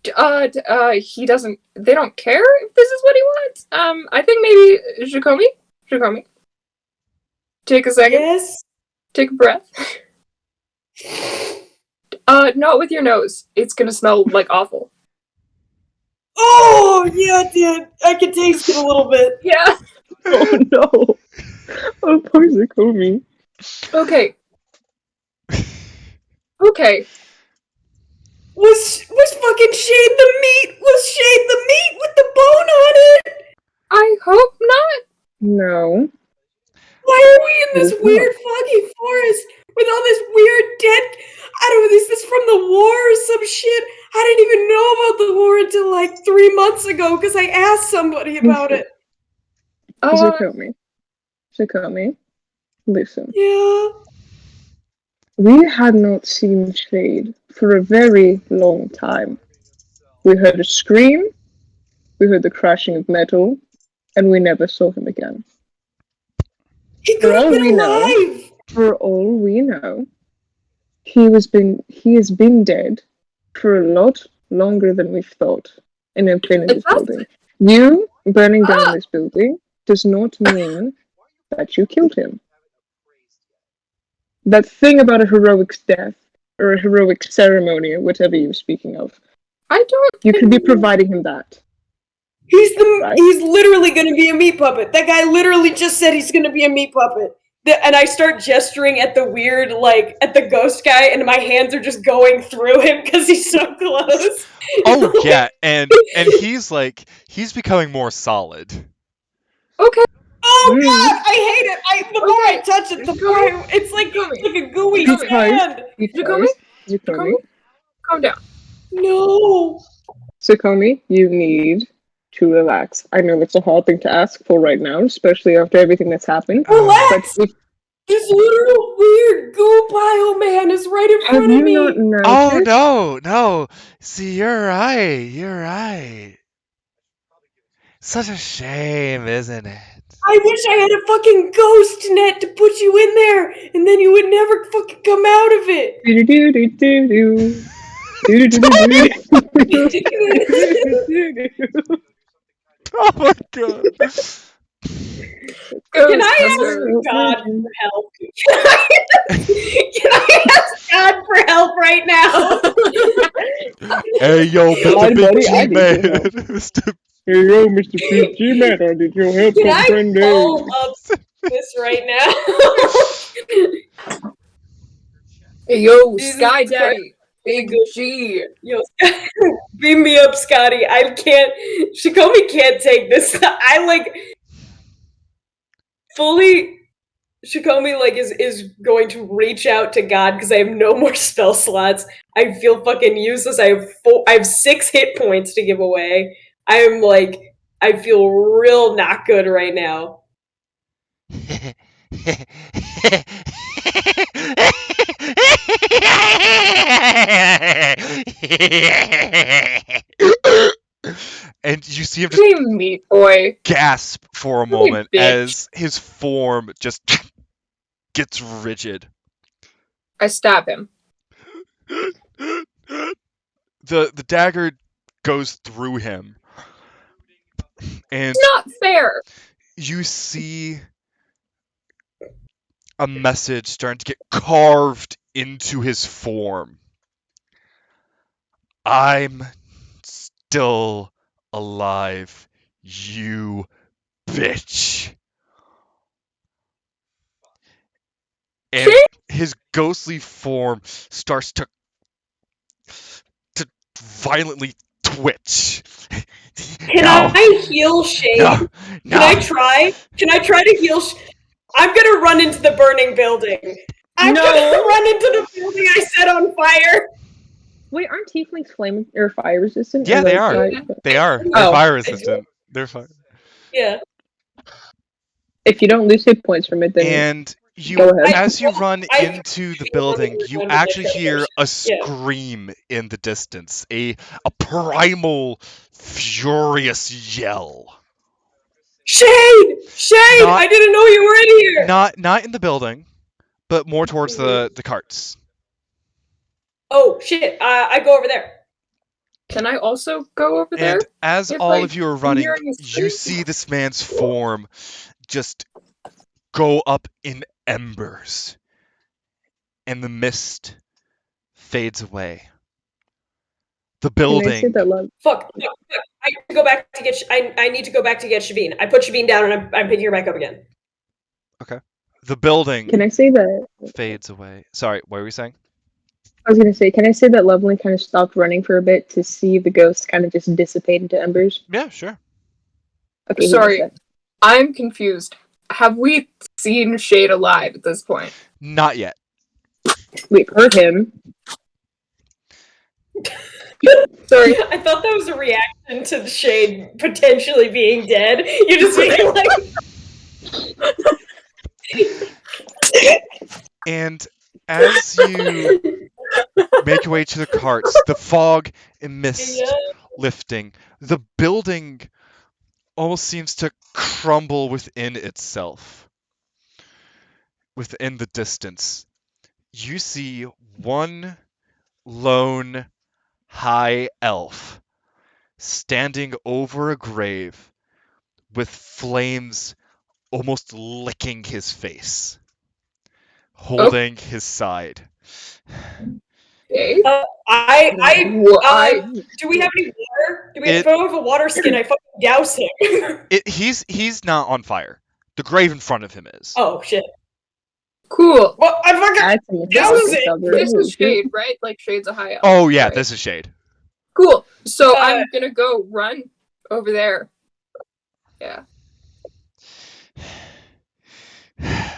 he doesn't. They don't care if this is what he wants. I think maybe Xacome. Take a second. Yes. Take a breath. Not with your nose. It's gonna smell like awful. Oh yeah, dude. I can taste it a little bit. Yeah. Oh no. Oh, poor Xacome. Okay. Okay. Was fucking Shade the meat? Was Shade the meat with the bone on it? I hope not. No. Why are we in this Hope not. weird foggy forest with all this weird dead? I don't know. Is this from the war or some shit? I didn't even know about the war until like 3 months ago because I asked somebody about it. Xacome. Listen. Yeah. We had not seen Shade for a very long time. We heard a scream, we heard the crashing of metal, and we never saw him again. He could have been alive. For all we know, he has been dead for a lot longer than we've thought in Infinity's building. You burning down this building does not mean that you killed him. That thing about a heroic death, or a heroic ceremony, or whatever you were speaking of. I don't. You could be providing him that. He's literally gonna be a meat puppet. That guy literally just said he's gonna be a meat puppet. And I start gesturing at the weird, like, at the ghost guy, and my hands are just going through him because he's so close. Oh yeah, and he's becoming more solid. Okay. Oh god, I hate it. The more I touch it, the more it's like a gooey sand. Xacome, Calm down. No. Xacome, you need to relax. I know that's a hard thing to ask for right now, especially after everything that's happened. Relax. But This little weird goo pile man is right in front of me. Not noticed? Oh no. See, you're right. Such a shame, isn't it? I wish I had a fucking ghost net to put you in there, and then you would never fucking come out of it. Oh my god. Can I ask God for help? Can I ask God for help right now? Hey yo, God, Mr. buddy, Big I G need man. your help. Mr. Hey yo, Mr. PG man, I need your help. Can I pull up this right now? Hey, yo, Jesus Sky Christ. Daddy. Big G. Yo, beam me up, Scotty. I can't. Xacome can't take this. I like fully. Xacome like is going to reach out to God because I have no more spell slots. I feel fucking useless. I have 6 hit points to give away. I'm like, I feel real not good right now. And you see him just Hey, meat boy. gasp for a Hey, moment bitch. as his form just gets rigid. I stab him. The dagger goes through him, And Not fair. you see a message starting to get carved into his form. I'm still alive, you bitch. And his ghostly form starts to violently twitch. Can No, I heal Shade? no, no. Can I try? Can I try to heal? I'm gonna run into the burning building. I'm gonna run into the building I set on fire. Wait, aren't tieflings flame or fire resistant? Yeah, Or, they like, are. fire- They are. They're Oh. fire resistant. They're fire. Yeah. If you don't lose hit points from it, then And go you, ahead. as you run I- into the building, you actually hear a scream in the distance, a primal, furious yell. Shade! Shade! Not- I didn't know you were in here! Not in the building, but more towards the carts. Oh, shit. I go over there. Can I also go over there? And as If all I of you are am running, hearing a you scream? see this man's form just go up in embers, and the mist fades away. The Can I say building, that love? Fuck. I need to go back to get. I need to go back to get Shavine. I put Shavine down and I'm picking her back up again. the building Can I say that? fades away. Sorry, what were you saying? I was gonna say, can I say that Loveland kind of stopped running for a bit to see the ghost kind of just dissipate into embers? Yeah, sure. Okay. Sorry, I'm confused. Have we seen Shade alive at this point? Not yet. We've heard him. Sorry. I thought that was a reaction to the Shade potentially being dead. You just being like. And as you make your way to the carts, the fog and mist lifting, the building almost seems to crumble within itself. Within the distance, you see one lone high elf standing over a grave with flames almost licking his face, holding his side. Okay. Do we have any water? If I don't have a water skin, I fucking douse him. He's not on fire. The grave in front of him is. Oh shit. Cool. Well, I fucking douse it. This is Shade, right? Like Shade's a high elf. Oh yeah, right? this is Shade. Cool. So I'm gonna go run over there. Yeah.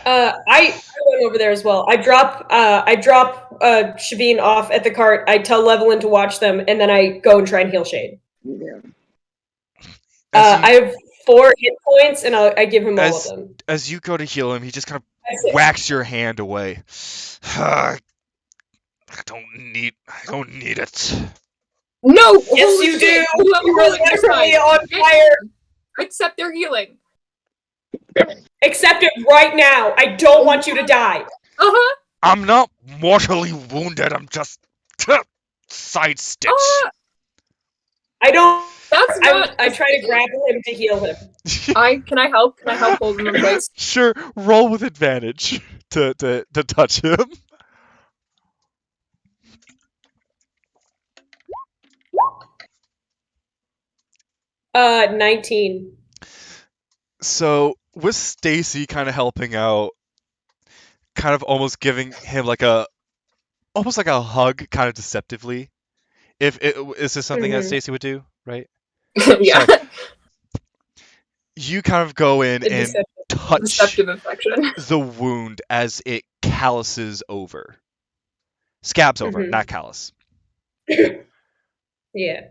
I went over there as well. I drop Shavine off at the cart. I tell Levilan to watch them, and then I go and try and heal Shade. Yeah. I have 4 hit points, and I give him all of them. As you go to heal him, he just kind of whacks your hand away. I don't need it. No. Yes, you do. You You're literally on fire. Accept their healing. Accept it right now. I don't want you to die. Uh-huh. I'm not mortally wounded. I'm just side stitch. I don't. That's not. I try to grapple him to heal him. Can I help? Can I help hold him in place? Sure. Roll with advantage to touch him. 19. So with Stacy kind of helping out, kind of almost giving him almost like a hug, kind of deceptively. Is this something that Stacy would do, right? Yeah. So, you kind of go in and touch Deceptive infection. the wound as it calluses over. Scabs over, not callus. Yeah.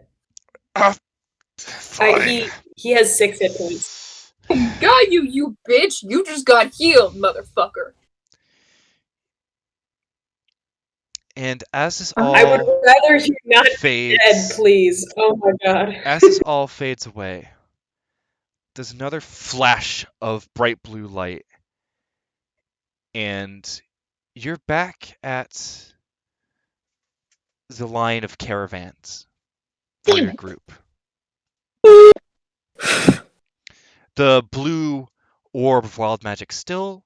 Fine. He has 6 hit points. Got you, you bitch! You just got healed, motherfucker. And as this all I would rather you not fades, dead, please. Oh my god. as this all fades away, there's another flash of bright blue light, and you're back at the line of caravans for your group. the blue orb of wild magic still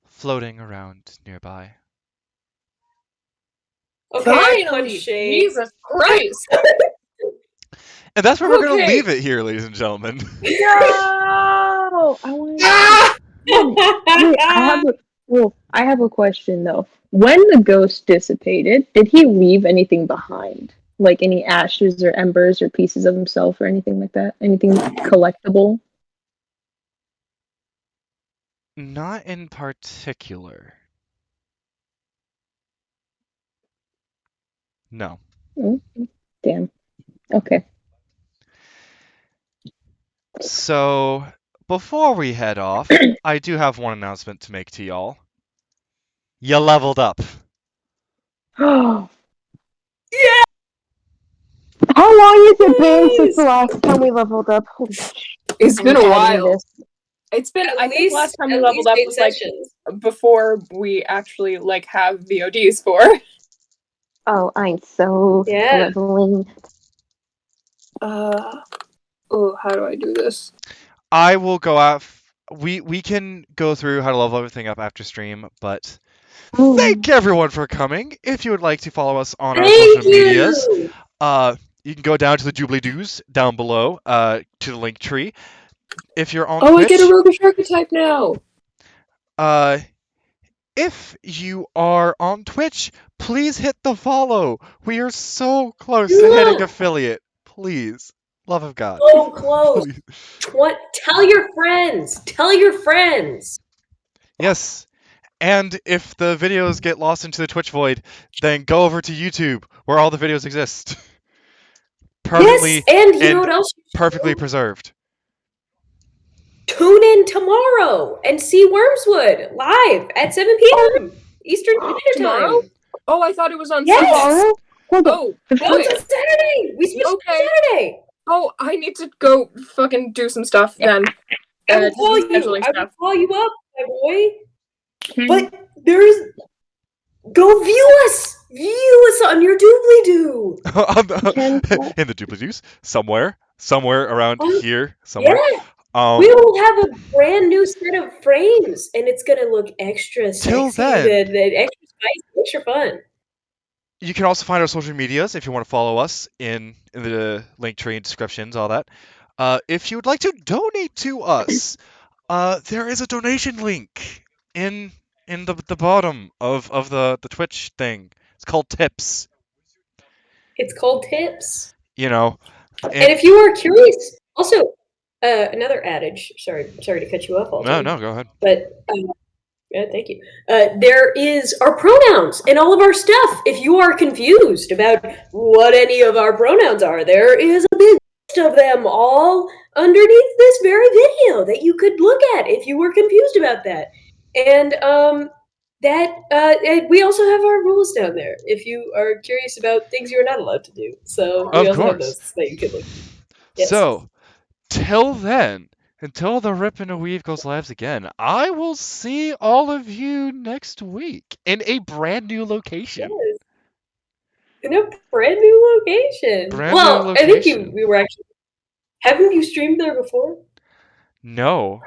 floating around nearby. Okay, I punch Finally! Shade. Jesus Christ! And that's where we're going to Okay. leave it here, ladies and gentlemen. No, I want. Wait, I have a question though. When the ghost dissipated, did he leave anything behind? Like any ashes or embers or pieces of himself or anything like that? Anything collectible? Not in particular. No. Damn. Okay. So, before we head off, I do have one announcement to make to y'all. You leveled up. Oh. Yeah. How long has it been since the last time we leveled up? Holy shit. It's been a I'm adding while. this. It's been. At I think least- last time we at leveled least up 8 was like sessions. before we actually like have VODs for. Oh, I'm so Yeah. leveling. Oh, how do I do this? I will go out. We can go through how to level everything up after stream, but thank everyone for coming. If you would like to follow us on our Thank social medias, you. you can go down to the Doobly Doos down below, to the link tree. If you're on Oh, Twitch, I get a roguish archetype now. If you are on Twitch, please hit the follow. We are so close to hitting Yeah. affiliate. Please, love of God. So close. Please. Tell your friends. Tell your friends. Yes. And if the videos get lost into the Twitch void, then go over to YouTube where all the videos exist. Perfectly Yes, and you know what else? perfectly preserved. Tune in tomorrow and see Wormswood live at 7 p.m. Eastern Standard Tomorrow? Time. Oh, I thought it was on Yes! Sunday. Hold on. Oh, No, boy. it's on Saturday. We switched Okay. to Saturday. Oh, I need to go fucking do some stuff then. I will Do call some you. scheduling I will stuff. call you up, my boy. But there's go view us. View us on your doobly doo. In the Duplidoos, somewhere around Oh, here, somewhere. Yeah. We will have a brand new set of frames, and it's gonna look extra Till sexy, then. the extra spicy, extra fun. You can also find our social medias if you want to follow us in the link tree and descriptions, all that. If you would like to donate to us, there is a donation link in the bottom of the Twitch thing. It's called Tips. It's called Tips. You know, And if you are curious, also another adage. Sorry to cut you off, Alton. no, go ahead. But yeah, thank you. There is our pronouns and all of our stuff. If you are confused about what any of our pronouns are, there is a big list of them all underneath this very video that you could look at if you were confused about that. And we also have our rules down there if you are curious about things you're not allowed to do. So we Of also have course. those that you could look at. Yes. So, till then, until the Rip and a Weave goes live again, I will see all of you next week in a brand new location. Yes. In a brand new location. I think we were actually. Haven't you streamed there before? No.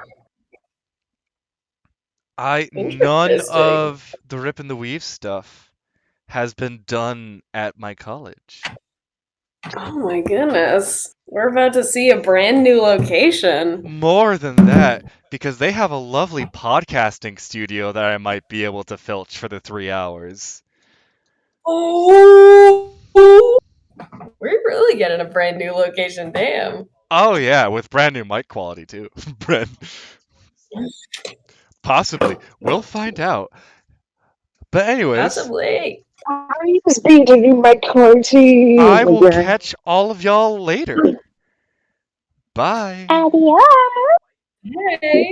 None Interesting. of the Rip and the Weave stuff has been done at my college. Oh my goodness. We're about to see a brand new location. More than that, because they have a lovely podcasting studio that I might be able to filch for the 3 hours. Oh, we're really getting a brand new location. Damn. Oh yeah, with brand new mic quality too. Possibly. We'll find out. But anyways, Possibly. I'm speaking my country. I will catch all of y'all later. Bye. Adios. Hey.